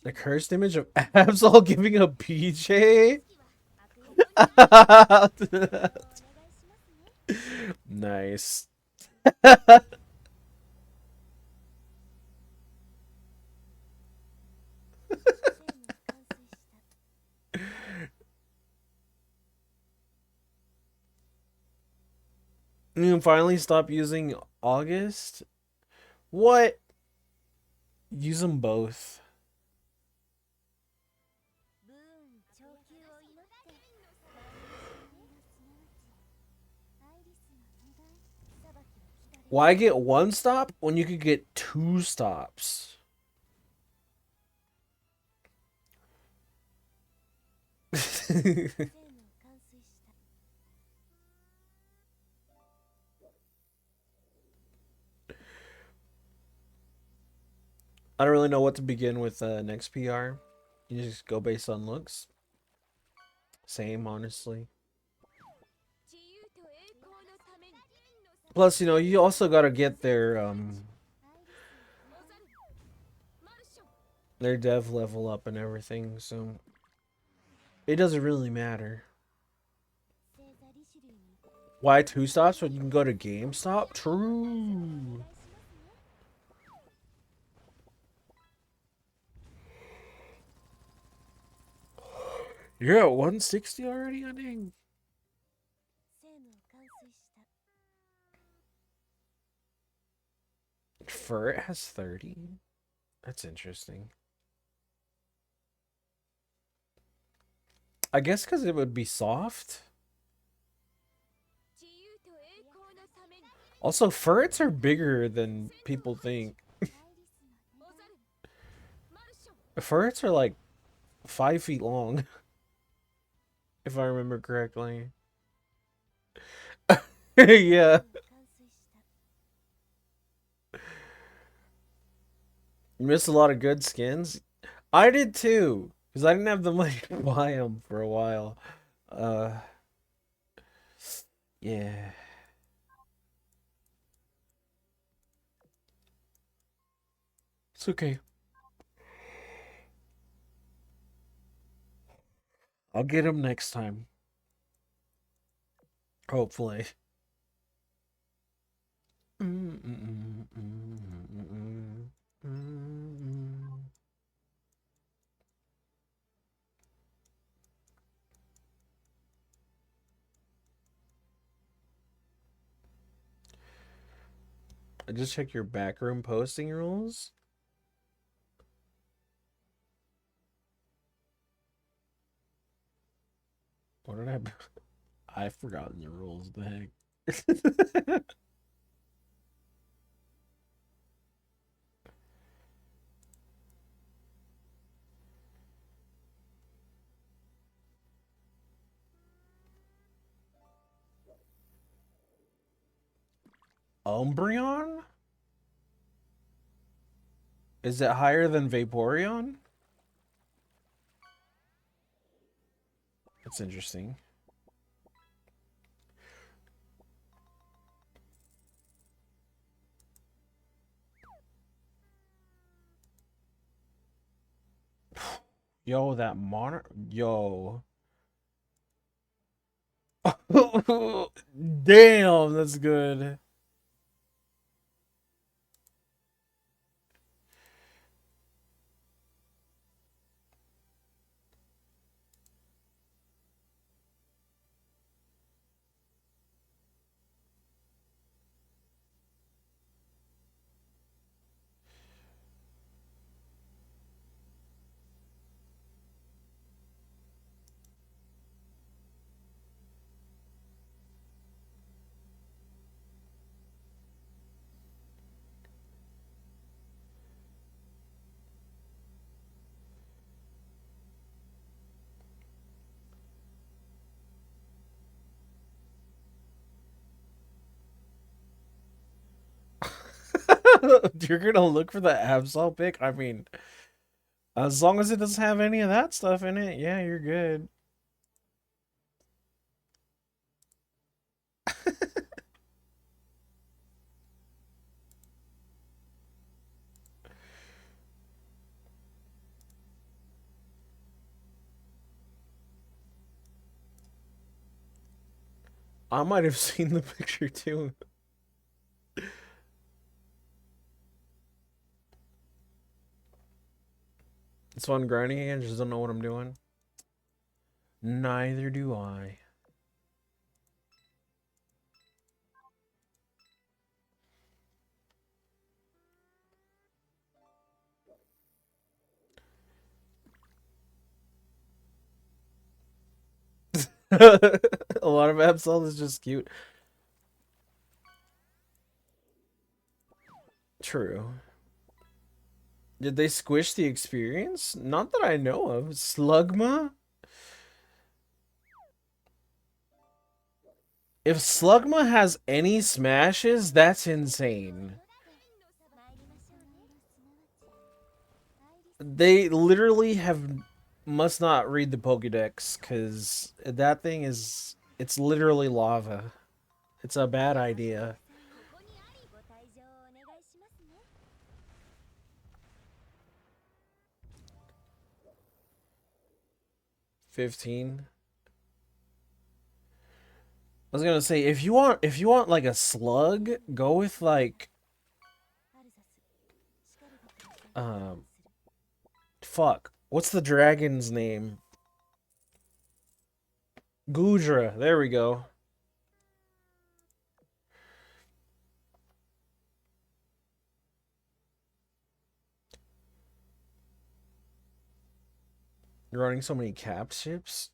The cursed image of Absol giving a PJ? Nice. You can finally stop using August? What? Use them both. Why get one stop when you could get 2 stops? I don't really know what to begin with next PR. You just go based on looks. Same, honestly. Plus, you know, you also gotta get their dev level up and everything, so it doesn't really matter. Why 2 stops when you can go to GameStop? True. You're at 160 already, honey? Fur it has 30? That's interesting. I guess because it would be soft. Also, ferrets are bigger than people think. Ferrets are like 5 feet long, if I remember correctly. Yeah. You missed a lot of good skins. I did too, because I didn't have the money to buy them for a while. Uh, yeah. It's okay. I'll get him next time. Hopefully. I just check your backroom posting rules. What did I? I've forgotten the rules. The heck. Umbreon? Is it higher than Vaporeon? That's interesting. Yo, that mono. Yo. Damn, that's good. You're gonna look for the Absol pick? I mean, as long as it doesn't have any of that stuff in it, yeah, you're good. I might have seen the picture too. It's fun grinding again, just don't know what I'm doing. Neither do I. A lot of Absol is just cute. True. Did they squish the experience? Not that I know of. Slugma? If Slugma has any smashes, that's insane. They literally must not read the Pokédex, because that thing is... It's literally lava. It's a bad idea. 15. I was gonna say, if you want like a slug, go with like fuck. What's the dragon's name? Gudra. There we go. You're running so many cap ships?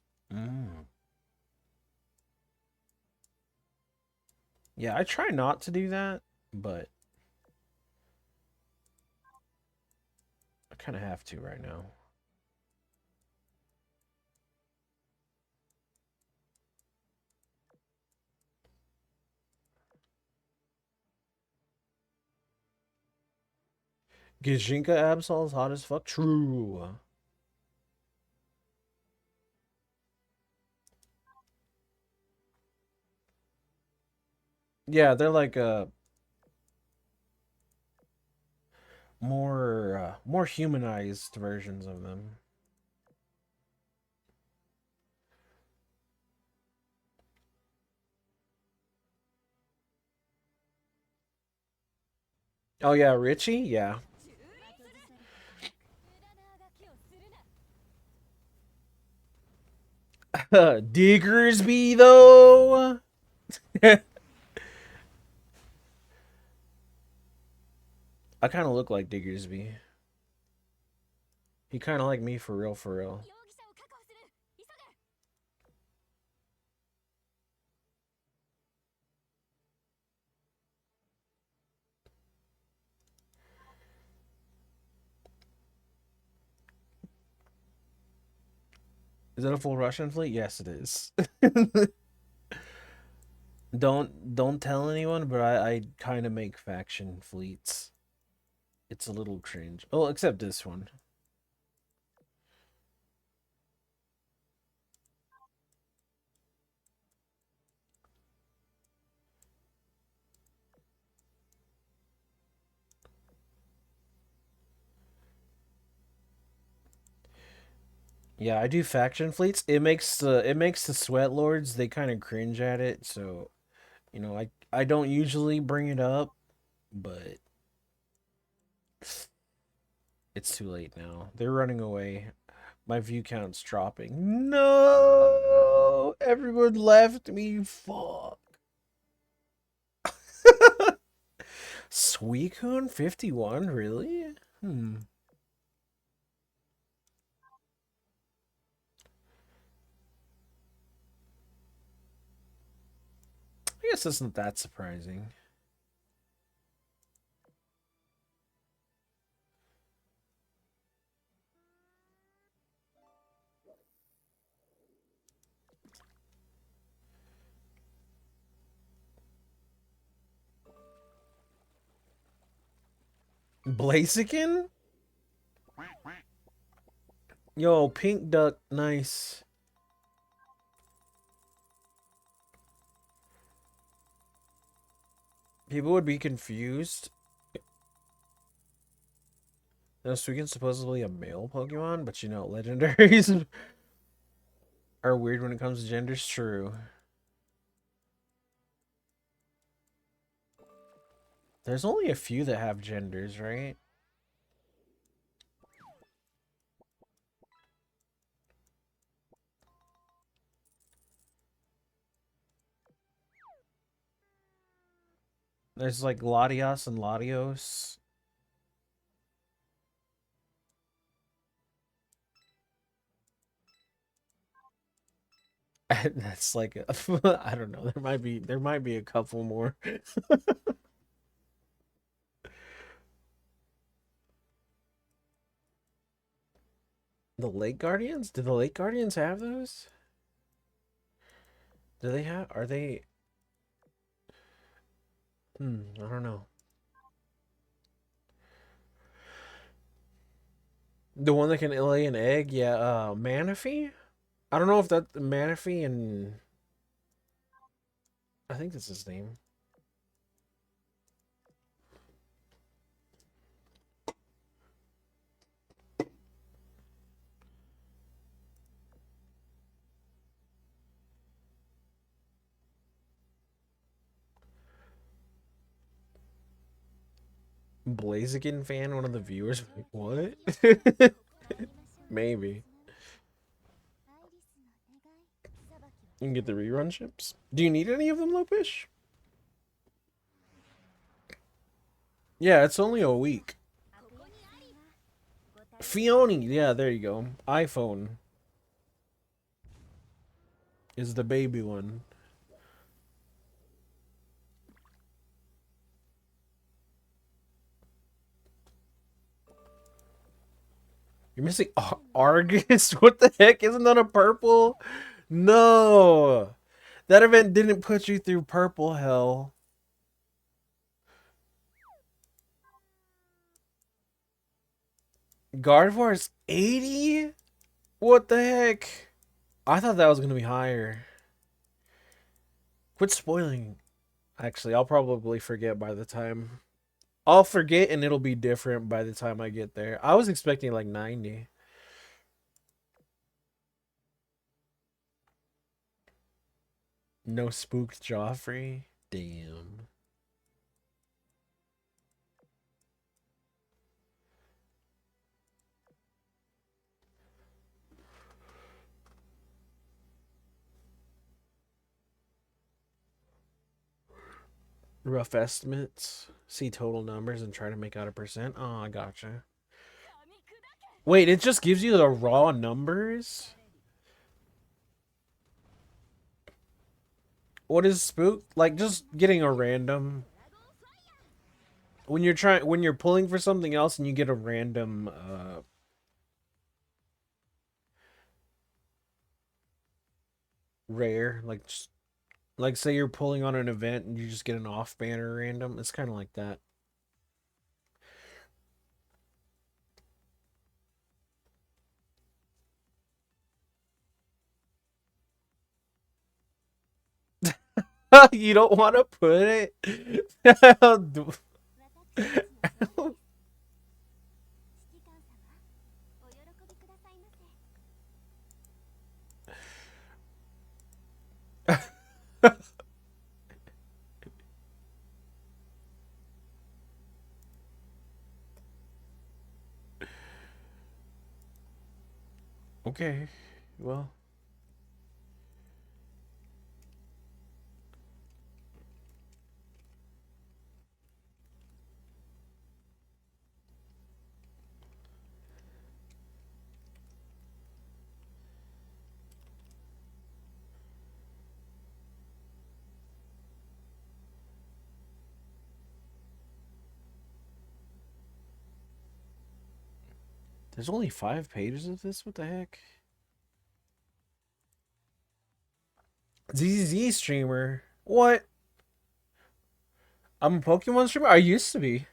Yeah, I try not to do that, but I kind of have to right now. Gijinka Absol is hot as fuck. True. Yeah, they're like more humanized versions of them. Oh yeah, Richie? Yeah. Diggersby though. I kind of look like Diggersby. He kind of like me for real, for real. Is that a full Russian fleet? Yes, it is. Don't tell anyone, but I kind of make faction fleets. It's a little cringe. Oh, except this one. Yeah, I do faction fleets. It makes the sweat lords, they kind of cringe at it, so I don't usually bring it up, but it's too late now. They're running away. My view count's dropping. No! Everyone left me. Fuck. Suicune 51, really? I guess that's not that surprising. Blaziken? Yo, pink duck, nice. People would be confused. Now, Suigen's supposedly a male Pokemon, but legendaries are weird when it comes to genders. True. There's only a few that have genders, right? There's like Latios and Latios. That's like I don't know. There might be a couple more. The Lake Guardians? Do the Lake Guardians have those? Do they have? Are they? I don't know. The one that can lay an egg? Yeah, Manaphy? I don't know if that Manaphy and I think that's his name. Blaziken fan, one of the viewers. Like, what? Maybe. You can get the rerun ships. Do you need any of them, Lopish? Yeah, it's only a week. Fioni, yeah, there you go. iPhone is the baby one. You're missing Argus? What the heck? Isn't that a purple? No. That event didn't put you through purple hell. Gardevoir's 80? What the heck? I thought that was going to be higher. Quit spoiling. Actually, I'll probably forget by the time. I'll forget and it'll be different by the time I get there. I was expecting like 90. No spooked Joffrey. Damn. Rough estimates. See total numbers and try to make out a percent. Oh, I gotcha. Wait, it just gives you the raw numbers? What is spook? Like just getting a random when you're pulling for something else and you get a random rare, like just like say you're pulling on an event and you just get an off banner random. It's kind of like that. You don't want to put it? Okay, well. There's only 5 pages of this? What the heck? ZZ streamer. What? I'm a Pokemon streamer? I used to be.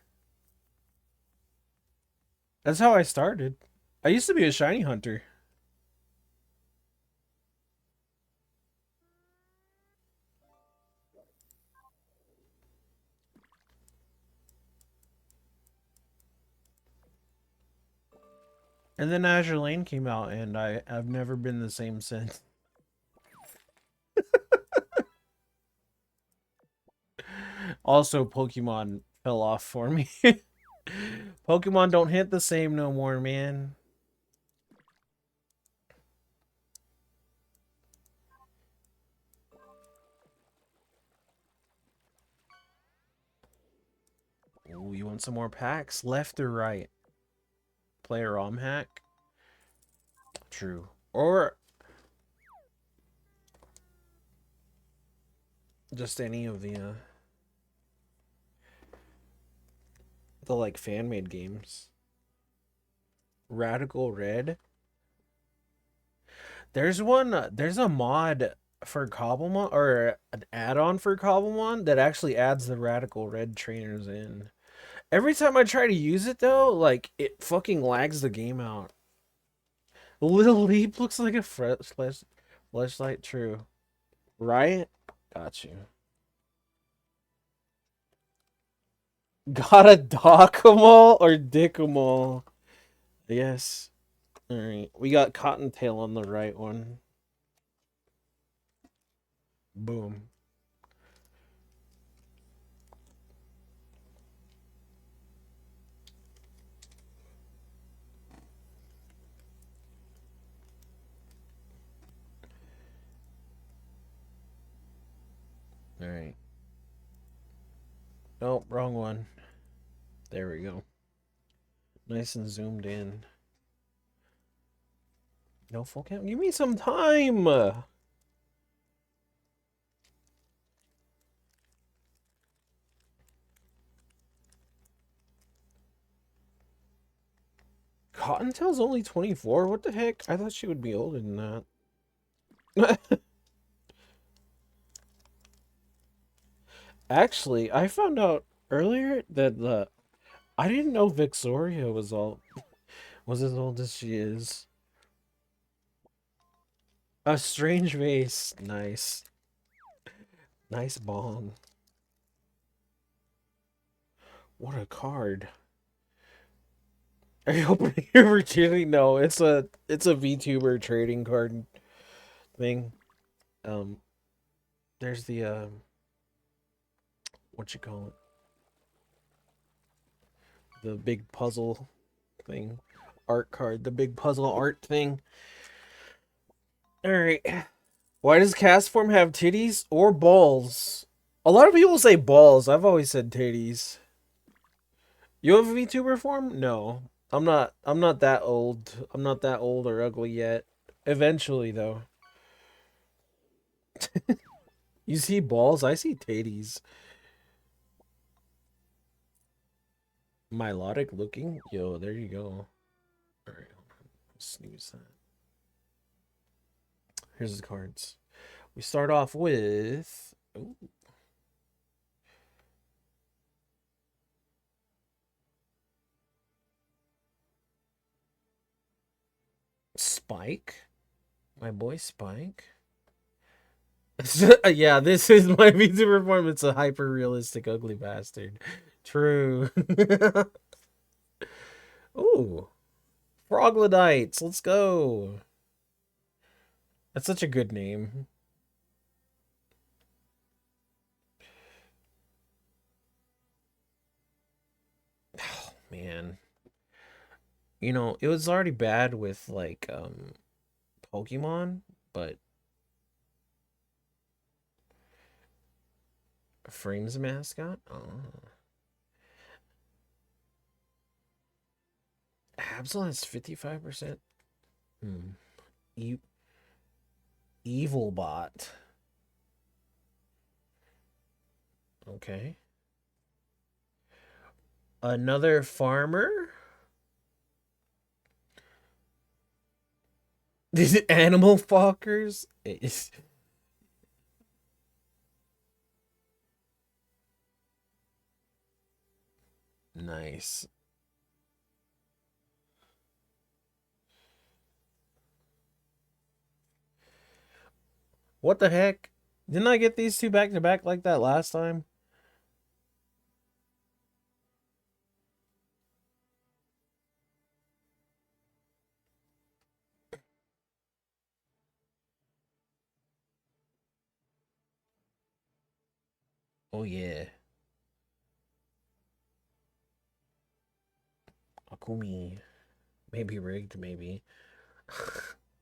That's how I started. I used to be a shiny hunter. And then Azure Lane came out and I've never been the same since. Also, Pokemon fell off for me. Pokemon don't hit the same no more, man. Ooh, you want some more packs? Left or right? Play a ROM hack? True. Or just any of the like fan-made games. Radical Red. There's a mod for Cobblemon, or an add-on for Cobblemon that actually adds the Radical Red trainers in. Every time I try to use it though, like it fucking lags the game out. Little Leap looks like a flashlight, true. Right? Got you. Got a Dockamal or Dickamal? Yes. Alright. We got Cottontail on the right one. Boom. Alright. Nope, wrong one. There we go. Nice and zoomed in. No full count. Give me some time. Cottontail's only 24? What the heck? I thought she would be older than that. Actually, I found out earlier that I didn't know Vixoria was as old as she is. A strange vase. Nice. Nice bong. What a card. Are you opening your virginity? No, it's a VTuber trading card thing. There's the what you call it? The big puzzle thing. Art card, the big puzzle art thing. Alright. Why does Castform have titties or balls? A lot of people say balls. I've always said titties. You have a VTuber form? No. I'm not that old. I'm not that old or ugly yet. Eventually though. You see balls, I see titties. Milotic looking? Yo, there you go. Alright, snooze that. Here's the cards. We start off with... Ooh. Spike? My boy Spike? Yeah, this is my VTuber form. It's a hyper-realistic ugly bastard. True. Ooh. Froglodites, let's go. That's such a good name. Oh, man. You know, it was already bad with like Pokemon, but Frame's mascot? Oh. Absol has 55%. E Evil bot. Okay. Another farmer? Is it animal fuckers? It's... Nice. What the heck? Didn't I get these two back to back like that last time? Oh yeah. Akumi. Maybe rigged, maybe.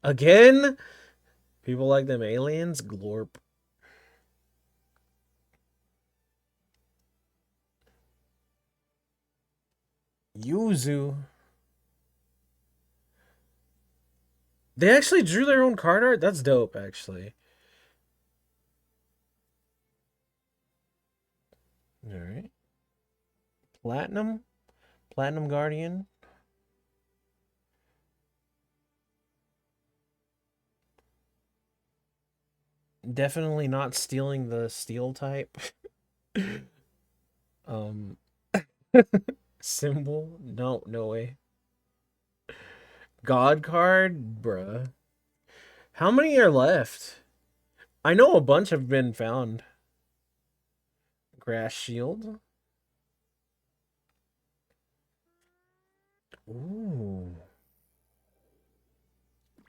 Again? People like them aliens? Glorp. Yuzu. They actually drew their own card art? That's dope, actually. Alright. Platinum? Platinum Guardian? Definitely not stealing the steel type. um... Symbol? No, no way. God card? Bruh. How many are left? I know a bunch have been found. Grass shield. Ooh.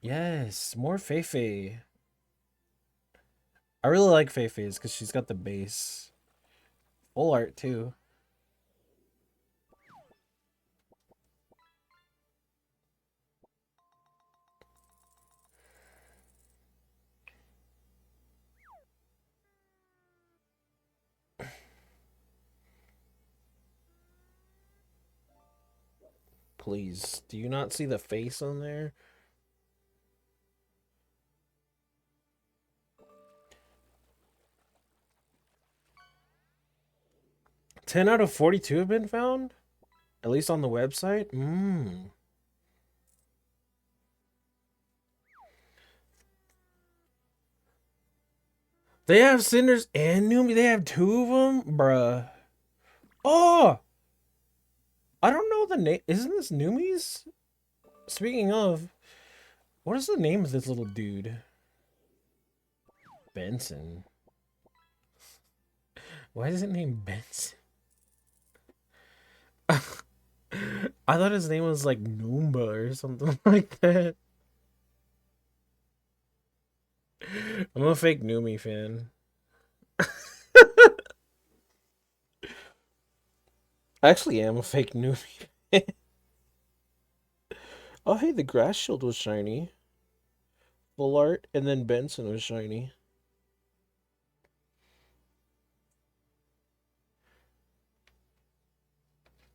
Yes, more Feifei. I really like Feifei's because she's got the base. Full art too. Please, do you not see the face on there? Ten out of 42 have been found? At least on the website? They have Cinders and Numi. They have two of them? Bruh. Oh! I don't know the name. Isn't this Numi's? Speaking of, what is the name of this little dude? Benson. Why is it named Benson? I thought his name was like Noomba or something like that. I'm a fake Numi fan. I actually am a fake Numi. Oh, hey, the grass shield was shiny. Full art, and then Benson was shiny.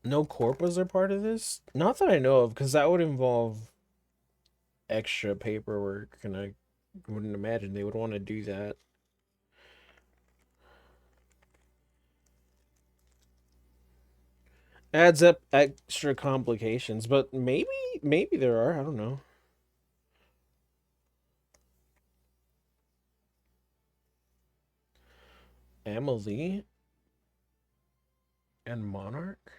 No corpos are part of this? Not that I know of, because that would involve extra paperwork, and I wouldn't imagine they would want to do that. Adds up extra complications, but maybe there are. I don't know. Emily and Monarch.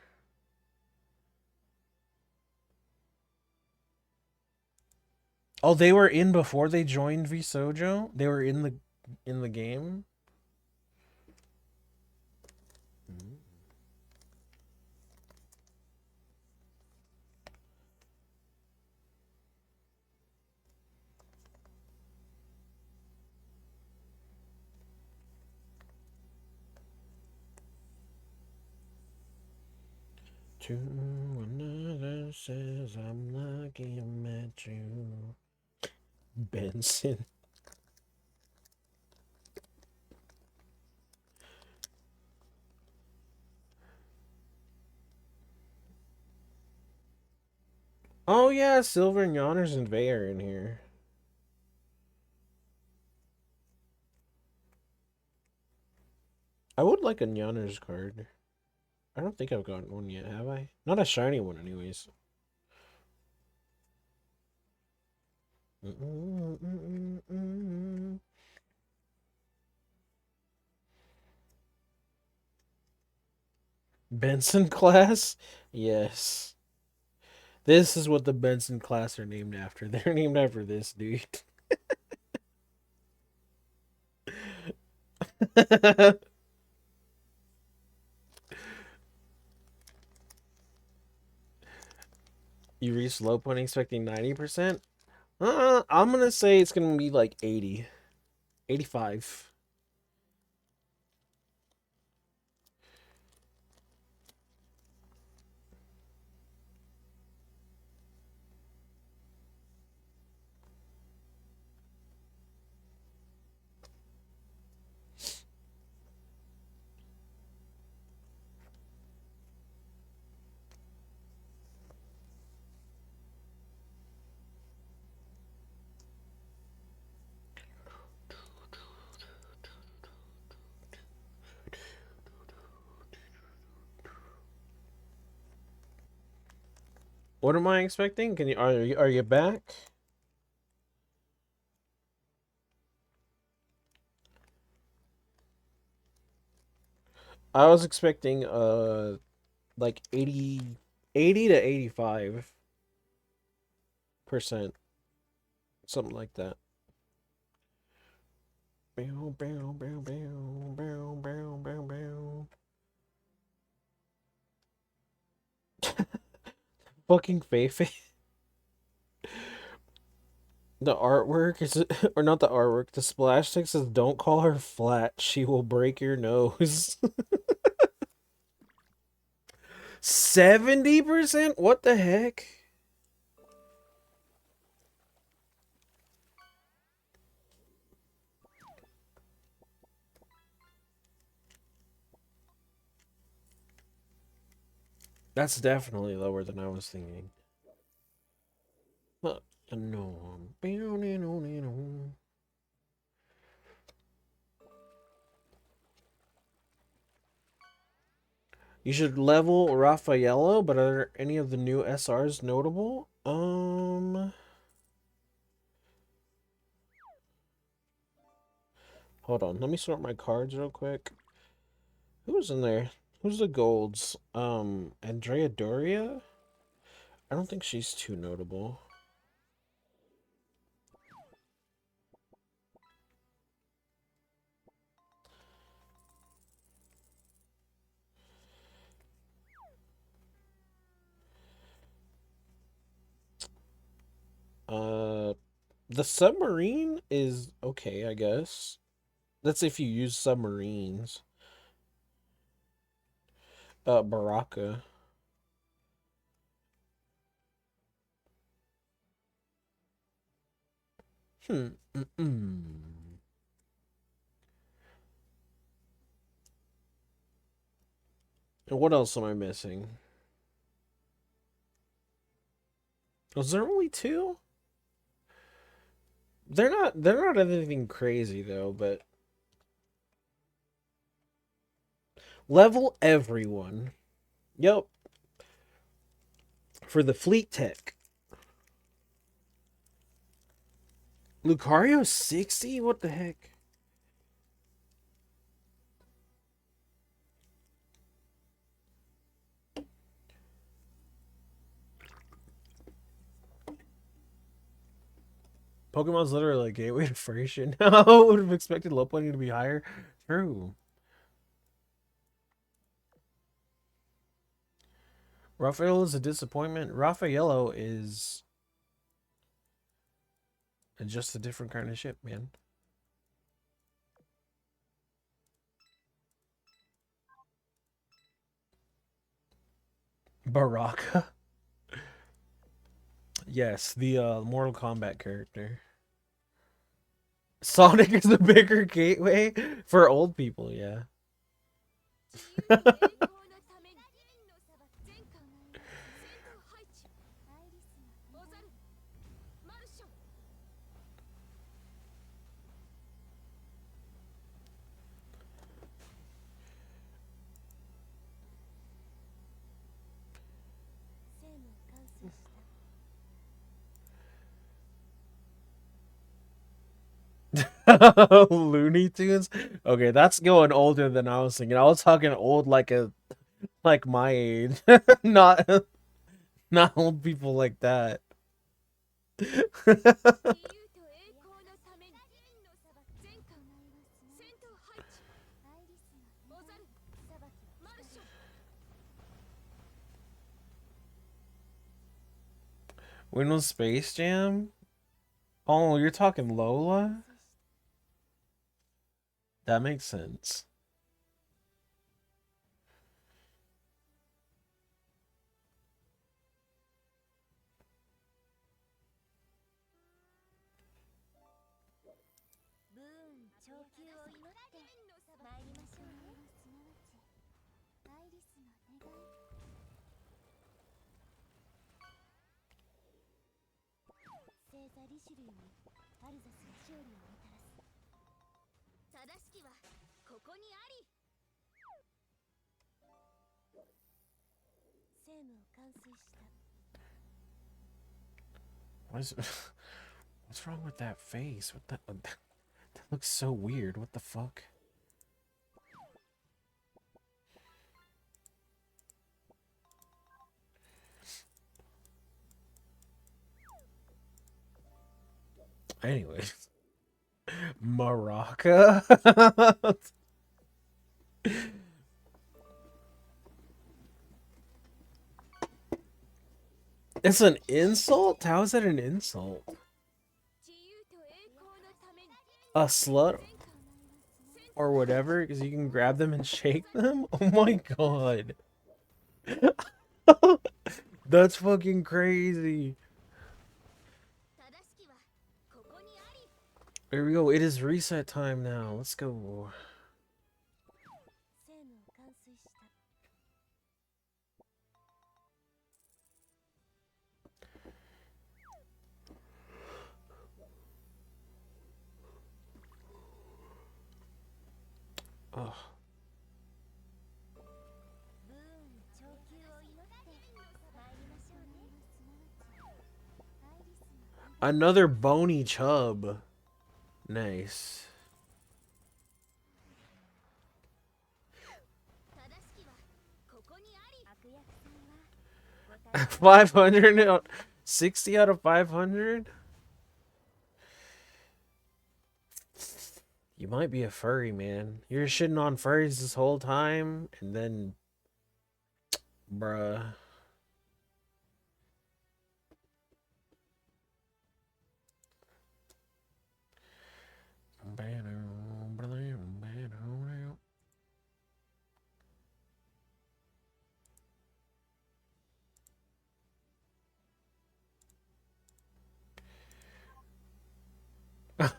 Oh, they were in before they joined Vsojo? They were in the game? Mm. To another says I'm lucky I met you. Benson. Oh yeah, Silver and Yonners and Vey are in here. I would like a Yonners card. I don't think I've gotten one yet, have I? Not a shiny one, anyways. Benson class? Yes. This is what the Benson class are named after. They're named after this dude. You reached low point expecting 90%? I'm gonna say it's gonna be like 80. 85. What am I expecting? Can you are you back? I was expecting like 80 to 85%. Something like that. Bow, bow, bow, bow, bow, bow, bow, bow. Fucking Feifei. The artwork is, or not the artwork, the splash text says, "Don't call her flat. She will break your nose." 70%? What the heck? That's definitely lower than I was thinking. But no. You should level Raffaello, but are any of the new SRs notable? Hold on. Let me sort my cards real quick. Who's in there? Who's the golds? Andrea Doria? I don't think she's too notable. Uh, the submarine is okay, I guess. That's if you use submarines. Baraka. Mm-mm. And what else am I missing? Was there only two? They're not anything crazy though, but level everyone. Yep. For the fleet tech. Lucario 60? What the heck? Pokemon's literally a gateway to furry shit now. I would have expected low pointing to be higher. True. Raphael is a disappointment. Raffaello is just a different kind of ship, man. Baraka. Yes, the Mortal Kombat character. Sonic is the bigger gateway for old people, yeah. Looney Tunes? Okay, that's going older than I was thinking. I was talking old like my age. not not old people like that. When was Space Jam? Oh, you're talking Lola? That makes sense. What is what's wrong with that face? What that looks so weird. What the fuck? Anyways. Maraca? It's an insult? How is that an insult? A slut or whatever, because you can grab them and shake them? Oh my god. That's fucking crazy. There we go. It is reset time now. Let's go. Oh. Another bony chub. Nice. 560 out of 500? You might be a furry, man. You're shitting on furries this whole time, and then... Bruh.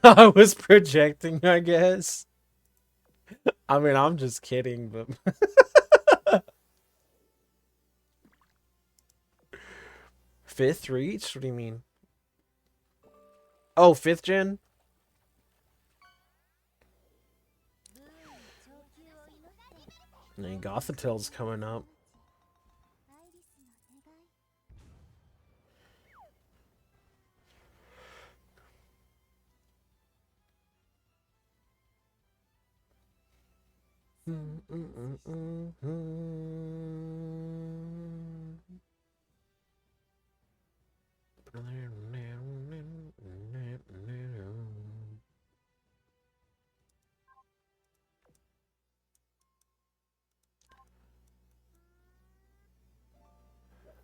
I was projecting, I guess. I mean, I'm just kidding, but... 5th reached? What do you mean? Oh, 5th gen? And then Gothatel's coming up.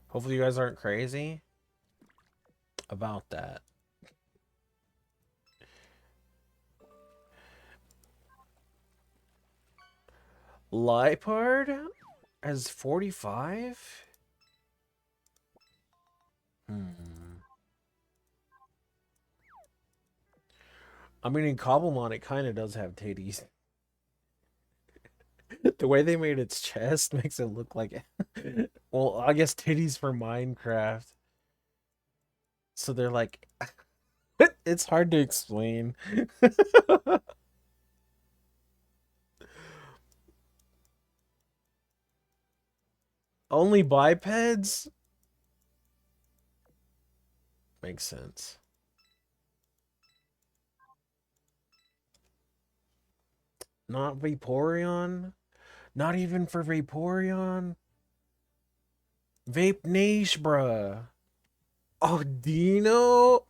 Hopefully you guys aren't crazy about that. Lipard as 45? I mean, in Cobblemon, it kind of does have titties. The way they made its chest makes it look like it. Well, I guess titties for Minecraft. So they're like... It's hard to explain. Only bipeds? Makes sense. Not Vaporeon? Not even for Vaporeon? Vape Niche, bruh. Oh, Dino?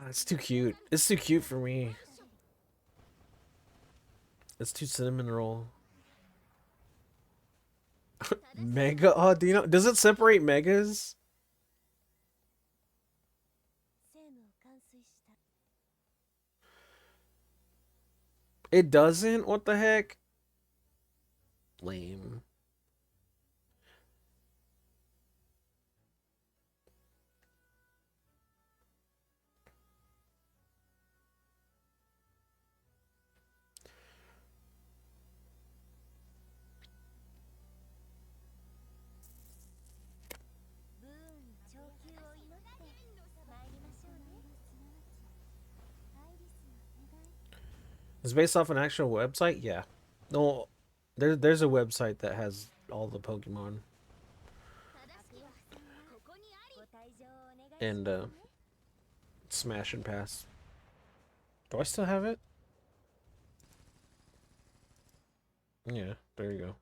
It's too cute. It's too cute for me. It's too cinnamon roll. Mega Audino? Does it separate megas? It doesn't? What the heck? Lame. It's based off an actual website? Yeah. No, there's a website that has all the Pokemon. And Smash and Pass. Do I still have it? Yeah, there you go.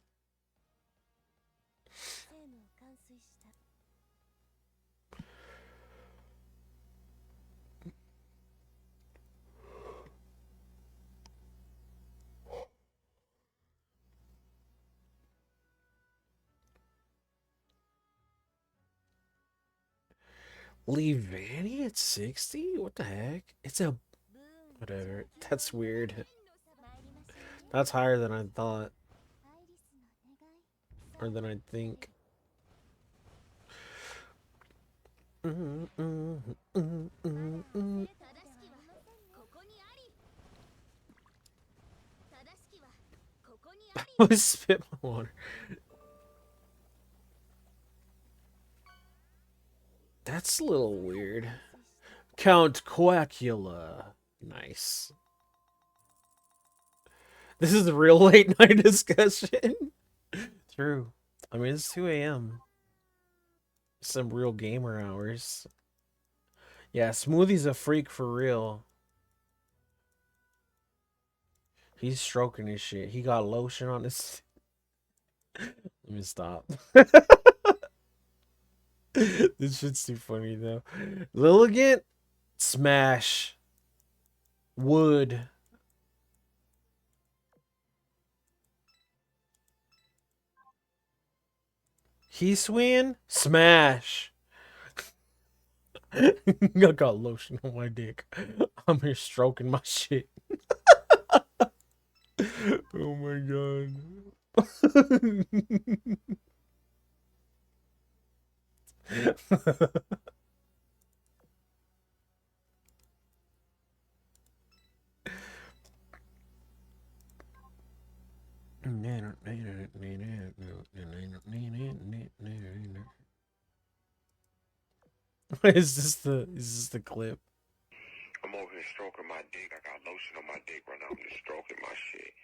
Leavani at 60? What the heck? It's a... Whatever. That's weird. That's higher than I thought. Or than I'd think. I spit my water. That's a little weird. Count Quackula. Nice. This is a real late night discussion. True. I mean, it's 2 a.m. Some real gamer hours. Yeah, Smoothie's a freak for real. He's stroking his shit. He got lotion on his... Let me stop. This shit's too funny, though. Lilligant? Smash. Wood. Heeswin? Smash. I got lotion on my dick. I'm here stroking my shit. Oh my god. Is this the clip? I'm over here stroking my dick. I got lotion on my dick right now. I'm just stroking my shit.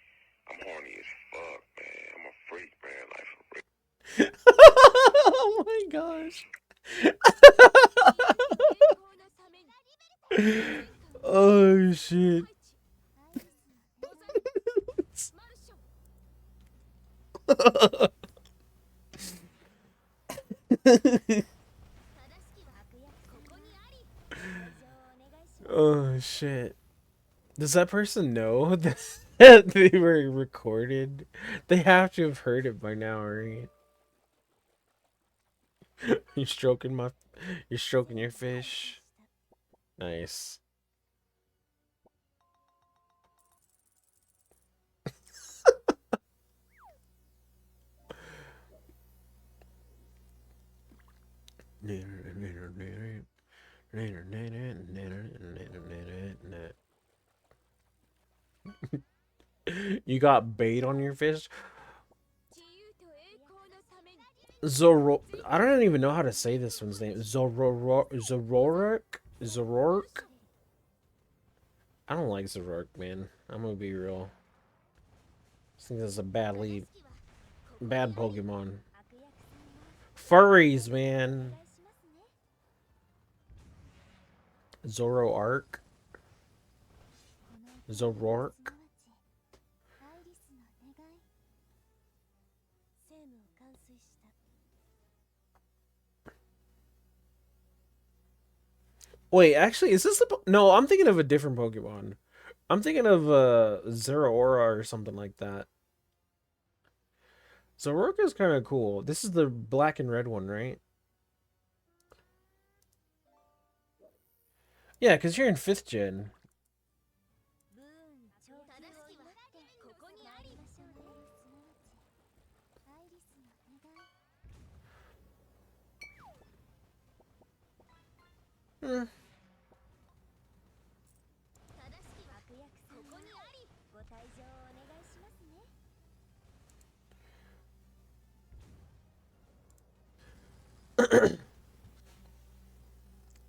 I'm horny as fuck, man. I'm a freak, man. Like, for real. Oh my gosh. Oh shit. Oh shit. Does that person know that they were recorded? They have to have heard it by now, right? You're stroking my you're stroking your fish. Nice. You got bait on your fish? Zoro. I don't even know how to say this one's name. Zorork? Zorork? I don't like Zorork, man. I'm gonna be real. I think this is a bad lead. Bad Pokemon. Furries, man. Zoroark? Zorork? Wait, actually, is this the... No, I'm thinking of a different Pokemon. I'm thinking of Zeraora or something like that. Zoroark is kind of cool. This is the black and red one, right? Yeah, because you're in 5th gen. Hmm.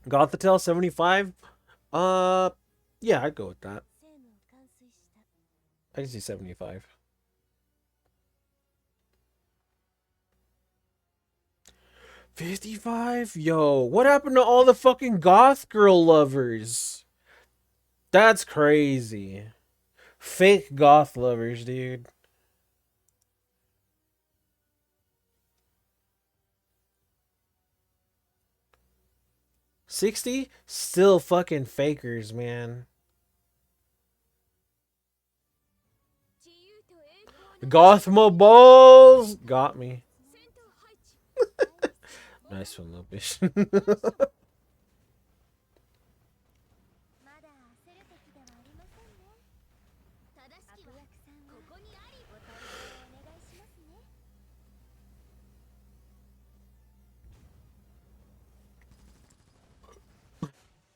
Gothitelle 75? Yeah, I'd go with that. I can see 75. 55? Yo, what happened to all the fucking goth girl lovers? That's crazy. Fake goth lovers, dude. $60? Still fucking fakers, man. Gothmo balls got me. Nice one, little bitch.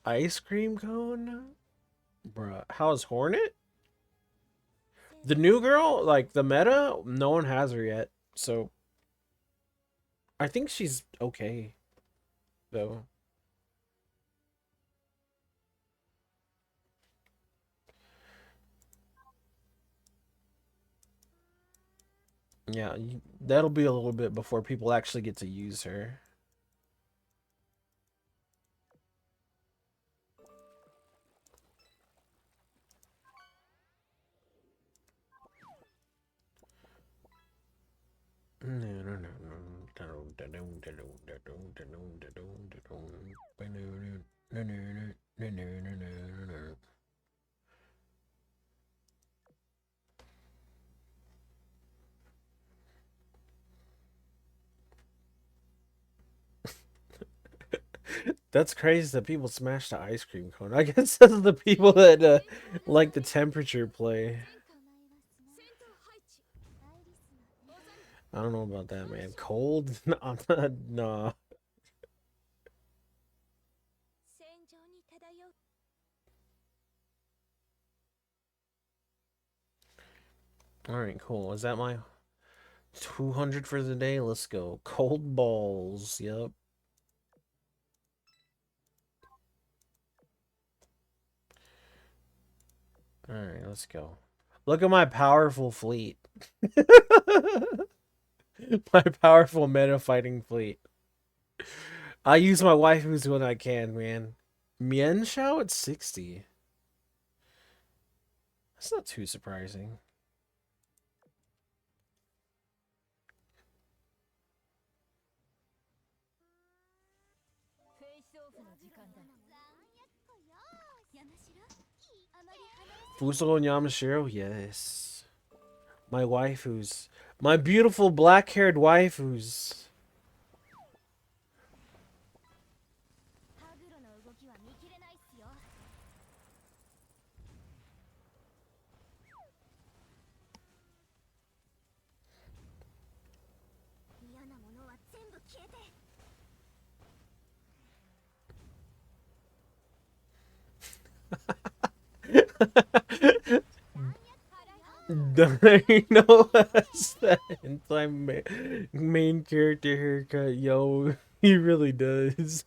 Ice cream cone? Bruh. How's Hornet? The new girl? Like, the meta? No one has her yet. So, I think she's okay, though. Yeah, that'll be a little bit before people actually get to use her. That's crazy that people smash the ice cream cone. I guess that's the people that like the temperature play. I don't know about that, man. Cold? No, I'm not. Nah. All right, cool. Is that my 200 for the day? Let's go. Cold balls. Yep. Alright, let's go. Look at my powerful fleet. My powerful meta fighting fleet. I use my waifus when I can, man. Mian Shao at 60. That's not too surprising. Fuso Yamashiro, yes. My waifus. My beautiful black-haired waifus. Dino has the main character haircut, yo. He really does.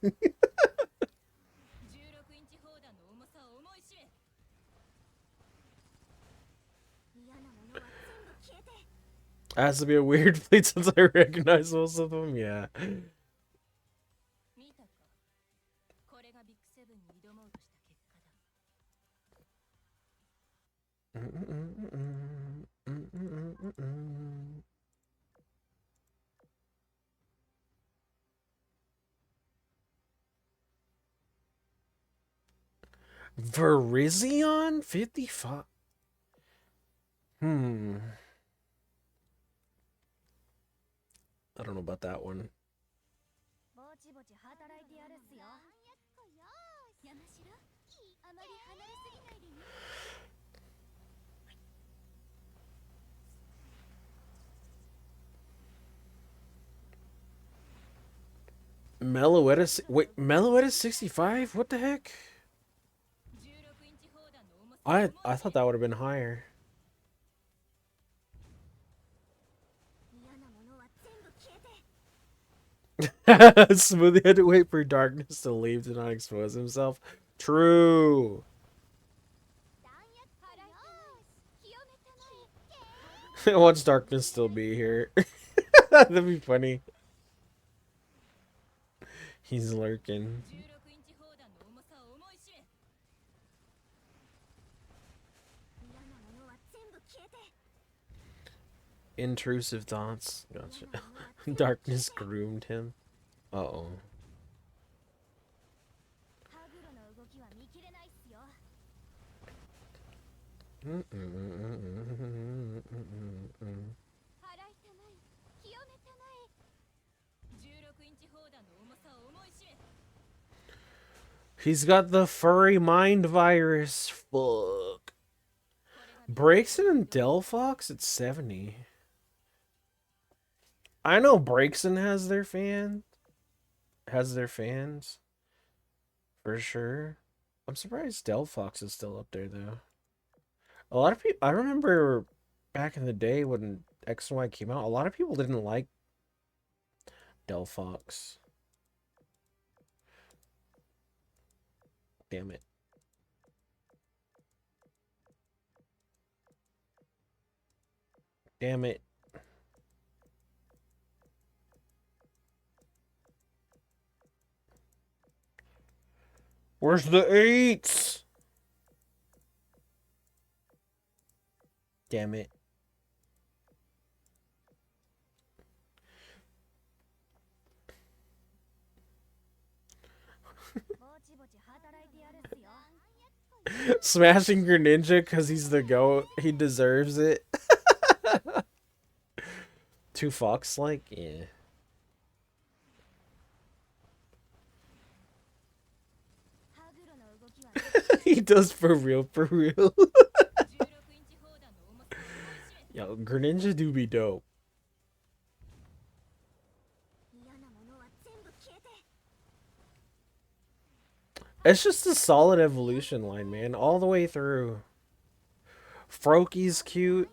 Has to be a weird fleet since I recognize most of them, yeah. Verizion 55. I don't know about that one. Meloetta, wait, Meloetta 65? What the heck? I thought that would have been higher. Smoothie had to wait for darkness to leave to not expose himself. True. Wants darkness still be here? That'd be funny. He's lurking. Intrusive thoughts. Gotcha. Darkness groomed him. Uh-oh. He's got the furry mind virus. Fuck. Braixen and Delphox at 70. I know Braixen has their fans. For sure. I'm surprised Delphox is still up there though. A lot of people, I remember back in the day when X and Y came out, a lot of people didn't like Delphox. Damn it. Damn it. Where's the 8s? Damn it. Smashing Greninja because he's the GOAT. He deserves it. Too fox-like? Yeah. He does for real, for real. Yo, Greninja do be dope. It's just a solid evolution line, man, all the way through. Froakie's cute.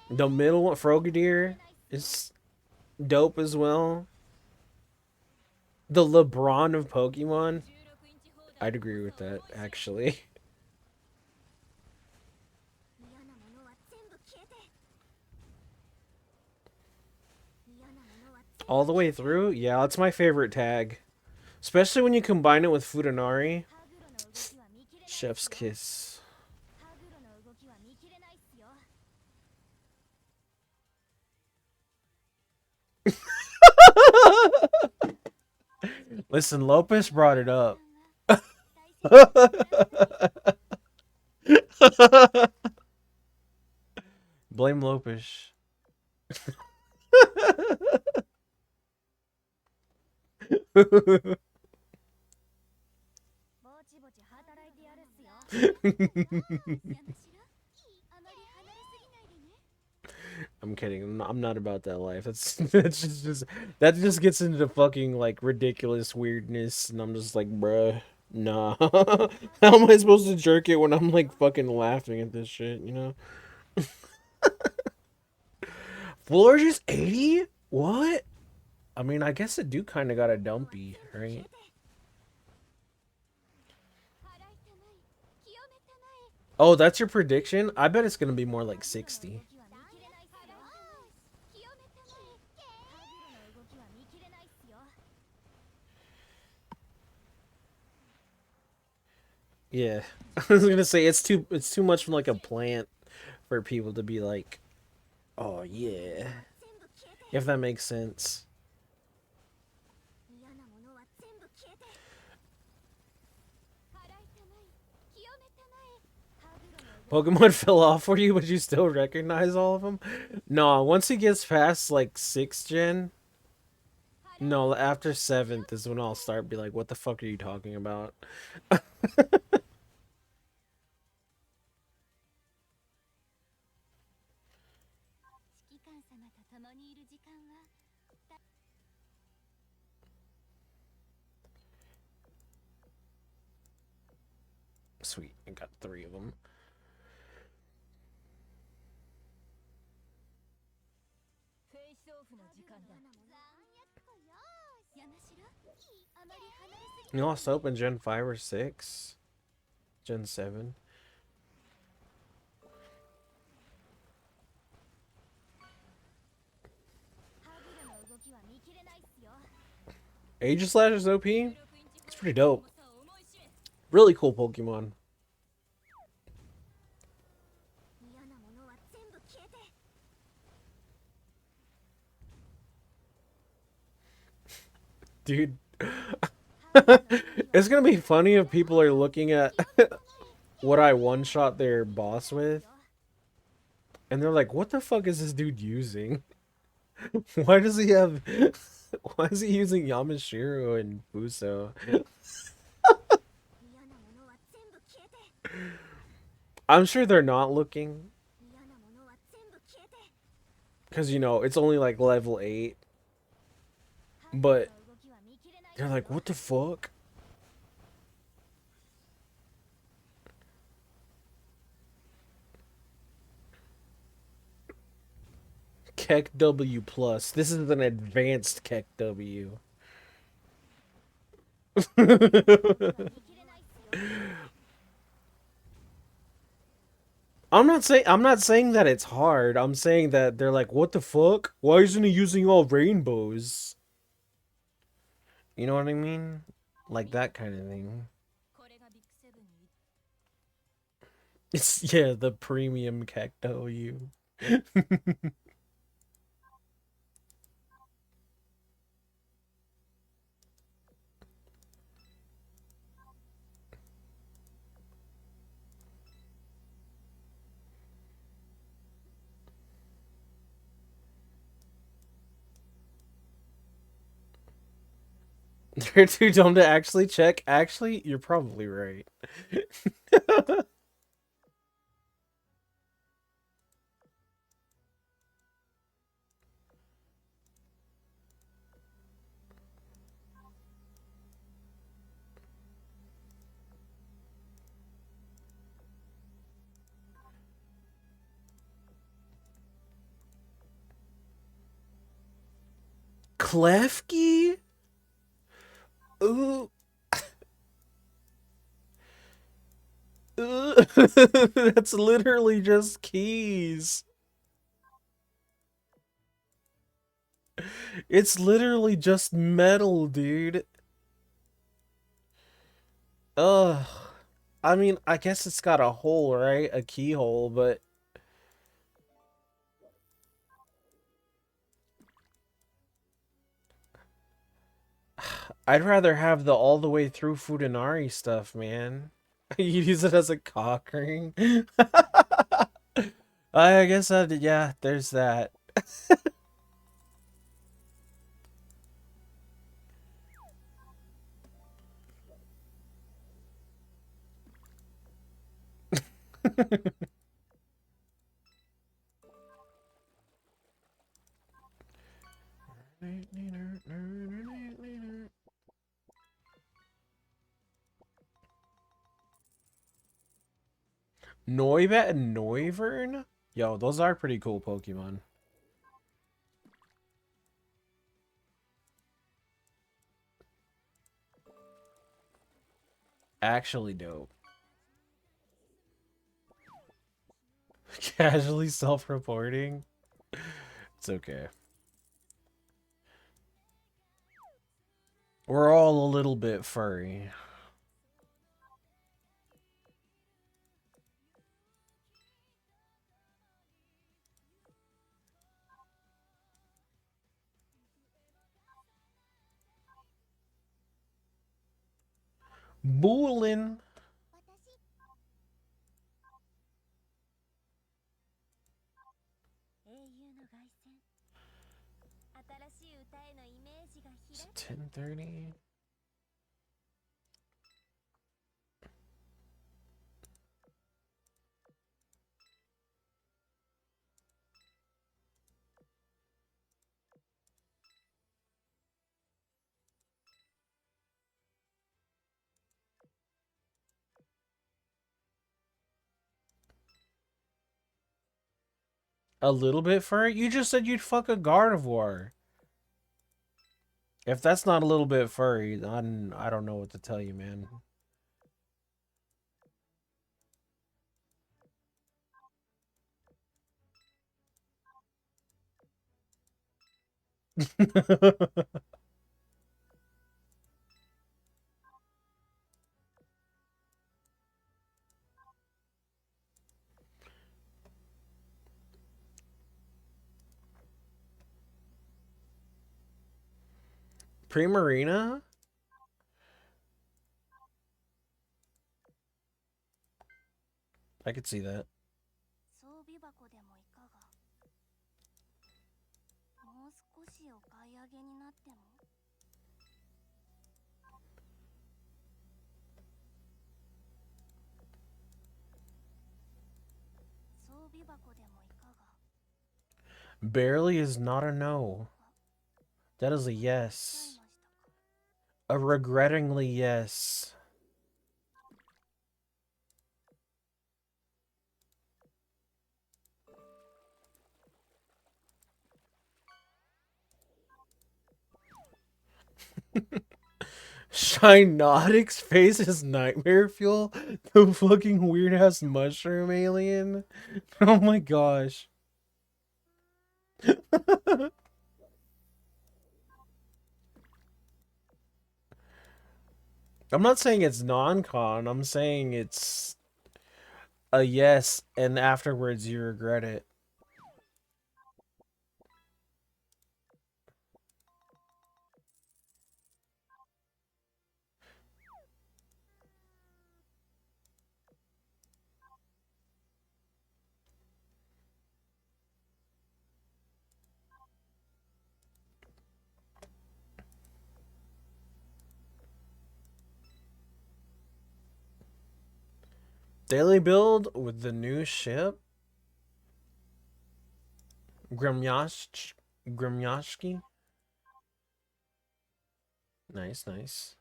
The middle one, Frogadier, is dope as well. The LeBron of Pokemon. I'd agree with that, actually. All the way through? Yeah, that's my favorite tag. Especially when you combine it with Futanari. Chef's kiss. Listen, Lopez brought it up. Blame Lopez. I'm kidding. I'm not about that life. That's just that just gets into fucking like ridiculous weirdness, and I'm just like, bruh, nah. How am I supposed to jerk it when I'm like fucking laughing at this shit? You know? Floor just 80? What? I mean, I guess it do kind of got a dumpy, right? Oh, that's your prediction? I bet it's gonna be more like 60. Yeah, I was gonna say it's too much from like a plant for people to be like, oh yeah, if that makes sense. Pokemon fell off for you, but you still recognize all of them? No, once he gets past like 6th gen, no, after 7th is when I'll start be like, what the fuck are you talking about? Sweet, I got 3 of them. You lost open Gen 5 or 6? Gen 7? Aegislash is OP? It's pretty dope. Really cool Pokemon. Dude. It's gonna be funny if people are looking at what I one-shot their boss with. And they're like, what the fuck is this dude using? Why does he have... Why is he using Yamashiro and Fuso? I'm sure they're not looking. Because, you know, it's only like level 8. But they're like, what the fuck? Keck W plus. This is an advanced Keck W. I'm not saying that it's hard. I'm saying that they're like, what the fuck? Why isn't he using all rainbows? You know what I mean? Like that kind of thing. It's yeah, the premium Keck W. They're too dumb to actually check. Actually, you're probably right. Klefki? Ooh. That's literally just keys. It's literally just metal, dude. Ugh. I mean, I guess it's got a hole, right? A keyhole, but I'd rather have the all the way through Futanari stuff, man. You use it as a cock ring. I guess yeah, there's that. Noibat and Noivern? Yo, those are pretty cool Pokemon. Actually dope. Casually self-reporting? It's okay. We're all a little bit furry. Boolin'. 英雄の凱旋。新しい歌へのイメージが It's 開く。 10:30. A little bit furry? You just said you'd fuck a Gardevoir. If that's not a little bit furry, I don't know what to tell you, man. Primarina? I could see that. 装備箱でもいかが。もう少しお買い上げになっても。装備箱でもいかが。 Barely is not a no. That is a yes. A regrettingly yes. Shinotic's face is nightmare fuel? The fucking weird ass mushroom alien? Oh my gosh. I'm not saying it's non-con, I'm saying it's a yes and afterwards you regret it. Daily build with the new ship? Grimyashki? Nice, nice.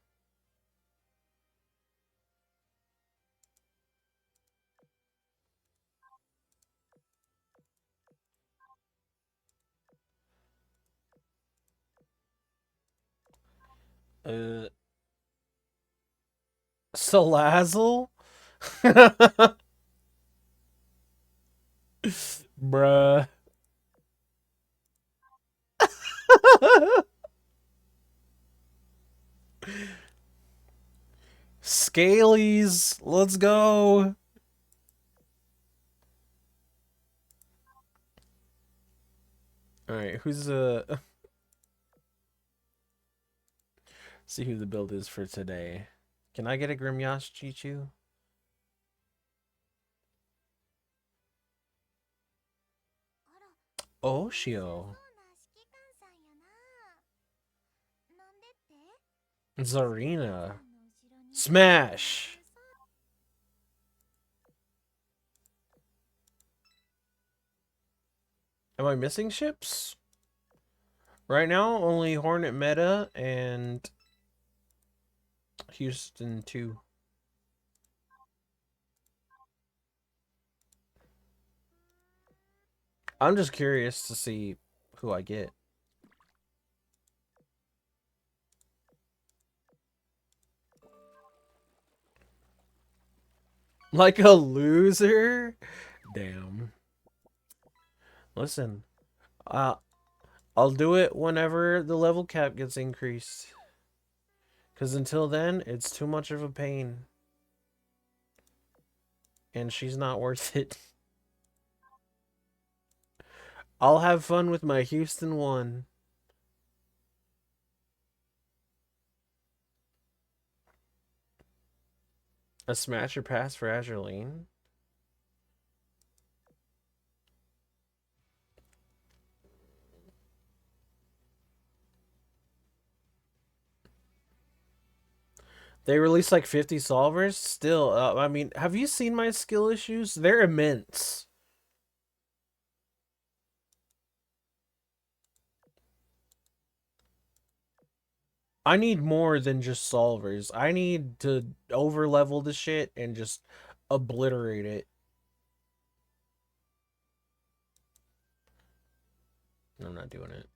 Salazzle? Bruh. Scalies, let's go. All right, who's see who the build is for today. Can I get a Grimyash Chichu? Oshio. Zarina. Smash. Am I missing ships? Right now, only Hornet Meta and Houston 2. I'm just curious to see who I get. Like a loser? Damn. Listen, I'll do it whenever the level cap gets increased. Because until then, it's too much of a pain. And she's not worth it. I'll have fun with my Houston 1. A smasher pass for Azureline? They released like 50 solvers. Still, I mean, have you seen my skill issues? They're immense. I need more than just solvers. I need to over level the shit and just obliterate it. I'm not doing it.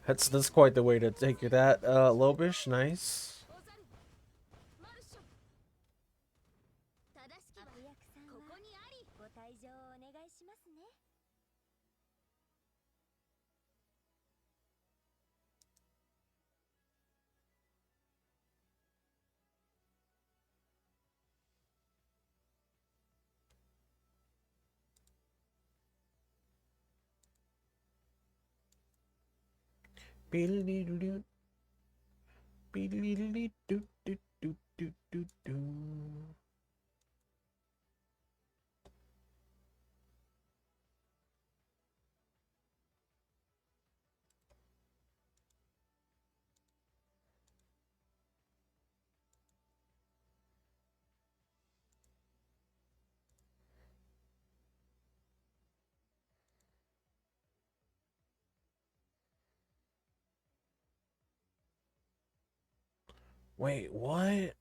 That's quite the way to take that. Lobish, nice. Beedly-doo-doo. Beedly-doo-doo-doo-doo-doo-doo. Wait, what?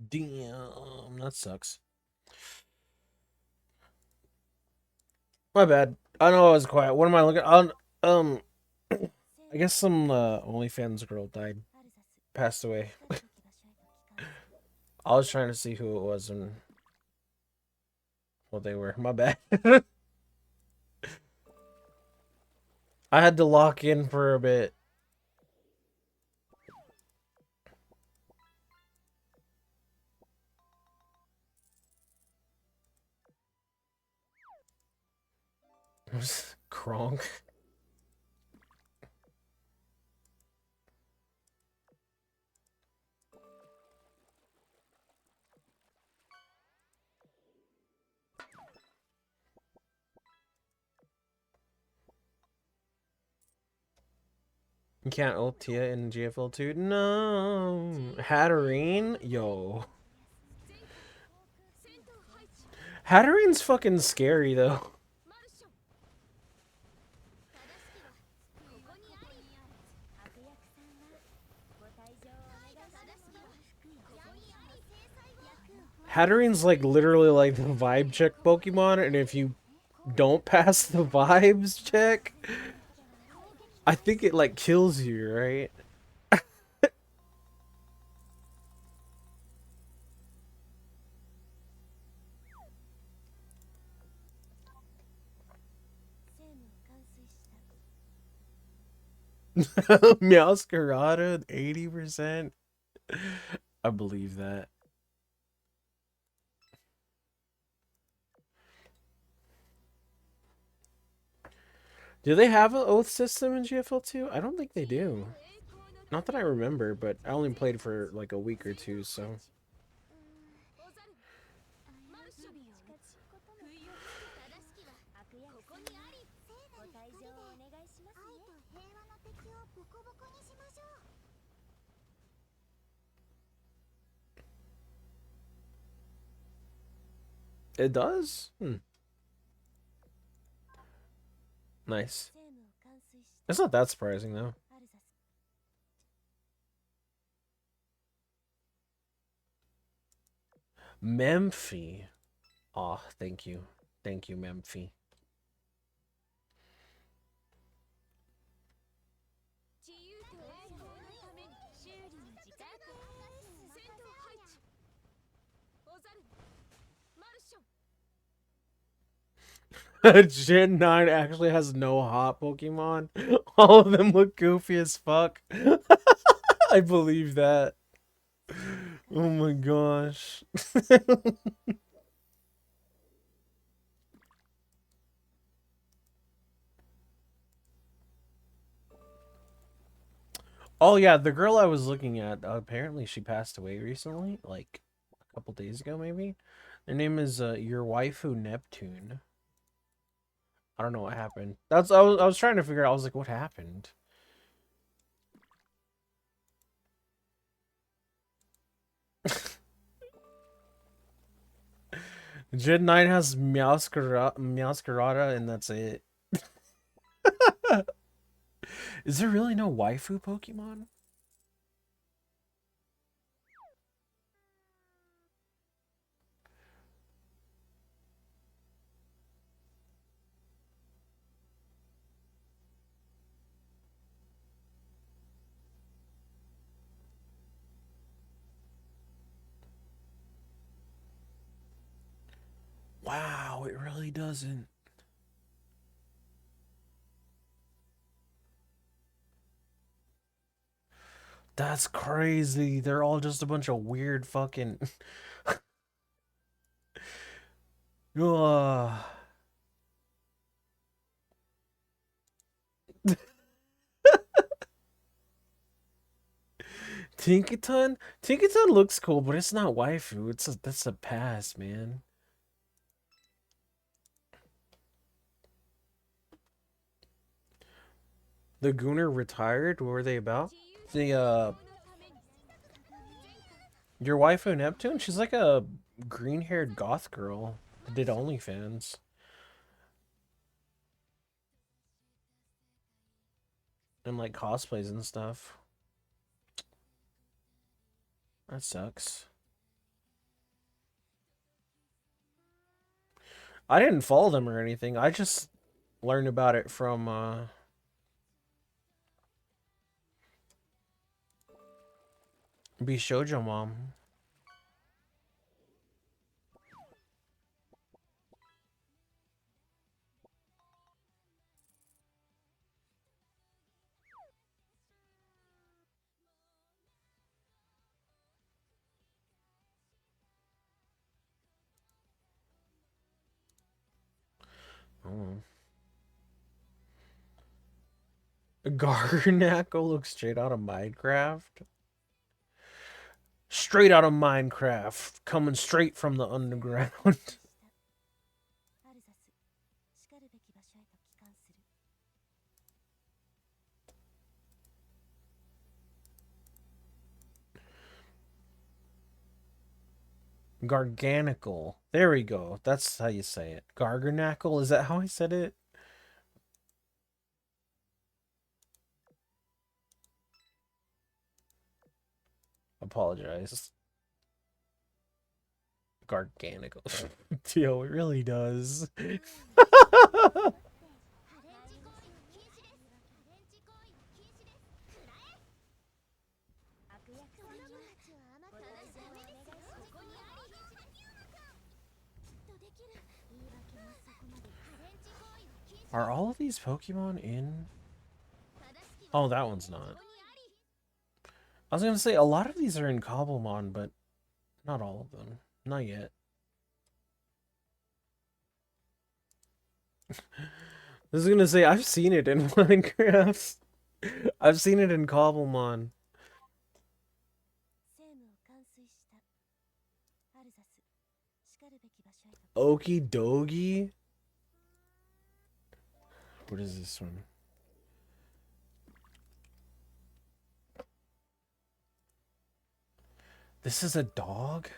Damn, that sucks. My bad. I know I was quiet. What am I looking on? I guess some OnlyFans girl died, passed away. I was trying to see who it was and what they were. My bad. I had to lock in for a bit. Kronk. You can't ult Tia in GFL2? No. Hatterene? Yo. Hatterene's fucking scary, though. Hatterene's like literally like the vibe check Pokemon, and if you don't pass the vibes check, I think it like kills you, right? Meowscarada, 80%. I believe that. Do they have an oath system in GFL2? I don't think they do. Not that I remember, but I only played for like a week or two, so. It does? Nice. It's not that surprising, though. Memphi. Aw, thank you. Thank you, Memphi. Gen 9 actually has no hot Pokemon. All of them look goofy as fuck. I believe that. Oh my gosh. Oh yeah, the girl I was looking at, apparently she passed away recently, like a couple days ago maybe. Their name is Your Waifu Neptune. I don't know what happened. I was trying to figure out. I was like, what happened? Gen 9 has Meowscarada, and that's it. Is there really no waifu Pokemon? Wow, it really doesn't. That's crazy. They're all just a bunch of weird fucking. Ugh. Tinkaton? Tinkaton looks cool, but it's not waifu. That's a pass, man. The Gooner retired? What were they about? The Your waifu Neptune? She's like a green-haired goth girl that did OnlyFans. And like cosplays and stuff. That sucks. I didn't follow them or anything. I just learned about it from Bishojo Mom. Oh. Garnackle looks straight out of Minecraft. Straight out of Minecraft. Coming straight from the underground. アルザス、しかるべき場所へと帰還する。 Garganical. There we go. That's how you say it. Garganacle? Is that how I said it? Apologize. Garganical. Yo, it really does. ハレンチ行為禁止です。ハレンチ行為禁止です。くらえ。悪役その子たちはあなたのダメですよ。そこにあり。きっとできる。言い訳もそこまで。ハレンチ行為禁止。 Are all of these Pokemon in? 正しきは Oh, that one's そこ not. にあり。 I was gonna say, a lot of these are in Cobblemon, but not all of them. Not yet. I was gonna say, I've seen it in Minecraft. I've seen it in Cobblemon. 政務を完遂した。アルザス、しかるべき場所へと。 Okie dokie? What is this one? This is a dog?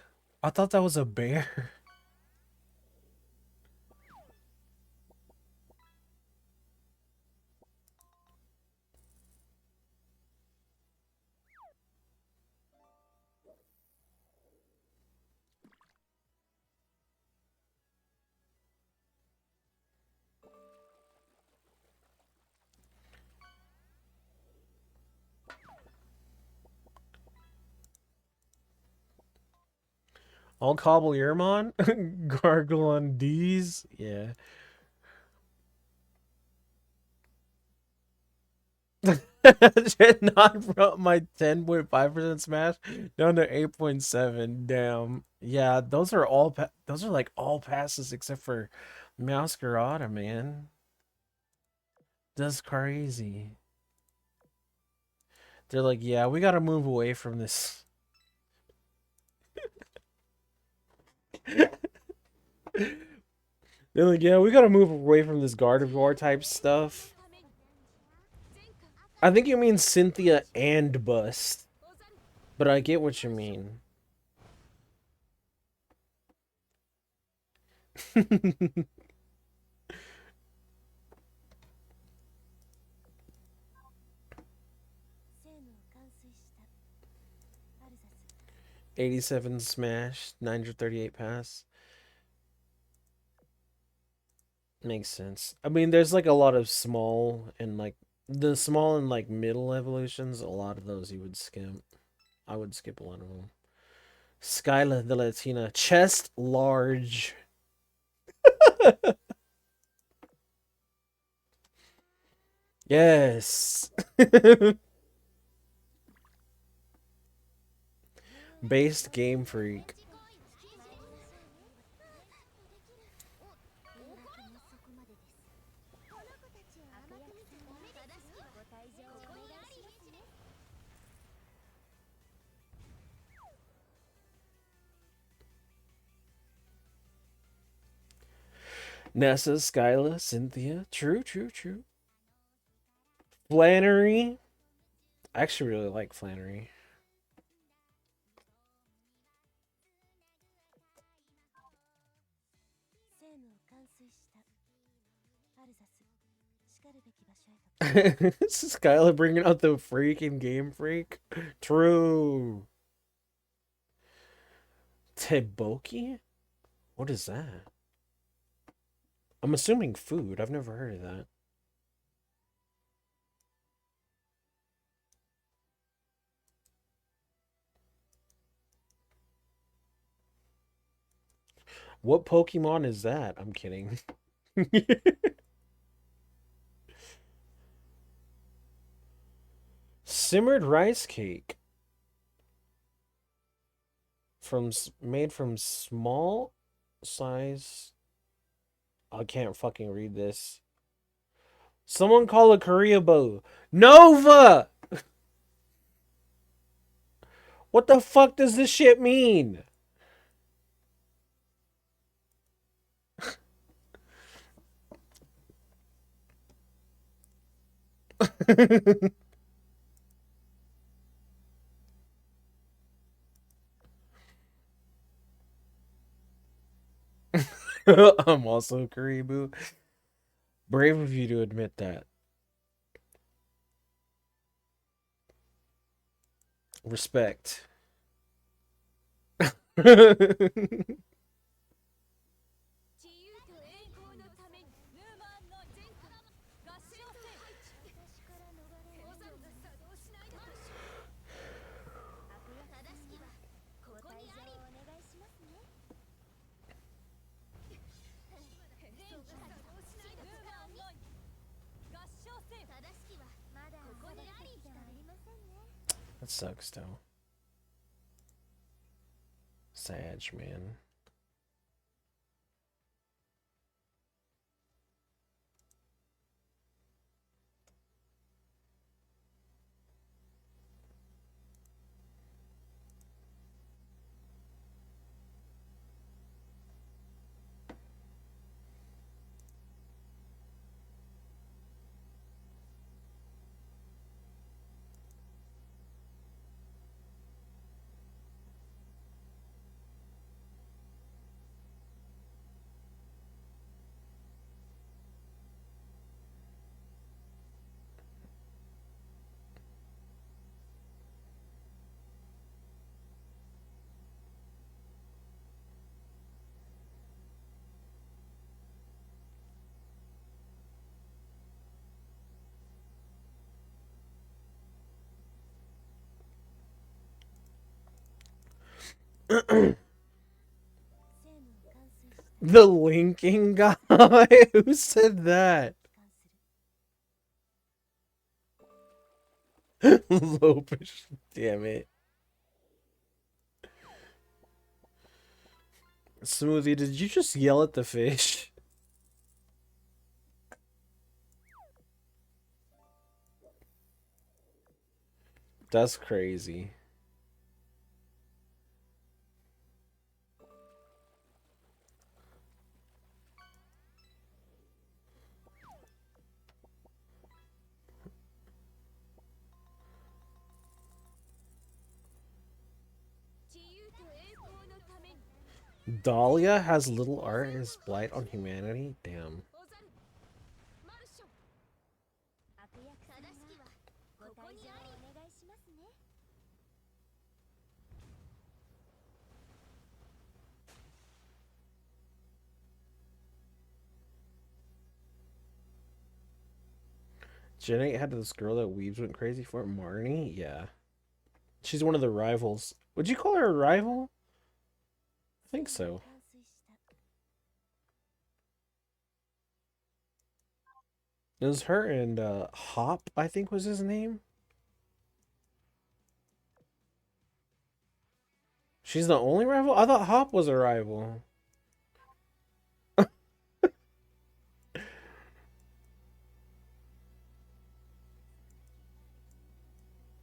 I thought that was a bear. I'll cobble Yermon? Gargle on D's? Yeah. Shit not brought my 10.5% smash down to 8.7. Damn. Yeah, those are all those are like all passes except for Masquerada, man. That's crazy. They're like, yeah, we gotta move away from this. They're like, yeah, we gotta move away from this Gardevoir type stuff. I think you mean Cynthia and Bust. But I get what you mean. $87 smash, 938 pass. Makes sense. I mean, there's like a lot of small and like the small and like middle evolutions. A lot of those you would skip. I would skip a lot of them. Skyla the Latina, chest large. Yes. Based Game Freak. Nessa, Skyla, Cynthia. True, true, true. Flannery. I actually really like Flannery. Skyla bringing out the freaking Game Freak. True. Teboki? What is that? I'm assuming food. I've never heard of that. What Pokemon is that? I'm kidding. Simmered rice cake made from small size. I can't fucking read this. Someone call a Karibo. Nova! What the fuck does this shit mean? I'm also Karibu. Brave of you to admit that. Respect. That sucks, though. Sag, man. The linking guy? Who said that? Lopish. Damn it. Smoothie, did you just yell at the fish? That's crazy. Dahlia has little art as blight on humanity? Damn. Gen 8 had this girl that Weaves went crazy for. Marnie? Yeah. She's one of the rivals. Would you call her a rival? I think so. It was her and Hop, I think was his name. She's the only rival? I thought Hop was a rival.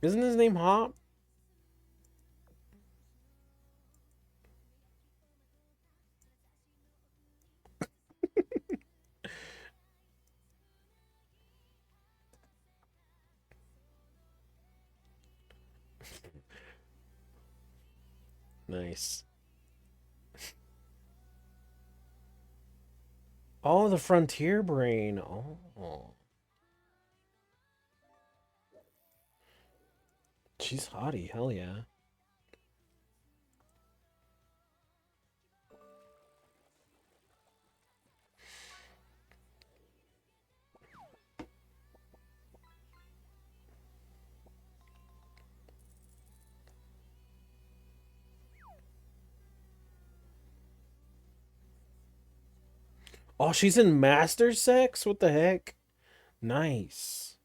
Isn't his name Hop? Nice. Oh, the Frontier Brain. Oh. She's hottie, hell yeah. Oh, she's in Master Sex? What the heck? Nice.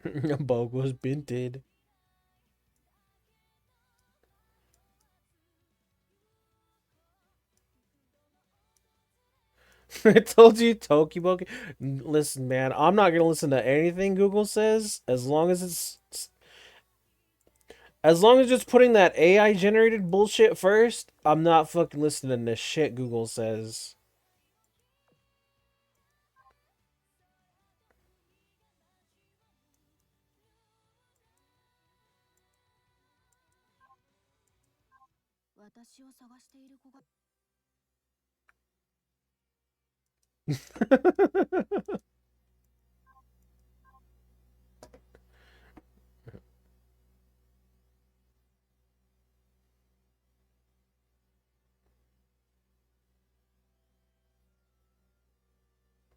Bug was binted. I told you, Tokiboki. Listen, man, I'm not gonna listen to anything Google says as long as it's putting that AI generated bullshit first. I'm not fucking listening to shit Google says. 私を探している子が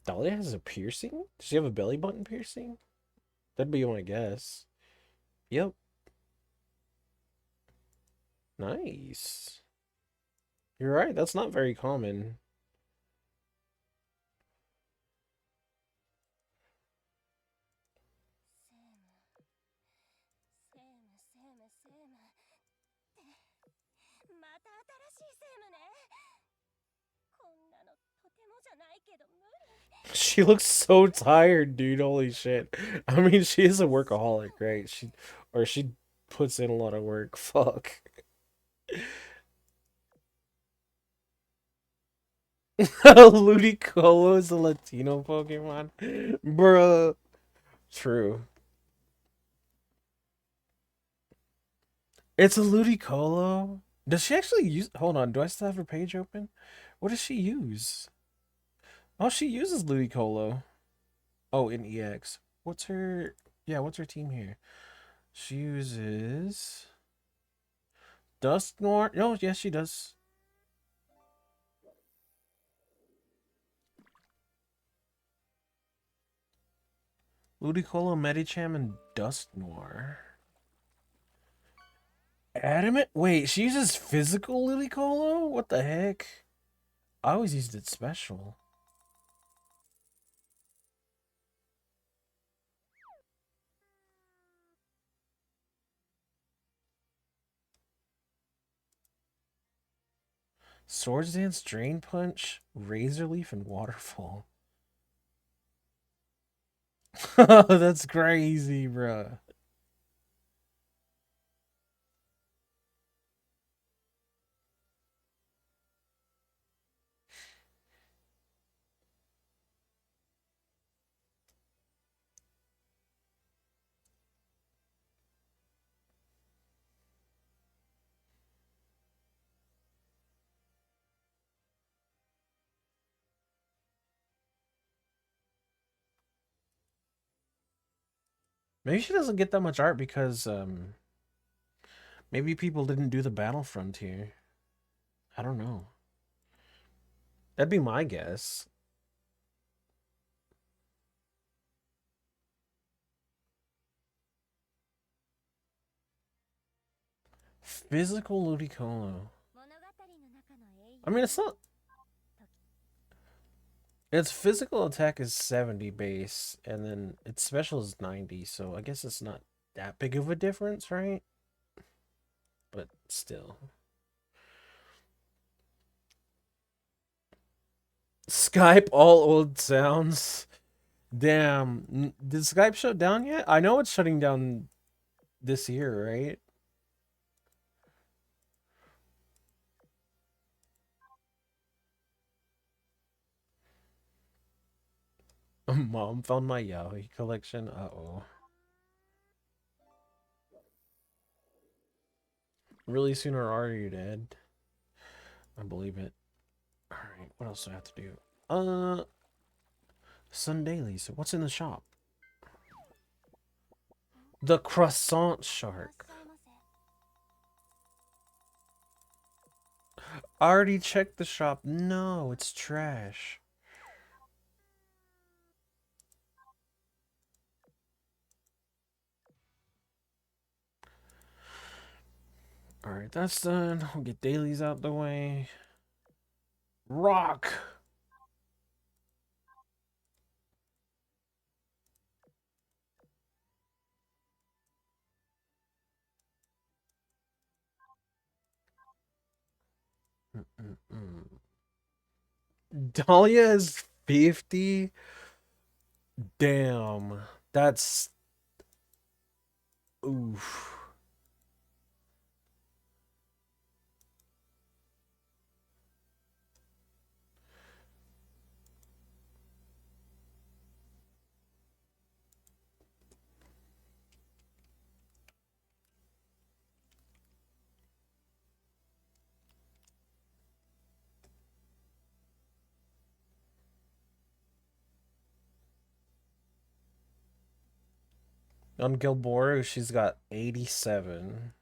Dahlia has a piercing? Does she have a belly button piercing? That'd be my guess. Yep. Nice. You're right, that's not very common. She looks so tired, dude. Holy shit. I mean, she is a workaholic, right? She puts in a lot of work. Fuck. Ludicolo is a Latino Pokemon. Bruh. True. It's a Ludicolo. Does she actually use... Hold on, do I still have her page open? What does she use? Oh, she uses Ludicolo. Oh, in EX. What's her... Yeah, what's her team here? She uses... Dusknoir? No, yes, she does. Ludicolo, Medicham, and Dusknoir. Adamant? Wait, she uses physical Ludicolo? What the heck? I always used it special. Swords Dance, Drain Punch, Razor Leaf, and Waterfall. That's crazy, bruh. Maybe she doesn't get that much art because maybe people didn't do the Battlefront here. I don't know. That'd be my guess. Physical Ludicolo. I mean, it's not. Its physical attack is 70 base, and then its special is 90, so I guess it's not that big of a difference, right? But still. Skype all old sounds. Damn. Did Skype shut down yet? I know it's shutting down this year, right? Mom found my Yaoi collection. Uh-oh. Really soon or are you dead? I believe it. Alright, what else do I have to do? Sundailies. What's in the shop? The croissant shark. I already checked the shop. No, it's trash. Alright, that's done. We'll get dailies out the way. Rock! Dahlia is 50? Damn. That's... Oof. On Gilboa, she's got 87.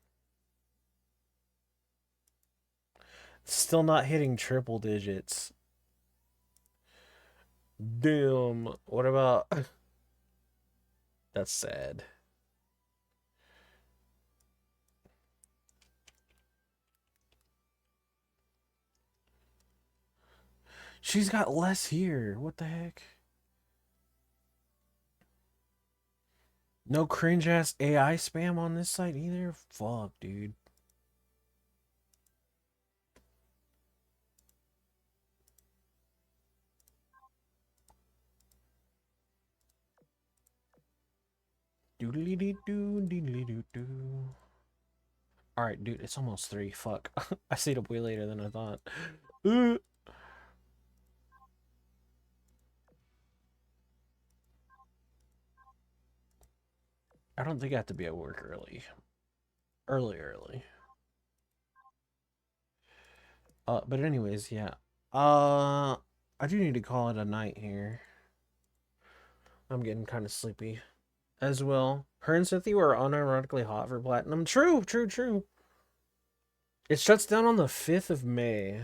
Still not hitting triple digits. Damn. What about... That's sad. She's got less here. What the heck? No cringe ass AI spam on this site either? Fuck, dude. Doodly doo doo doodly doo doo. Alright, dude, it's almost 3. Fuck. I stayed up way later than I thought. I don't think I have to be at work early. Early. But anyways, yeah. I do need to call it a night here. I'm getting kind of sleepy as well. Her and Cynthia were unironically hot for platinum. True. It shuts down on the 5th of May.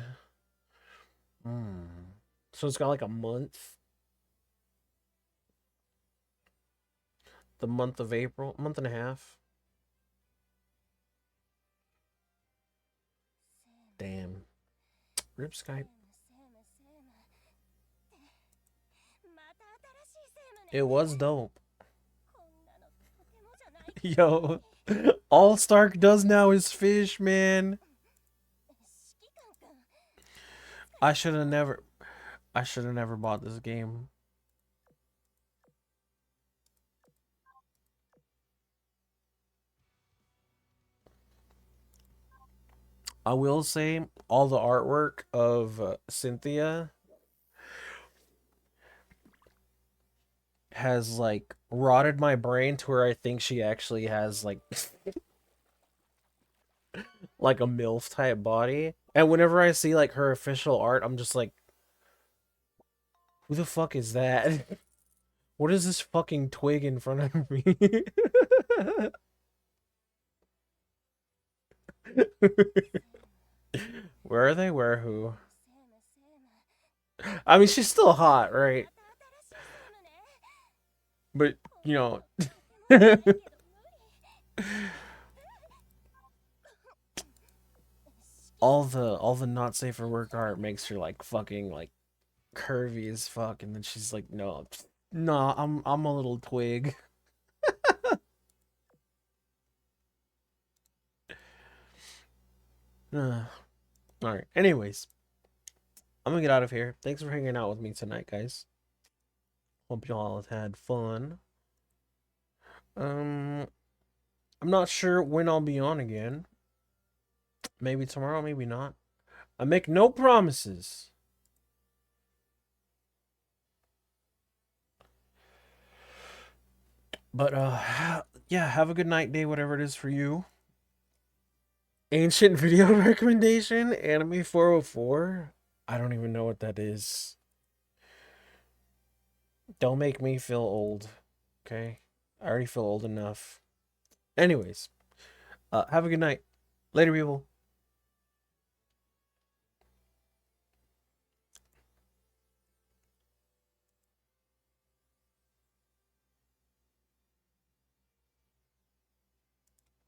So it's got like a month. The month of April. Month and a half. Damn. Rip Skype. It was dope. Yo. All Stark does now is fish, man. I should have never bought this game. I will say all the artwork of Cynthia has like rotted my brain to where I think she actually has like like a MILF type body. And whenever I see like her official art, I'm just like, who the fuck is that? What is this fucking twig in front of me? Where are they? Where who? I mean, she's still hot, right? But, you know. all the not safe for work art makes her like fucking like curvy as fuck, and then she's like, no, I'm a little twig. Alright, anyways, I'm gonna get out of here. Thanks for hanging out with me tonight, guys. Hope y'all have had fun. I'm not sure when I'll be on again. Maybe tomorrow, maybe not. I make no promises. But yeah, have a good night, day, whatever it is for you. Ancient video recommendation, Anime 404. I don't even know what that is. Don't make me feel old, okay? I already feel old enough. Anyways, have a good night. Later, people.